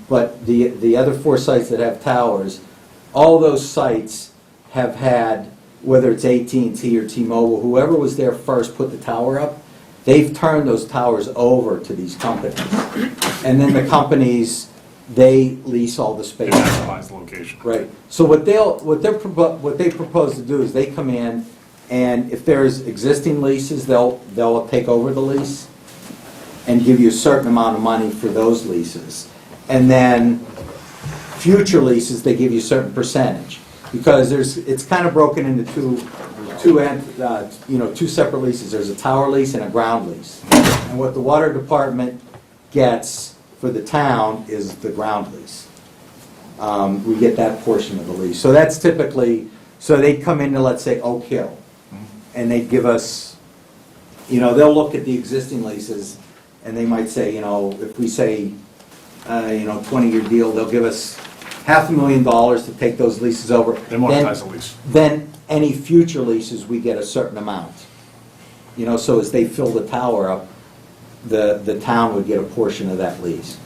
but the other 4 sites that have towers, all those sites have had, whether it's AT&T or T-Mobile, whoever was there first put the tower up, they've turned those towers over to these companies. And then the companies, they lease all the space. They maximize the location. Right. So what they propose to do is they come in, and if there's existing leases, they'll take over the lease and give you a certain amount of money for those leases. And then future leases, they give you a certain percentage. Because it's kind of broken into two separate leases. There's a tower lease and a ground lease. And what the water department gets for the town is the ground lease. We get that portion of the lease. So that's typically, so they'd come into, let's say, Oak Hill, and they'd give us, they'll look at the existing leases, and they might say, if we say, 20-year deal, they'll give us $500,000 to take those leases over. They monetize the lease. Then any future leases, we get a certain amount. So as they fill the tower up, the town would get a portion of that lease.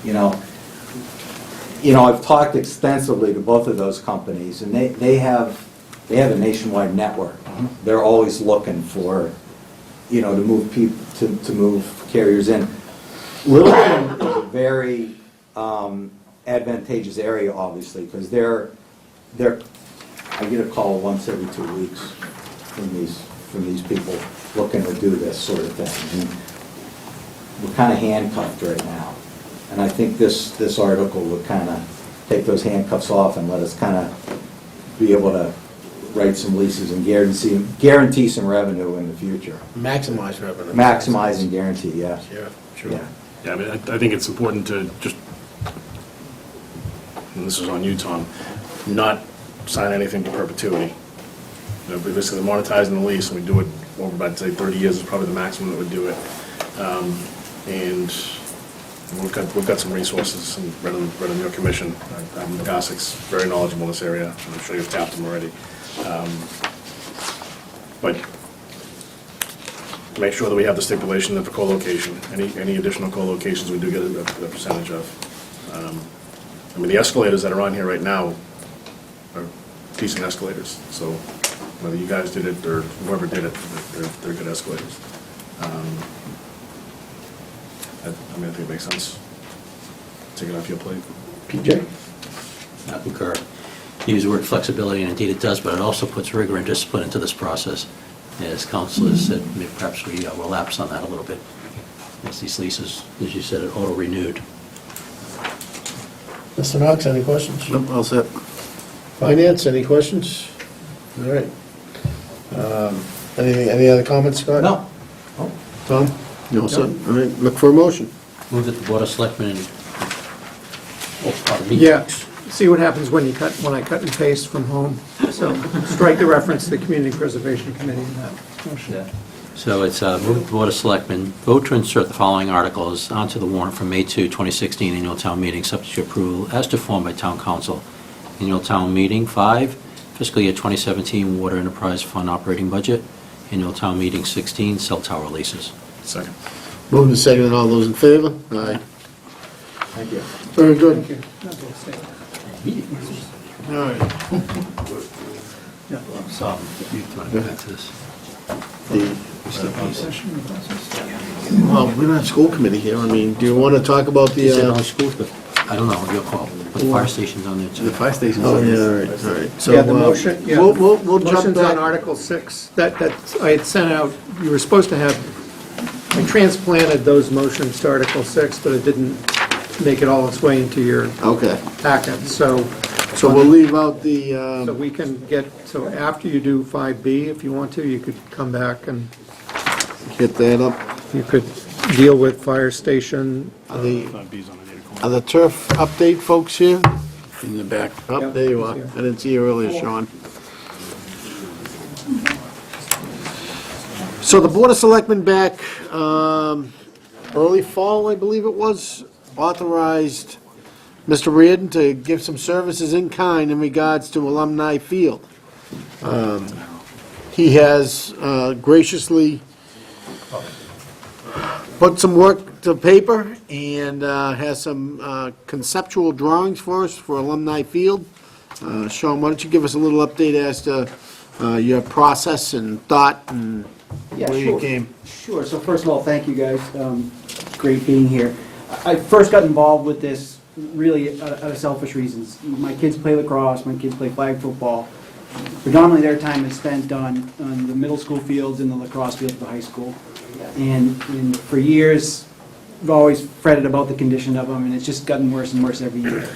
I've talked extensively to both of those companies, and they have a nationwide network. They're always looking for, to move people, to move carriers in. Littleton is a very advantageous area, obviously, because I get a call once every 2 weeks from these people looking to do this sort of thing. And we're kind of handcuffed right now, and I think this article would kind of take those handcuffs off and let us kind of be able to write some leases and guarantee some revenue in the future. Maximize revenue. Maximize and guarantee, yeah. Yeah, sure. Yeah. Yeah, I mean, I think it's important to just, and this is on you, Tom, not sign anything to perpetuity. You know, basically monetizing the lease, and we do it over about, say, 30 years is probably the maximum that would do it. And we've got some resources, and right on your commission. Adam Gossick's very knowledgeable in this area, and I'm sure you've tapped him already. But make sure that we have the stipulation that for co-location, any additional co-locations, we do get a percentage of. I mean, the escalators that are on here right now are decent escalators, so whether you guys did it or whoever did it, they're good escalators. I think it makes sense. Take it off your plate. PJ? I concur. You use the word flexibility, and indeed it does, but it also puts rigor and discipline into this process. As council has said, maybe perhaps we relapse on that a little bit. As these leases, as you said, are auto-renewed. Mr. Knox, any questions? Nope, all set. Finance, any questions? All right. Any other comments, Scott? No. Tom? No, sir. All right, look for a motion. Move that the Board of Selectmen, pardon me. Yeah, see what happens when I cut and paste from home. So strike the reference to the Community Preservation Committee in that motion. So it's move that the Board of Selectmen vote to insert the following articles onto the warrant for May 2, 2016 annual town meeting, subject to approval as to form by town council. Annual town meeting 5, fiscal year 2017 Water Enterprise Fund operating budget. Annual town meeting 16, cell tower leases. Second. Moving to second, and all those in favor? Aye. Thank you. Very good. All All right. So, you want to go back to this? Well, we're not school committee here. I mean, do you want to talk about You said the, only schools, but I don't know, your call. But the fire station's on there too. The fire station's oh, on yeah, there. all right. So, Yeah, the motion, yeah. We'll jump Motion's on back. Article 6. That I had sent out, you were supposed to have, I transplanted those motions to Article 6, but it didn't make it all its way into your Okay. packet, so So we'll leave out the, so we can get, so after you do 5B, if you want to, you could come back and get that up. you could deal with fire station. Are the turf update folks here? In the back. Oh, Yep, there you are. he's I here. didn't see you earlier, Sean. So the Board of Selectmen back, early fall, I believe it was, authorized Mr. Reardon to give some services in kind in regards to Alumni Field. He has graciously put some work to paper and has some conceptual drawings for us for Alumni Field. Sean, why don't you give us a little update as to your process and thought and Yeah, where you sure. came? Sure. So first of all, thank you guys. Great being here. I first got involved with this really out of selfish reasons. My kids play lacrosse, my kids play flag football. Predominantly their time is spent on the middle school fields and the lacrosse fields at the high school. And for years, I've always fretted about the condition of them, and it's just gotten worse and worse every year.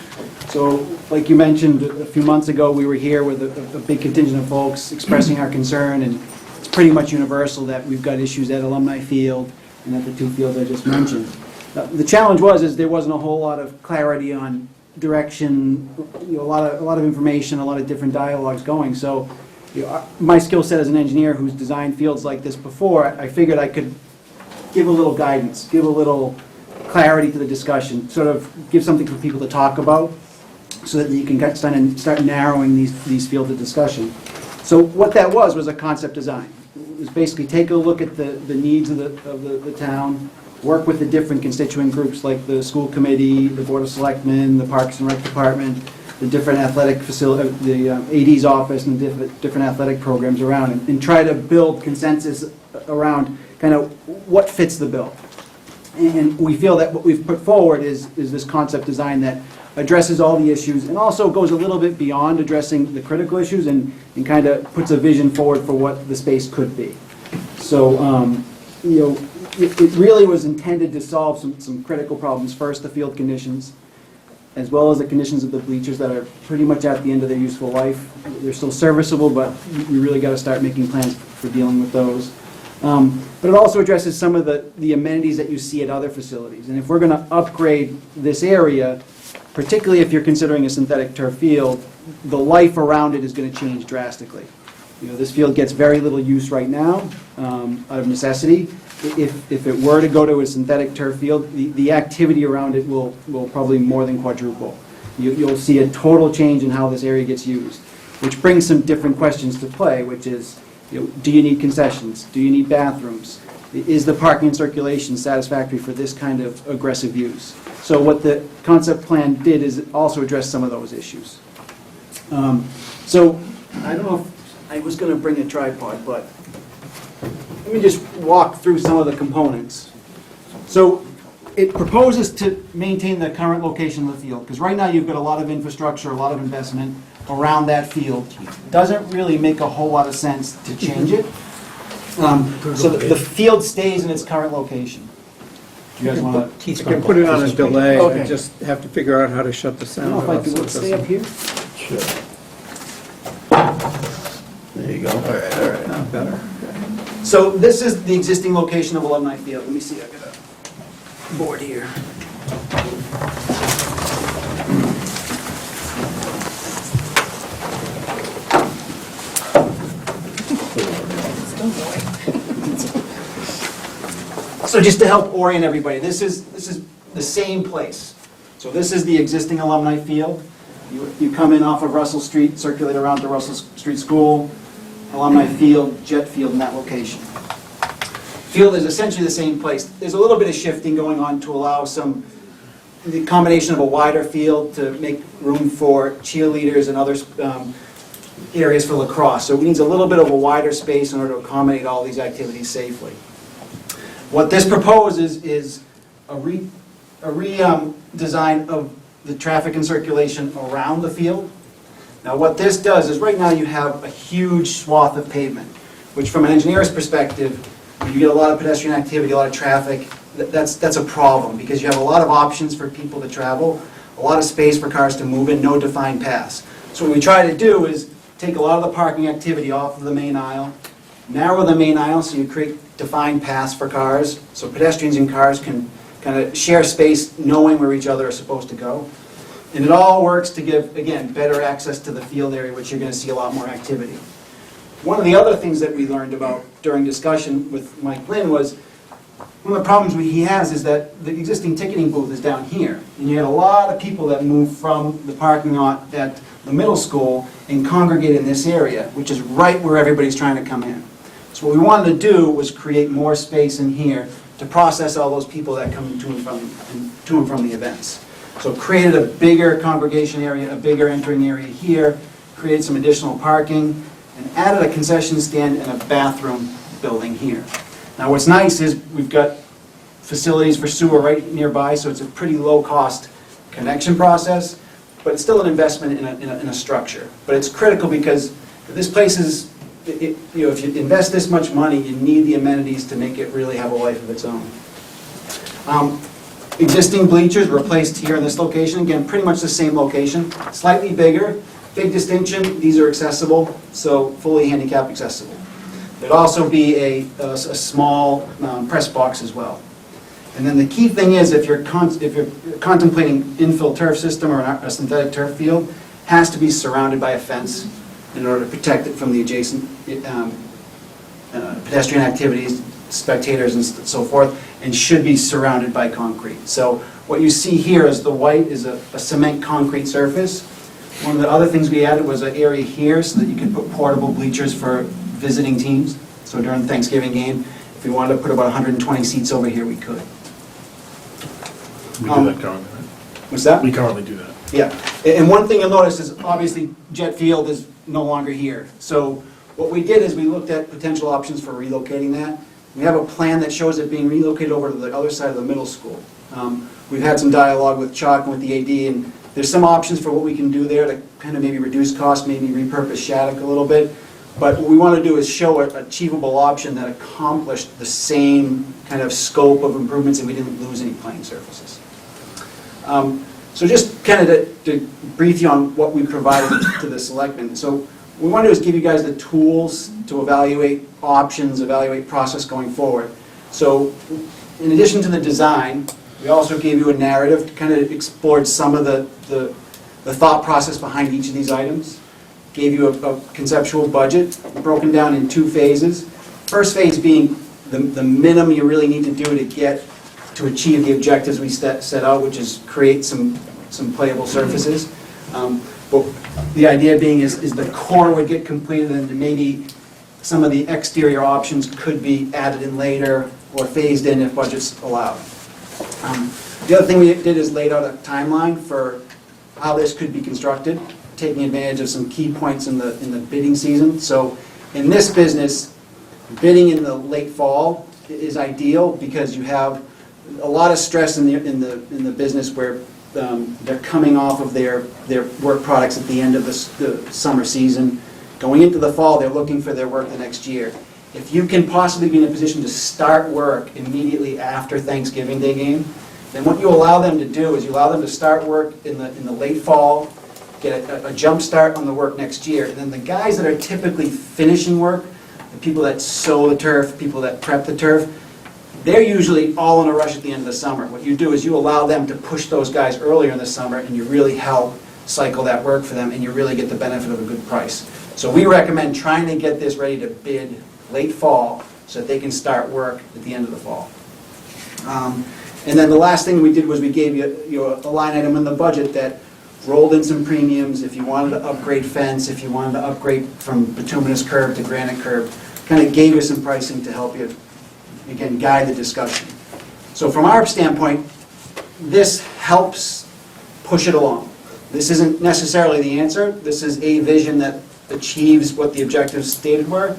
So, like you mentioned, a few months ago, we were here with a big contingent of folks expressing our concern, and it's pretty much universal that we've got issues at Alumni Field and at the two fields I just mentioned. The challenge is there wasn't a whole lot of clarity on direction, a lot of information, a lot of different dialogues going. So, my skill set as an engineer who's designed fields like this before, I figured I could give a little guidance, give a little clarity to the discussion, sort of give something for people to talk about, so that you can start narrowing these fields of discussion. So what that was a concept design. It was basically take a look at the needs of the town, work with the different constituent groups like the school committee, the Board of Selectmen, the Parks and Rec Department, the different athletic facility, the AD's office, and the different athletic programs around, and try to build consensus around kind of what fits the bill. And we feel that what we've put forward is this concept design that addresses all the issues and also goes a little bit beyond addressing the critical issues and kind of puts a vision forward for what the space could be. So, it really was intended to solve some critical problems. First, the field conditions, as well as the conditions of the bleachers that are pretty much at the end of their useful life. They're still serviceable, but we really got to start making plans for dealing with those. But it also addresses some of the amenities that you see at other facilities. And if we're going to upgrade this area, particularly if you're considering a synthetic turf field, the life around it is going to change drastically. You know, this field gets very little use right now, out of necessity. If it were to go to a synthetic turf field, the activity around it will probably more than quadruple. You'll see a total change in how this area gets used, which brings some different questions to play, which is, you know, do you need concessions? Do you need bathrooms? Is the parking and circulation satisfactory for this kind of aggressive use? So what the concept plan did is also address some of those issues. So I don't know if I was going to bring a tripod, but let me just walk through some of the components. So it proposes to maintain the current location of the field, because right now you've got a lot of infrastructure, a lot of investment around that field. Doesn't really make a whole lot of sense to change it. So the field stays in its current location. Do you guys want to? I can put it on a delay, Okay. I just have to figure out how to shut the I sound don't off. know if I so could it stay doesn't- up here. Sure. There you go. All right, now better. So this is the existing location of Alumni Field. Let me see, I've got a board here. So just to help orient everybody, this is the same place. So this is the existing Alumni Field. You come in off of Russell Street, circulate around to Russell Street School, Alumni Field, Jet Field in that location. Field is essentially the same place. There's a little bit of shifting going on to allow the combination of a wider field to make room for cheerleaders and other areas for lacrosse. So it needs a little bit of a wider space in order to accommodate all these activities safely. What this proposes is a redesign of the traffic and circulation around the field. Now what this does is right now you have a huge swath of pavement, which from an engineer's perspective, you get a lot of pedestrian activity, a lot of traffic. That's a problem because you have a lot of options for people to travel, a lot of space for cars to move in, no defined paths. So what we try to do is take a lot of the parking activity off of the main aisle, narrow the main aisle so you create defined paths for cars, so pedestrians and cars can kind of share space knowing where each other are supposed to go. And it all works to give, again, better access to the field area, which you're going to see a lot more activity. One of the other things that we learned about during discussion with Mike Lynn was, one of the problems he has is that the existing ticketing booth is down here. And you had a lot of people that moved from the parking lot at the middle school and congregate in this area, which is right where everybody's trying to come in. So what we wanted to do was create more space in here to process all those people that come to and from the events. So created a bigger congregation area, a bigger entering area here, created some additional parking, and added a concession stand and a bathroom building here. Now what's nice is we've got facilities for sewer right nearby, so it's a pretty low-cost connection process, but it's still an investment in a structure. But it's critical because this place is, if you invest this much money, you need the amenities to make it really have a life of its own. Existing bleachers replaced here in this location. Again, pretty much the same location, slightly bigger. Big distinction, these are accessible, so fully handicap accessible. There'd also be a small press box as well. And then the key thing is, if you're contemplating infill turf system or a synthetic turf field, has to be surrounded by a fence in order to protect it from the adjacent pedestrian activities, spectators and so forth, and should be surrounded by concrete. So what you see here is the white is a cement concrete surface. One of the other things we added was an area here so that you can put portable bleachers for visiting teams. So during the Thanksgiving game, if we wanted to put about 120 seats over here, we could. We do that currently, right? What's that? We currently do that. Yeah, and one thing you'll notice is obviously Jet Field is no longer here. So what we did is we looked at potential options for relocating that. We have a plan that shows it being relocated over to the other side of the middle school. We've had some dialogue with Chuck and with the AD, and there's some options for what we can do there to kind of maybe reduce costs, maybe repurpose Shattuck a little bit. But what we want to do is show an achievable option that accomplished the same kind of scope of improvements and we didn't lose any playing surfaces. So just kind of to brief you on what we provided to the selectmen. So what we want to do is give you guys the tools to evaluate options, evaluate process going forward. So in addition to the design, We also gave you a narrative, kind of explored some of the thought process behind each of these items. Gave you a conceptual budget, broken down in 2 phases. First phase being the minimum you really need to do to achieve the objectives we set out, which is create some playable surfaces. But the idea being is the core would get completed, and maybe some of the exterior options could be added in later or phased in if budgets allow. The other thing we did is laid out a timeline for how this could be constructed, taking advantage of some key points in the bidding season. So in this business, bidding in the late fall is ideal because you have a lot of stress in the business where they're coming off of their work products at the end of the summer season. Going into the fall, they're looking for their work the next year. If you can possibly be in a position to start work immediately after Thanksgiving Day game, then what you allow them to do is you allow them to start work in the late fall, get a jump start on the work next year, and then the guys that are typically finishing work, the people that sow the turf, people that prep the turf, they're usually all in a rush at the end of the summer. What you do is you allow them to push those guys earlier in the summer, and you really help cycle that work for them, and you really get the benefit of a good price. So we recommend trying to get this ready to bid late fall so that they can start work at the end of the fall. And then the last thing we did was we gave you a line item in the budget that rolled in some premiums if you wanted to upgrade fence, if you wanted to upgrade from bituminous curb to granite curb, kind of gave you some pricing to help you, again, guide the discussion. So from our standpoint, this helps push it along. This isn't necessarily the answer. This is a vision that achieves what the objectives stated were,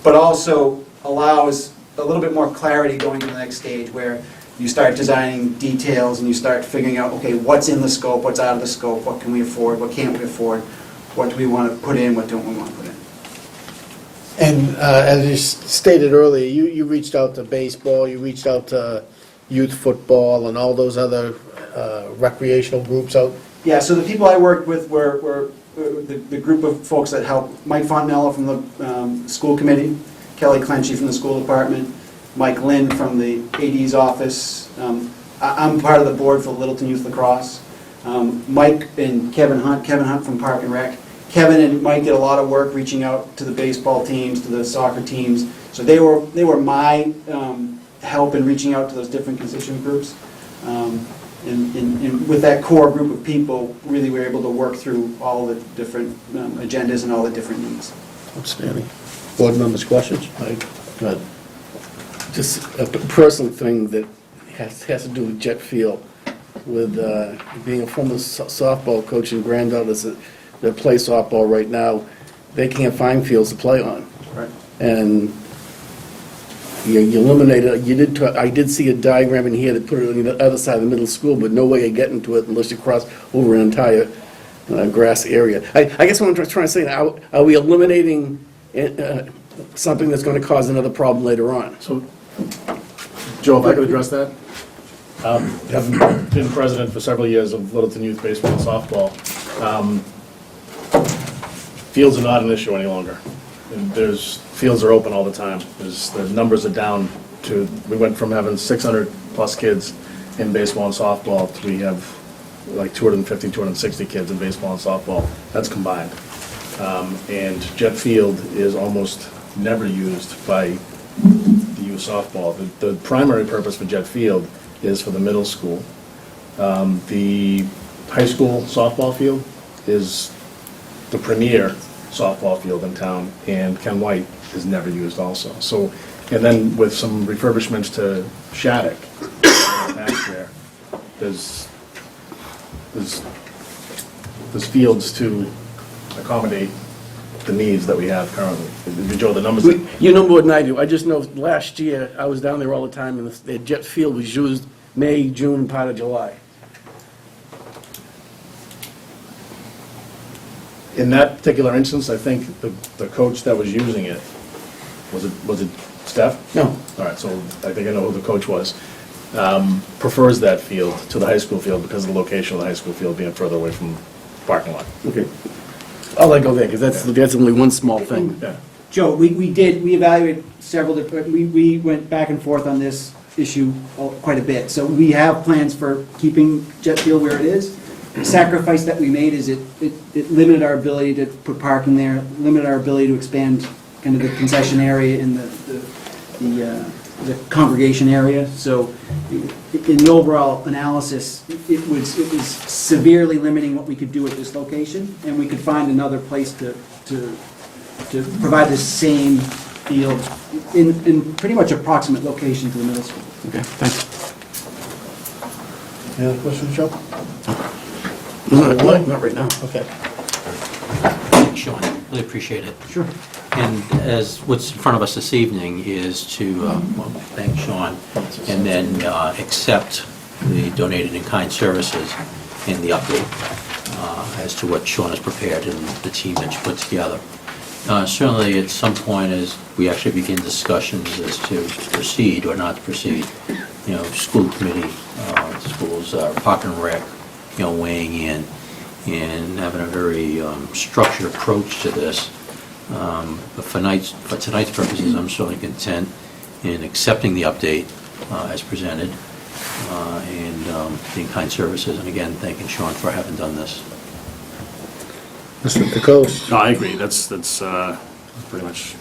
but also allows a little bit more clarity going to the next stage where you start designing details and you start figuring out, okay, what's in the scope, what's out of the scope, what can we afford, what can't we afford, what do we want to put in, what don't we want to put in. And as you stated earlier, you reached out to baseball, you reached out to youth football and all those other recreational groups out. Yeah, so the people I worked with were the group of folks that helped, Mike Fontanello from the school committee, Kelly Clenchy from the school department, Mike Lynn from the AD's office. I'm part of the board for Littleton Youth Lacrosse. Mike and Kevin Hunt from Park and Rec. Kevin and Mike did a lot of work reaching out to the baseball teams, to the soccer teams. So they were my help in reaching out to those different constituent groups. And with that core group of people, really we were able to work through all the different agendas and all the different needs. Outstanding. Board members' questions? Good. Just a personal thing that has to do with Jet Field, with being a former softball coach and granddaughters that play softball right now, they can't find fields to play on. Right. And you eliminated, I did see a diagram in here that put it on the other side of the middle school, but no way of getting to it unless you cross over an entire grass area. I guess what I'm trying to say, are we eliminating something that's going to cause another problem later on? So, Joe, if I could address that? Having been president for several years of Littleton Youth Baseball and Softball, fields are not an issue any longer. And fields are open all the time. The numbers are down to, we went from having 600-plus kids in baseball and softball to we have like 250, 260 kids in baseball and softball. That's combined. And Jet Field is almost never used by the youth softball. The primary purpose for Jet Field is for the middle school. The high school softball field is the premier softball field in town, and Ken White is never used also. So, and then with some refurbishments to Shattuck back there, there's fields to accommodate the needs that we have currently. Joe, the numbers. You know more than I do. I just know last year, I was down there all the time, and the Jet Field was used May, June, part of July. In that particular instance, I think the coach that was using it, was it Steph? No. All right, so I think I know who the coach was. Prefers that field to the high school field because of the location of the high school field being further away from the parking lot. Okay. I'll let go there, because that's only one small thing. Yeah. Joe, we evaluated several different, we went back and forth on this. issue quite a bit. So we have plans for keeping jet fuel where it is. The sacrifice that we made is it limited our ability to put parking there, limited our ability to expand kind of the concession area and the congregation area. So in the overall analysis, it was severely limiting what we could do at this location, and we could find another place to provide the same field in pretty much approximate location to the middle school. Okay, thanks. Any other questions, Joe? Not right now. Okay. Thanks, Sean, really appreciate it. Sure. And as what's in front of us this evening is to well, thank Sean and then accept the donated in-kind services and the update as to what Sean has prepared and the team that you put together. Certainly, at some point, as we actually begin discussions as to proceed or not to proceed, you know, school committee, schools, Park and Rec, you know, weighing in and having a very structured approach to this. But for tonight's purposes, I'm certainly content in accepting the update as presented and the in-kind services. And again, thanking Sean for having done this. Mr. DeCoste? No, I agree. That's pretty much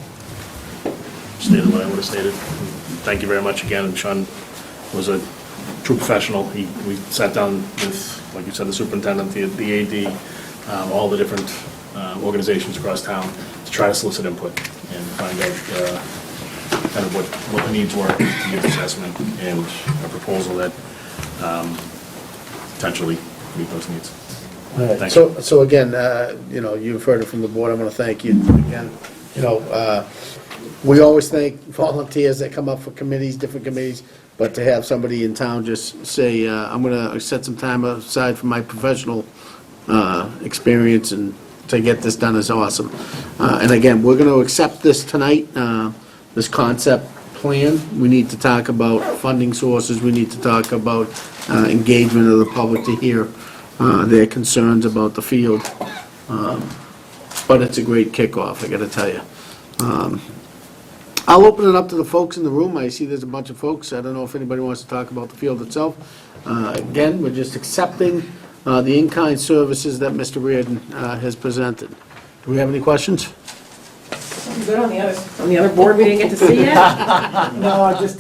stated what I would have stated. Thank you very much again. Sean was a true professional. We sat down with, like you said, the superintendent, the AD, all the different organizations across town to try to solicit input and find out kind of what the needs were to get the assessment and a proposal that potentially meet those needs. All right, Thank so again, you know, you've heard it from the board, I want to thank you again. You know, we always thank volunteers that come up for committees, different committees, but to have somebody in town just say, I'm going to set some time aside for my professional experience and to get this done is awesome. And again, we're going to accept this tonight, this concept plan. We need to talk about funding sources, we need to talk about engagement of the public to hear their concerns about the field. But it's a great kickoff, I gotta tell you. I'll open it up to the folks in the room. I see there's a bunch of folks. I don't know if anybody wants to talk about the field itself. Again, we're just accepting the in-kind services that Mr. Reardon has presented. Do we have any questions? Good on the other board, we didn't get to see it? No, just,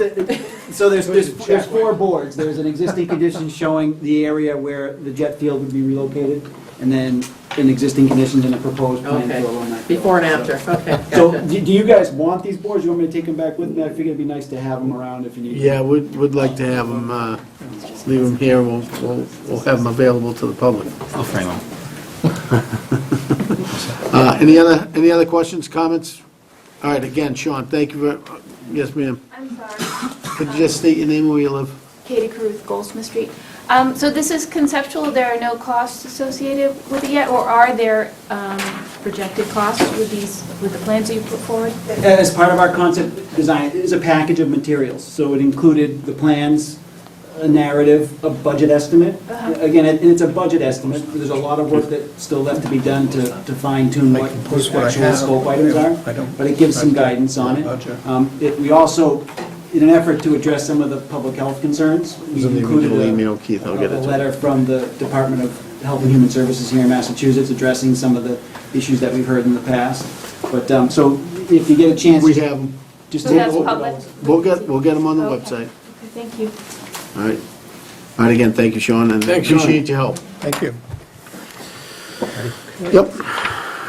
so there's 4 boards. There's an existing condition showing the area where the jet field would be relocated, and then an existing conditions and a proposed plan for Okay, alumni field. before and after, okay. So, gotcha. do you guys want these boards? You want me to take them back with me? I figured it'd be nice to have them around if you need them. Yeah, we'd like to have them, leave them here. We'll have them available to the public. I'll frame them. Any other questions, comments? All right, again, Sean, thank you very, yes, ma'am. I'm sorry. Could you just state your name and where you live? Katie Cruz, Goldsmith Street. So this is conceptual, there are no costs associated with it yet, or are there projected costs with the plans that you put forward? As part of our concept design, it is a package of materials. So it included the plans, a narrative, a budget estimate. Again, it's a budget estimate. There's a lot of work that's still left to be done to fine tune what actual scope items are, but it gives some guidance on it. We also, in an effort to address some of the public health concerns, we in the included original email, Keith, I'll get it a to you. letter from the Department of Health and Human Services here in Massachusetts addressing some of the issues that we've heard in the past. But, so if you get a chance. We have them. Just So that's public? We'll get them on the Okay. website. Okay, thank you. All right. All right, again, thank you, Sean, and Thanks, Sean. appreciate your help. Thank you. Yep.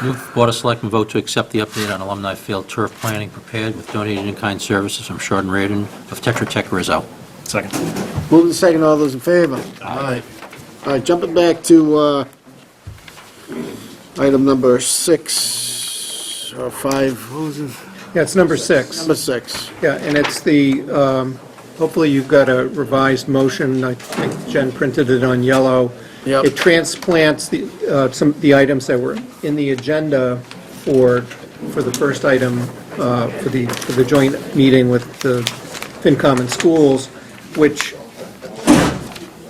Move Board of Selectmen vote to accept the update on alumni field turf planning prepared with donated in-kind services from Short and Reardon of Tetra Tech Rizzo. Second. Move to second, all those in favor? Aye. All right, jumping back to item number 6, or 5, what was it? Yeah, it's number 6. Number 6. Yeah, and it's the, hopefully you've got a revised motion. I think Jen printed it on yellow. Yep. It transplants the items that were in the agenda for the first item, for the joint meeting with the FinCom and schools, which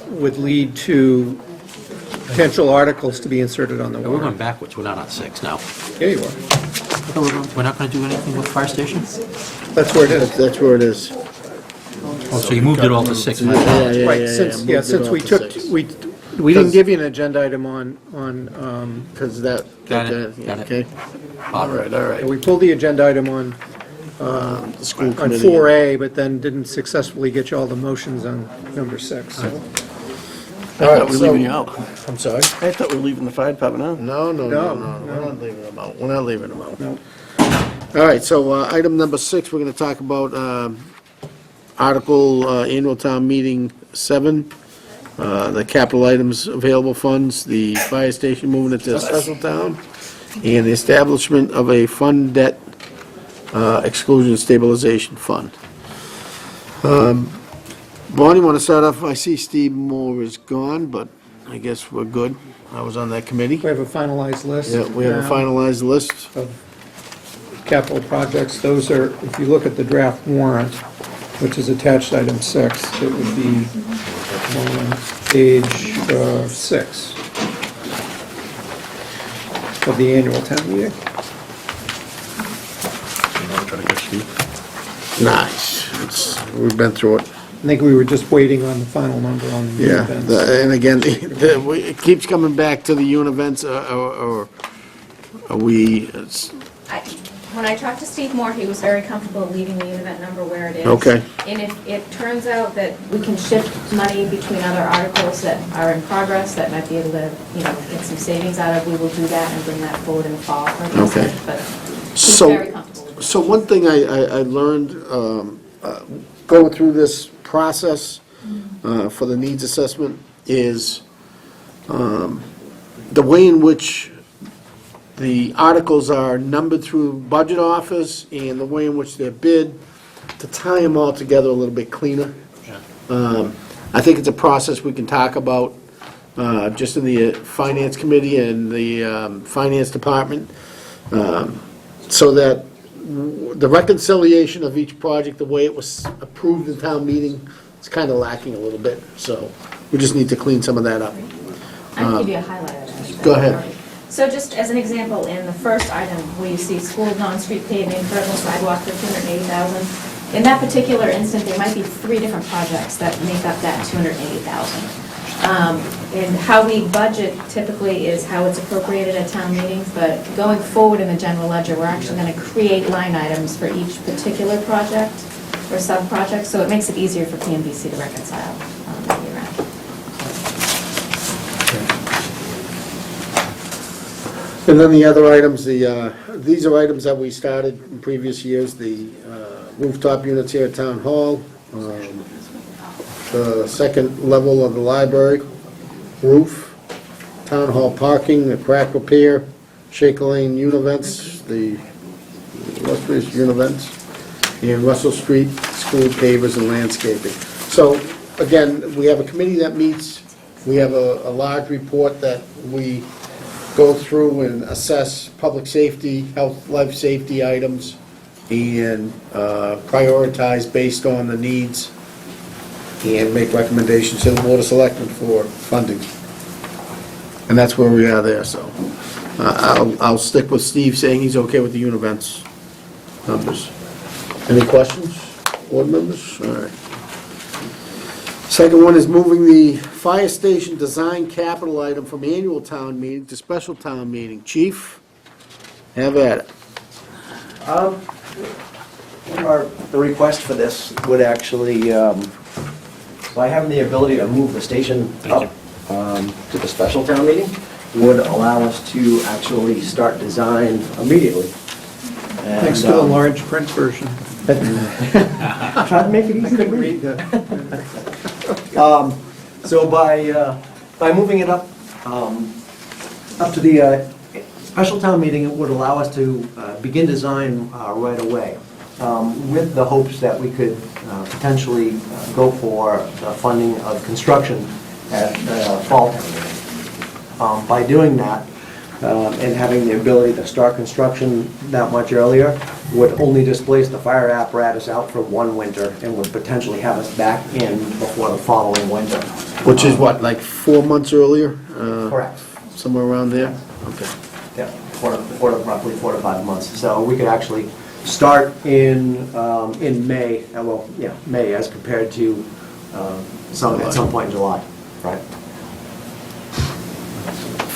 would lead to potential articles to be inserted on the We're going warrant. backwards, we're not on 6 now. There you are. We're not going to do anything with fire station? That's where it is. That's where it is. Oh, so you moved it all to 6, my Yeah, apologies. yeah, Right, yeah, since, moved yeah, it since off we to took, 6. we didn't give you an agenda item on, Because that. Got it, got it. Okay. All right, all right. we pulled the agenda item on The school on committee. 4A, but then didn't successfully get you all the motions on number 6, so. I All thought right, we were so- leaving you out. I'm sorry? I thought we were leaving the fire department out. No, no, no, No, no, we're not leaving them out, we're not leaving them out. No. All right, so item number 6, we're going to talk about Article Annual Town Meeting 7, the capital items available funds, the fire station moving into a special town, and the establishment of a fund debt exclusion stabilization fund. Bonnie, want to start off? I see Steve Moore is gone, but I guess we're good. I was on that committee. We have a finalized list. Yeah, we have a now finalized list. of capital projects. Those are, if you look at the draft warrant, which is attached to item 6, it would be on page 6 of the annual town meeting. Nice. We've been through it. I think we were just waiting on the final number on the Yeah, events. and again, it keeps coming back to the events, or are we, When I talked to Steve Moore, he was very comfortable leaving the event number where it is. Okay. And if it turns out that we can shift money between other articles that are in progress, that might be able to, get some savings out of, we will do that and bring that forward in the fall for Okay. But he's So- very comfortable with it. So one thing I learned going through this process for the needs assessment is the way in which the articles are numbered through budget office and the way in which they're bid, to tie them all together a little bit cleaner. I think it's a process we can talk about just in the finance committee and the finance department, so that the reconciliation of each project, the way it was approved in town meeting, is kind of lacking a little bit, so we just need to clean some of that up. I can give you a highlight of that. Go ahead. So just as an example, in the first item, where you see school non-street paving, vertical sidewalk for $280,000, in that particular instance, there might be 3 different projects that make up that $280,000. And how we budget typically is how it's appropriated at town meetings, but going forward in the general ledger, we're actually going to create line items for each particular project or sub-project, so it makes it easier for PMBC to reconcile year round. And then the other items, these are items that we started in previous years, the rooftop units here at Town Hall, the second level of the library roof, Town Hall parking, the crack repair, Shaker Lane Univents, the illustrious Univents, and Russell Street school pavers and landscaping. So, again, we have a committee that meets, we have a large report that we go through and assess public safety, health, life safety items, and prioritize based on the needs, and make recommendations to the Board of Selectmen for funding. And that's where we are there, so. I'll stick with Steve saying he's okay with the Univents numbers. Any questions, board members? All right. Second one is moving the fire station design capital item from annual town meeting to special town meeting. Chief, have at it. The request for this would actually, by having the ability to move the station up to the special town meeting, would allow us to actually start design immediately. Thanks to the large print version. Try to make it easy to read. So by moving it up to the special town meeting, it would allow us to begin design right away, with the hopes that we could potentially go for the funding of construction at fall town meeting. By doing that, and having the ability to start construction that much earlier, would only displace the fire apparatus out for one winter and would potentially have us back in before the following winter. Which is what, like 4 months earlier? Correct. Somewhere around there? Okay. Yeah, roughly 4 to 5 months. So we could actually start in May, May as compared to at some point in July, right?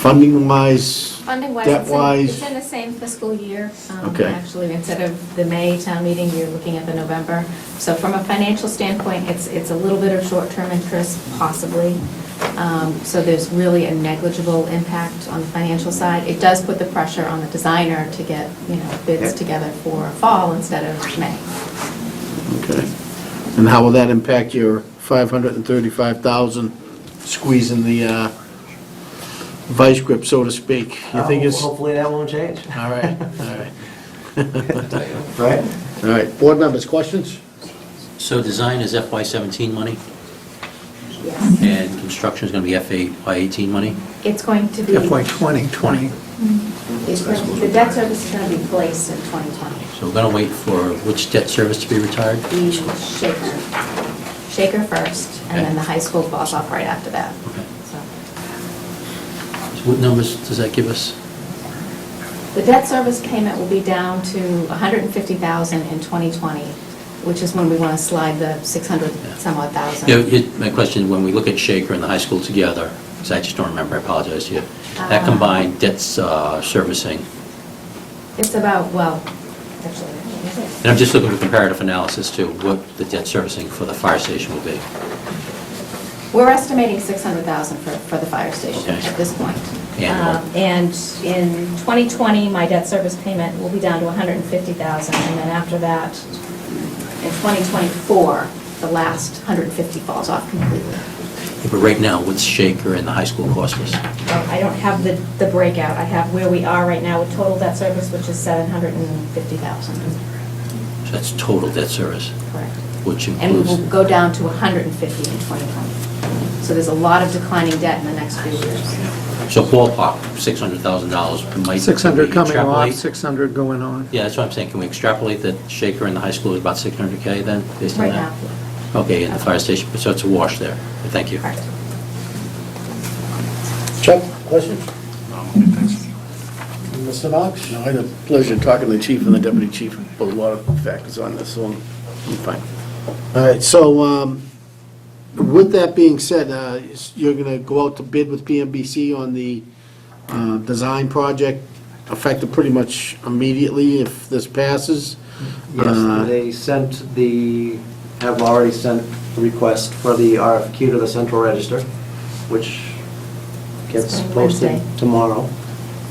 Funding-wise, Funding-wise, debt-wise? it's in the same fiscal year. Okay. Actually, instead of the May town meeting, you're looking at the November. So from a financial standpoint, it's a little bit of short-term interest, possibly. So there's really a negligible impact on the financial side. It does put the pressure on the designer to get, bids together for fall instead of May. Okay. And how will that impact your 535,000 squeezing the vice grip, so to speak? You think it's... Hopefully that won't change. All right, all right. Right? All right, board members, questions? So design is FY17 money, Yes. and construction is going to be FY18 money? It's going to be... FY 2020. The debt service is going to be placed in 2020. So we're going to wait for which debt service to be retired? The Shaker first, and then the high school falls off right after that. Okay. So So what numbers does that give us? the debt service payment will be down to $150,000 in 2020, which is when we want to slide the 600 some odd thousand. My question, when we look at Shaker and the high school together, because I just don't remember, I apologize to you, that combined debt servicing, It's about, well, actually, is it? and I'm just looking for comparative analysis to what the debt servicing for the fire station will be. We're estimating $600,000 for the fire station Okay. at this point. Annual. And in 2020, my debt service payment will be down to $150,000, and then after that, in 2024, the last 150 falls off completely. Yeah, but right now, what's Shaker and the high school cost us? Well, I don't have the breakout. I have where we are right now with total debt service, which is $750,000. So that's total debt service, Correct. which And we includes, will go down to 150 in 2020. So there's a lot of declining debt in the next few years. so ballpark, $600,000 might. 600 coming off, extrapolate? 600 going on. Yeah, that's what I'm saying. Can we extrapolate that Shaker and the high school is about 600K then, based on Right that? now. Okay, and the fire station, so it's a wash there. Thank you. Correct. Chuck, questions? Mr. Knox? No, I had a pleasure talking to the chief and the deputy chief, and put a lot of factors on this, so I'm fine. All right, so with that being said, you're going to go out to bid with PMBC on the design project, effective pretty much immediately if this passes? Yes, they have already sent a request for the RFQ to the central register, which gets It's posted Wednesday. tomorrow.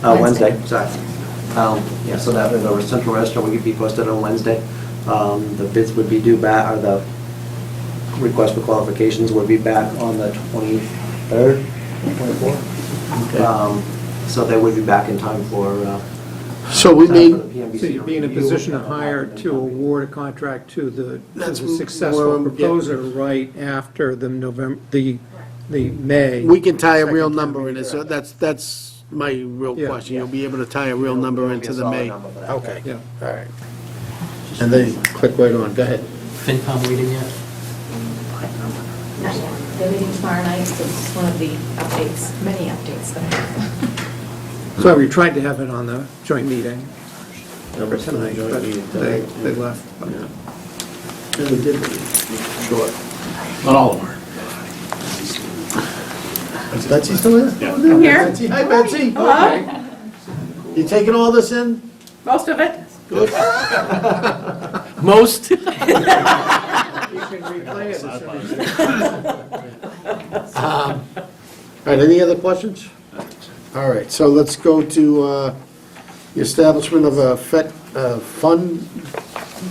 Wednesday. Sorry. Yeah, so that, the central register will be posted on Wednesday. The bids would be due back, or the request for qualifications would be back on the 23rd, 24th. So they would be back in time for, So we time may, for the PMBC So you'd be in a review. position to hire, to award a contract to the That's successful where I'm getting- proposer right after the November, the May. we can tie a real Second number in it, so that's my real Yeah. question. You'll be able to tie a real number There'll be into a the solid May. number for that. Okay, Yeah. all right. And then click right on, go ahead. FinCom meeting yet? Not yet. They're meeting tomorrow night, so it's one of the updates, many updates that I have. So we tried to have it on the joint meeting No, for it's not a tonight, joint but meeting they tonight. left. Yeah. And we did, short. Not all of them are. Is Betsy still there? Yeah. I'm here. Betsy, hi Betsy. Hello. Okay. You taking all this in? Most of it. Good. Most? You can replay it. All right, any other questions? All right, so let's go to the establishment of a fund,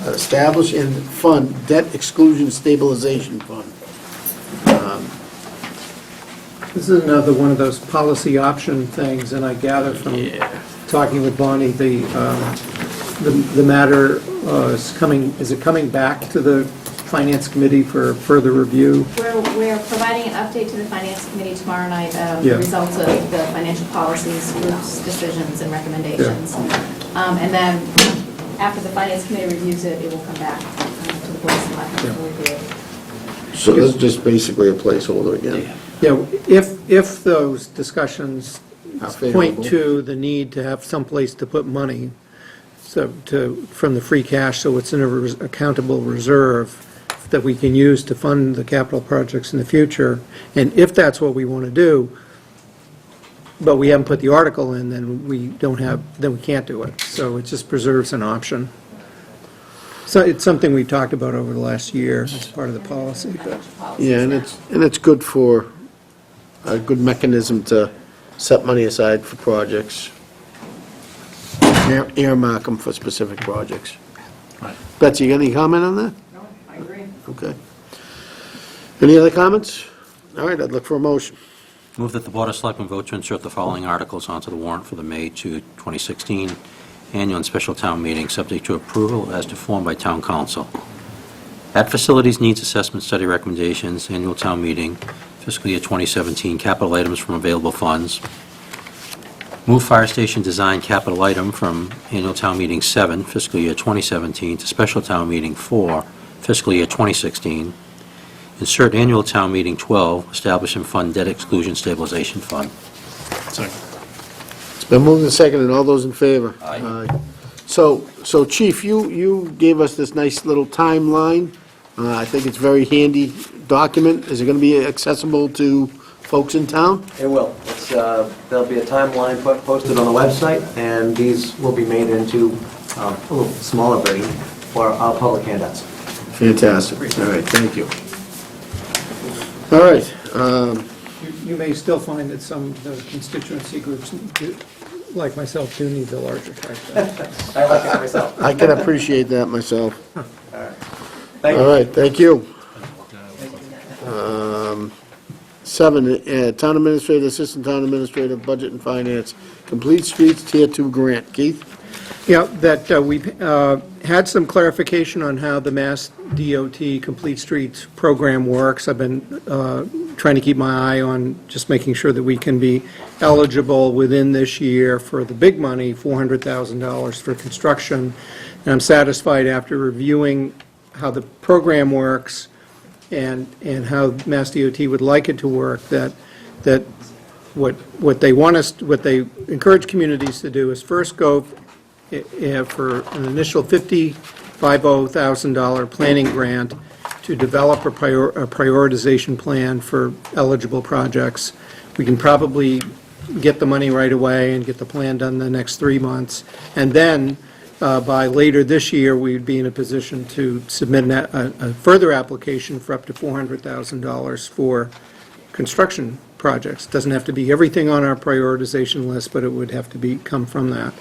establish and fund debt exclusion stabilization fund. This is another one of those policy option things, and I gather from talking with Bonnie, the matter is it coming back to the Finance Committee for further review? We're providing an update to the Finance Committee tomorrow night, the Yeah. results of the financial policies, groups, decisions, and recommendations. And then, after the Finance Committee reviews it, it will come back to the Board of Selectmen for review. So this is just basically a placeholder again. Yeah, if those discussions Are favorable. point to the need to have someplace to put money, from the free cash, so it's in a accountable reserve that we can use to fund the capital projects in the future. And if that's what we want to do, but we haven't put the article in, then we can't do it. So it just preserves an option. So it's something we've talked about over the last year as part of the policy, but. Yeah, and it's good for, a good mechanism to set money aside for projects. Earmark them for specific projects. Right. Betsy, you got any comment on that? No, I agree. Okay. Any other comments? All right, I'd look for a motion. Move that the Board of Selectmen vote to insert the following articles onto the warrant for the May 2, 2016 annual and special town meeting, subject to approval as to form by town council. At Facilities Needs Assessment Study Recommendations, annual town meeting, fiscal year 2017, capital items from available funds. Move fire station design capital item from annual town meeting 7, fiscal year 2017, to special town meeting 4, fiscal year 2016. Insert annual town meeting 12, establish and fund debt exclusion stabilization fund. Second. It's been moved and seconded. All those in favor? Aye. So Chief, you gave us this nice little timeline. I think it's a very handy document. Is it going to be accessible to folks in town? It will. There'll be a timeline posted on the website, and these will be made into a little smaller version for our public handouts. Fantastic. All right, thank you. All right. You may still find that some of the constituency groups, like myself, do need the larger type. I like it myself. I can appreciate that myself. Thank you. All right, thank you. 7, Town Administrator, Assistant Town Administrator, Budget and Finance, Complete Streets Tier 2 Grant. Keith? Yeah, that we've had some clarification on how the Mass DOT Complete Streets program works. I've been trying to keep my eye on just making sure that we can be eligible within this year for the big money, $400,000 for construction. And I'm satisfied after reviewing how the program works and how Mass DOT would like it to work, that what they encourage communities to do is first go for an initial $50,000 planning grant to develop a prioritization plan for eligible projects. We can probably get the money right away and get the plan done the next 3 months. And then, by later this year, we'd be in a position to submit a further application for up to $400,000 for construction projects. It doesn't have to be everything on our prioritization list, but it would have to come from that.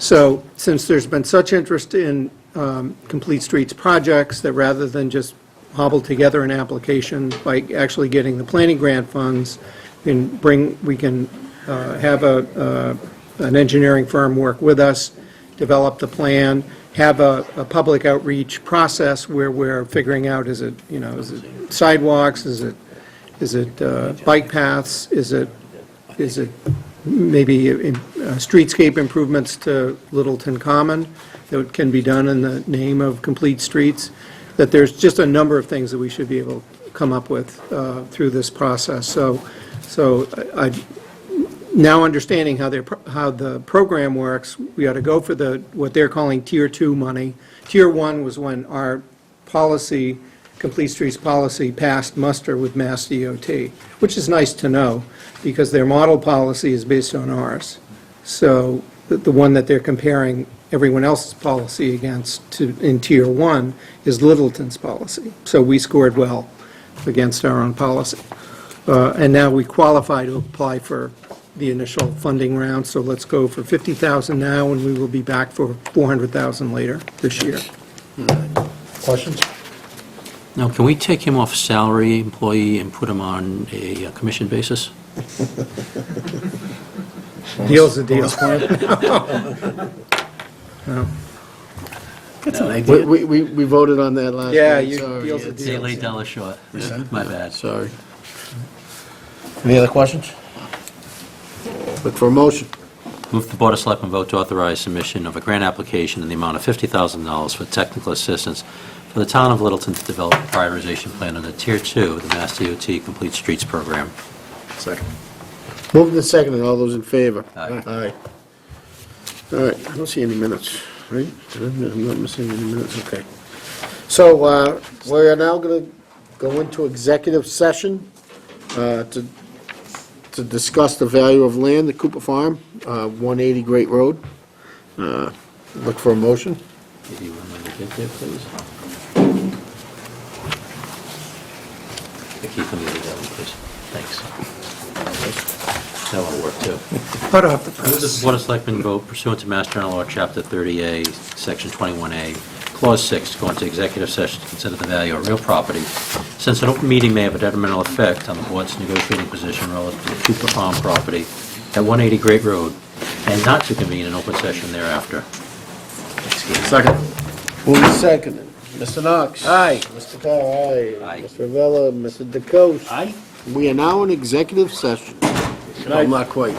So since there's been such interest in Complete Streets projects, that rather than just hobble together an application by actually getting the planning grant funds, we can have an engineering firm work with us, develop the plan, have a public outreach process where we're figuring out, is it sidewalks, is it bike paths, is it maybe streetscape improvements to Littleton Common that can be done in the name of Complete Streets, that there's just a number of things that we should be able to come up with through this process. So I now understanding how the program works, we ought to go for what they're calling Tier 2 money. Tier 1 was when our policy, Complete Streets policy, passed muster with Mass DOT, which is nice to know, because their model policy is based on ours. So the one that they're comparing everyone else's policy against in Tier 1 is Littleton's policy. So we scored well against our own policy. And now we qualify to apply for the initial funding round, so let's go for $50,000 now, and we will be back for $400,000 later this year. Questions? Now, can we take him off salary employee and put him on a commission basis? Deal's a deal. No. That's an idea. We voted on that last Yeah, night. Sorry. deal's a It's- They deal. laid down short. My bad. Sorry. Any other questions? Look for a motion. Move the Board of Selectmen vote to authorize submission of a grant application in the amount of $50,000 for technical assistance for the town of Littleton to develop a prioritization plan under Tier 2 of the Mass DOT Complete Streets Program. Second. Moved and seconded. All those in favor? Aye. Aye. All right, I don't see any minutes. right? I'm not missing any minutes, okay. So, we are now going to go into executive session to discuss the value of land at Cooper Farm, 180 Great Road. Look for a motion. If you want to get there, please. Keep them muted, please. Thanks. That will work, too. Cut off the Move that the Board of Selectmen vote pursuant to Mass General Law, Chapter 30A, Section 21A, Clause 6, to go into executive session to consider the value of real property, since an open meeting may have a detrimental effect on the board's negotiating position relative to the Cooper Farm property at 180 Great Road, and not to convene an open session thereafter. Second. Moving second. Mr. Knox? Aye. Mr. Carr, aye. Aye. Mr. Vella, Mr. DeCoste? Aye. We are now in executive session. Well, not quite.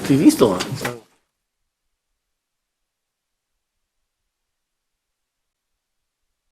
TV's still on.